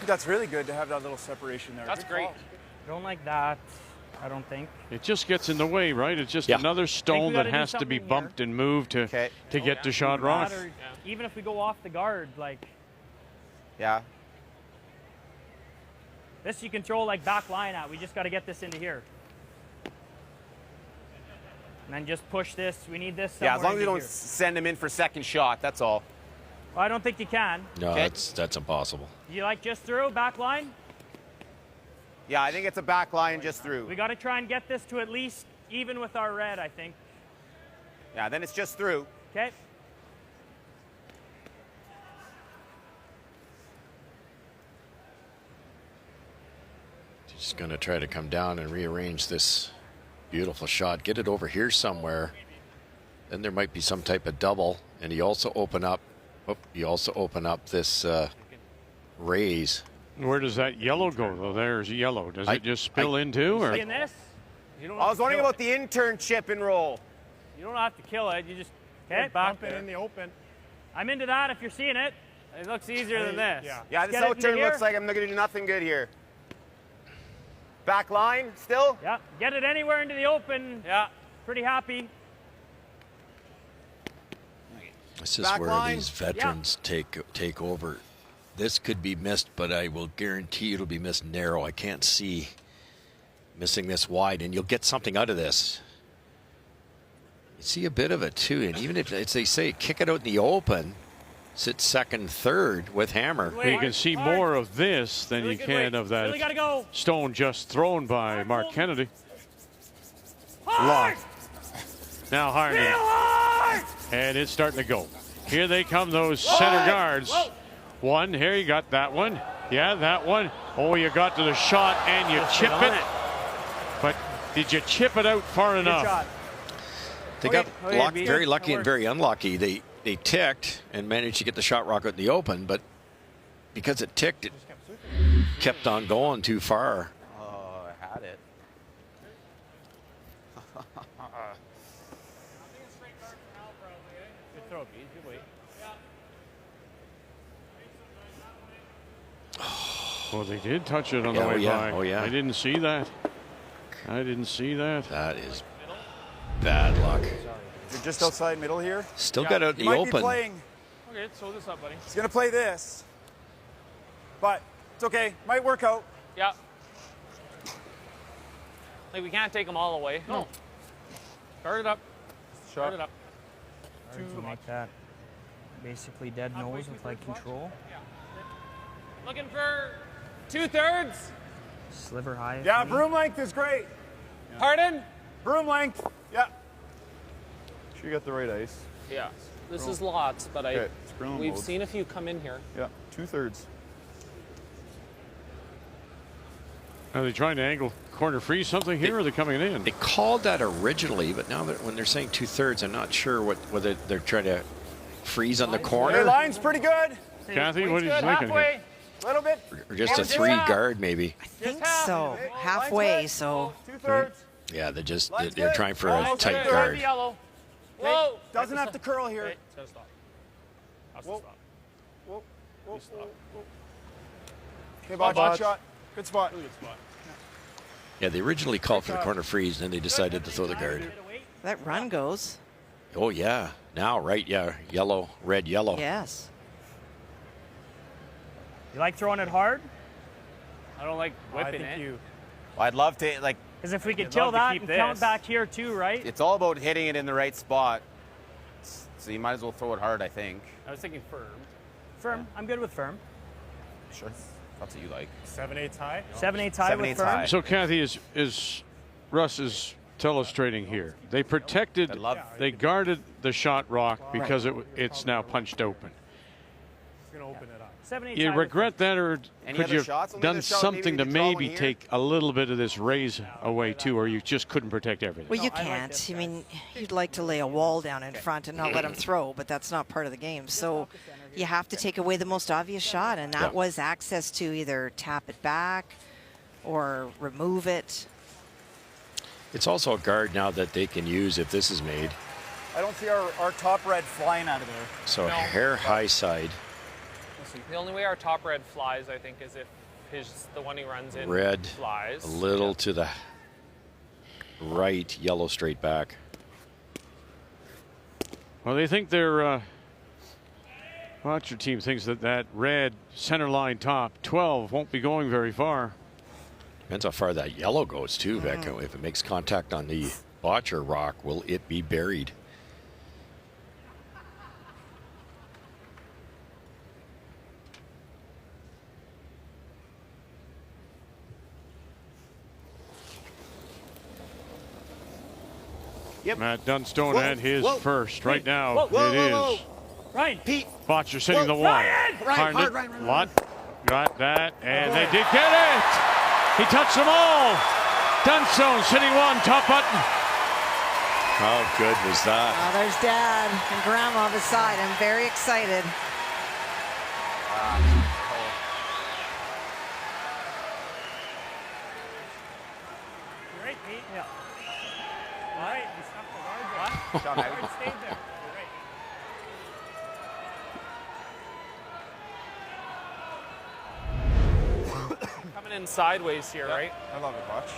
That's really good to have that little separation there. That's Good great. call. Don't like that. I don't think. It just gets in the way, right? It's just another stone that has to be bumped and moved to get to shot rock. Even if we go off the guard, like Yeah. this, you control like back line out. We just got to get this into here, and then just push this. We need this. Yeah, as long as somewhere you don't into here. send him in for second shot, that's all. Well, I don't think you can. No, that's impossible. You like just through back line? Yeah, I think it's a back line just through. We got to try and get this to at least even with our red, I think. Yeah, then it's just through. Okay. Just going to try to come down and rearrange this beautiful shot. Get it over here somewhere. Then there might be some type of double. And you also open up this raise. Where does that yellow go, though? There's yellow. Does it just spill into? Or? In this, you don't I was wondering about the intern chip and roll. You don't have to kill it. You just get back Bump it in the open. I'm into that if you're seeing it. It looks easier than this. Yeah, this outturn looks like I'm going to do nothing good here. Back line still? Yeah, get it anywhere into the open. Yeah, pretty happy. This is Back where line. these veterans take over. This could be missed, but I will guarantee it'll be missed narrow. I can't see missing this wide, and you'll get something out of this. You see a bit of it too, and even if, as they say, kick it out in the open, sit second, third with hammer. You can see more of this than you can of that stone just thrown by Mark Kennedy. Lock. Now Harney. And it's starting to go. Here they come, those center guards. One, here you got that one. Yeah, that one. Oh, you got to the shot and you chip it. But did you chip it out far enough? They got very lucky and very unlucky. They ticked and managed to get the shot rock out in the open, but because it ticked, it kept on going too far. Oh, I had it. Well, they did touch it on the way by. Oh, yeah. I didn't see that. I didn't see that. That is bad luck. You're just outside middle here. Still got out in the Might open. be playing. Okay, let's hold this up, buddy. He's going to play this. But it's okay. Might work out. Yeah. Like, we can't take them all away. No. Guard it up. Guard it up. To make that basically dead nose with like control. Looking for 2/3. Sliver high. Yeah, broom length is great. Pardon? Broom length. Yeah. Sure you got the right ice. Yeah. This is lots, but we've mode. seen a few come in here. Yeah, 2/3. Are they trying to angle corner freeze something here, or are they coming in? They called that originally, but now that when they're saying 2/3, I'm not sure whether they're trying to freeze on the corner. Their line's pretty good. Kathy, what are you thinking here? A little bit. Or just a 3 guard, maybe. I think so. Halfway, so. 2/3. Yeah, they're trying for a tight guard. Yellow. Whoa. Doesn't have to curl here. It's gotta stop. Has to stop. Whoa. Okay, Bottcher shot. Good spot. Really good spot. Yeah, they originally called for the corner freeze, and then they decided to throw the guard. That run goes. Oh, yeah. Now, right, yeah. Yellow, red, yellow. Yes. You like throwing it hard? I don't like whipping it. Well, I'd love to, like, Because if we could kill that and count back here too, right? it's all about hitting it in the right spot. So you might as well throw it hard, I think. I was thinking firm. Firm. I'm good with firm. Sure. That's what you like. 7/8 high. 7/8 high with firm. So Kathy, is Russ is illustrating here. They protected, they guarded the shot rock because it's now punched open. It's going to open it up. 7/8 You high regret that, or could other you shots? have Only done this shot, something maybe to we could draw one maybe here. take a little bit of this raise away too, or you just couldn't protect everything? Well, you can't. I mean, you'd like to lay a wall down in front and not let him throw, but that's not part of the game. So you have to take away the most obvious shot, and that was access to either tap it back or remove it. It's also a guard now that they can use if this is made. I don't see our top red flying out of there. So hair high side. The only way our top red flies, I think, is if the one he runs in Red, flies. a little to the right, yellow straight back. Well, they think their Bottcher team thinks that red center line top 12 won't be going very far. Depends how far that yellow goes too, Becca. If it makes contact on the Bottcher rock, will it be buried? Yep. Matt Dunstone had his first. Right now, Whoa. it is. Ryan. Pete. Bottcher sitting the wall. Ryan. Lot got that, and they did get it. He touched them all. Dunstone sitting one, top button. How good was that? Oh, there's Dad and Grandma beside him. Very excited. Yeah. All right, you stuck the guard there. What? Guard stayed there. You're right. Coming in sideways here, right? I love it, Butch.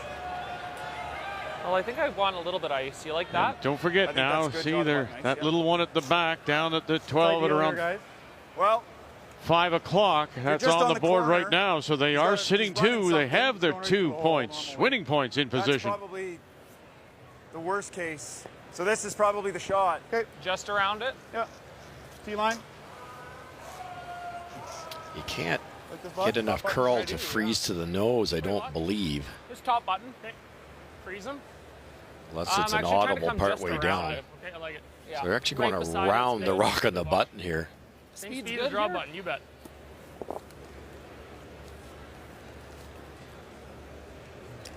Well, I think I want a little bit of ice. You like that? Don't forget now, see there, that little one at the back, down at the 12 at around well, 5 o'clock. That's just on the board corner. right now, so they are sitting two. They have their 2 points, winning points in position. That's probably the worst case. So this is probably the shot. Okay. Just around it? Yeah. T-line. You can't get enough curl to freeze to the nose, I don't believe. Just top button. Okay. Freeze them. Unless it's an audible part way down. Okay, I like it. Yeah. So they're actually going Right around the rock on the button here. Same speed as the draw button, you bet.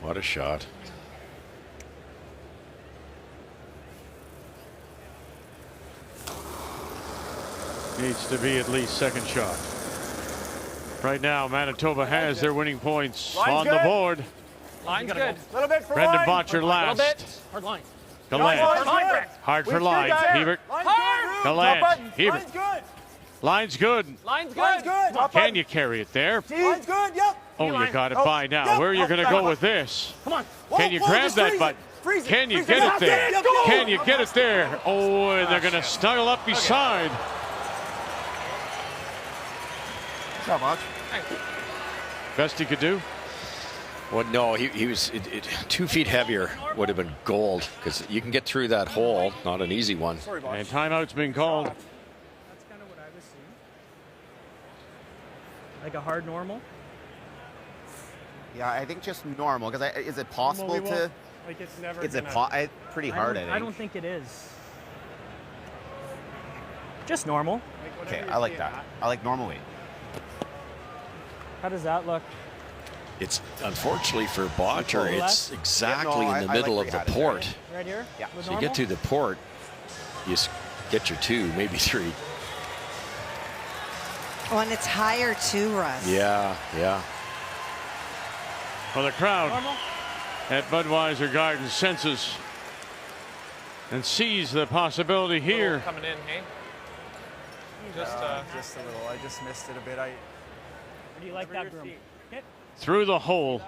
What a shot. Needs to be at least second shot. Right now, Manitoba has their winning points on the board. Line's good. A little bit for Brendan line. Bottcher last. Little bit. Hard line. Gallant. Hard for line. Hebert. Gallant. Hebert. Line's good. Line's good. Can you carry it there? Line's good, yep. Oh, you got it by now. Where are you going to go with this? Come on. Can you grab that button? Can you get it there? Can you get it there? Oh, and they're going to snuggle up beside. Not much. Best he could do? Well, no, he was 2 feet heavier would have been gold because you can get through that hole. Not an easy one. And timeout's being called. That's kind of what I was seeing. Like a hard normal. Yeah, I think just normal. Because is it possible to? Like it's never. Is it pretty hard? I don't think it is. Just normal. Okay, I like that. I like normal weight. How does that look? It's unfortunately for Bottcher, it's exactly in the middle of the port. Right here? Yeah. So you get to the port, you get your 2, maybe 3. Oh, and it's higher too, Russ. Yeah, yeah. Well, the crowd at Budweiser Gardens senses and sees the possibility here. Coming in, hey? Just a little. I just missed it a bit. Or do you like that broom? Okay. Through the hole.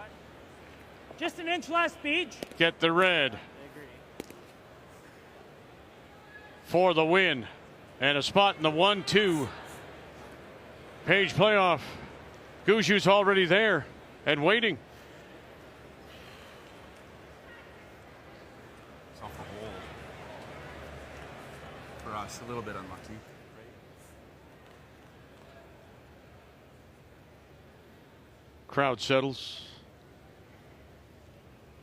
Just an inch less, Beach. Get the red. For the win. And a spot in the 1-2 page playoff. Gushue's already there and waiting. It's off the hole. For us, a little bit unlucky. Crowd settles.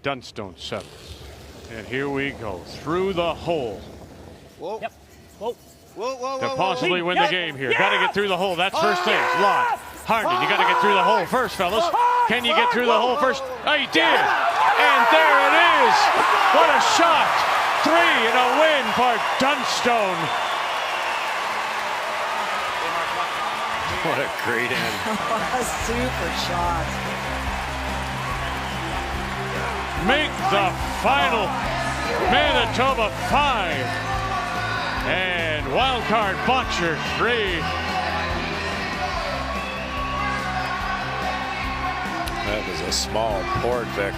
Dunstone settles. And here we go. Through the hole. Whoa. Yep. Whoa. Whoa. To possibly win the game here. Got to get through the hole. That's first thing. Live. Harney, you got to get through the hole first, fellas. Can you get through the hole first? Oh, he did. And there it is. What a shot. 3 and a win for Dunstone. What a great end. A super shot. Make the final Manitoba 5 and wildcard Bottcher 3. That was a small port, Vic.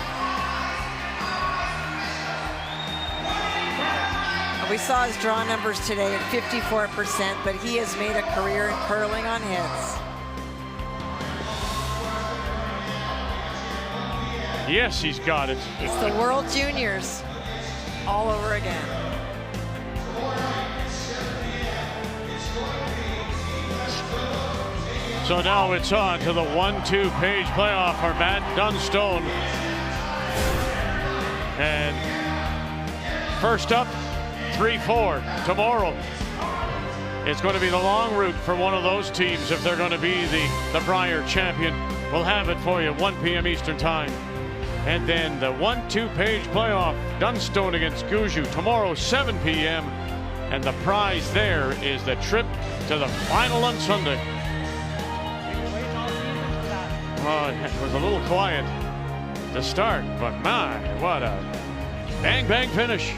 We saw his draw numbers today at 54%, but he has made a career in curling on hits. Yes, he's got it. It's the World Juniors all over again. So now it's on to the 1-2 page playoff for Matt Dunstone. And first up, 3-4 tomorrow. It's going to be the long route for one of those teams if they're going to be the Brier champion. We'll have it for you 1 p.m. Eastern time. And then the 1-2 page playoff, Dunstone against Gushue tomorrow 7 p.m. And the prize there is the trip to the final on Sunday. Oh, it was a little quiet. to start, but my, what a bang finish.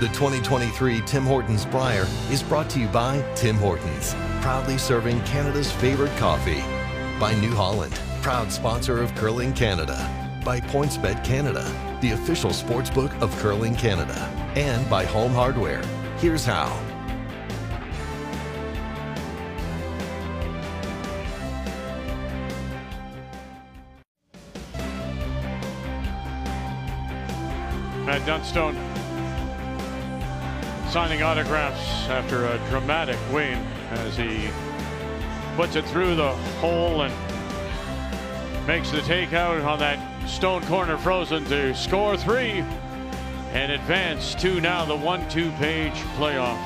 The 2023 Tim Hortons Brier is brought to you by Tim Hortons, proudly serving Canada's favorite coffee. By New Holland, proud sponsor of Curling Canada. By PointsBet Canada, the official sportsbook of Curling Canada. And by Home Hardware. Here's how. Matt Dunstone signing autographs after a dramatic win as he puts it through the hole and makes the takeout on that stone corner frozen to score 3 and advance to now the 1-2 page playoff.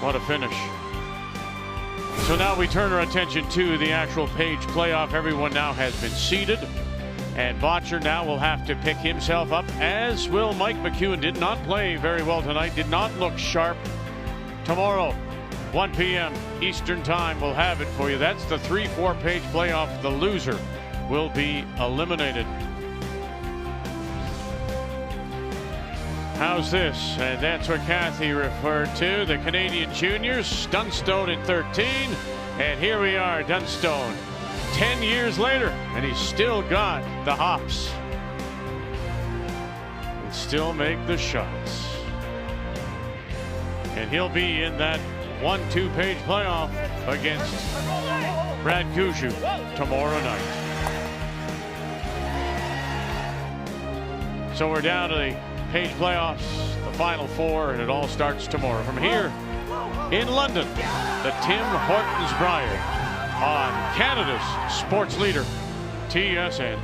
What a finish. So now we turn our attention to the actual page playoff. Everyone now has been seeded. And Bottcher now will have to pick himself up, as will Mike McEwen. Did not play very well tonight, did not look sharp. Tomorrow, 1 p.m. Eastern Time, we'll have it for you. That's the 3-4 page playoff. The loser will be eliminated. How's this? And that's what Kathy referred to. The Canadian juniors, Dunstone at 13. And here we are, Dunstone. 10 years later, and he's still got the hops. And still make the shots. And he'll be in that 1-2 page playoff against Brad Gushue tomorrow night. So we're down to the page playoffs, the final 4, and it all starts tomorrow. From here in London, the Tim Hortons Brier on Canada's sports leader, TSN.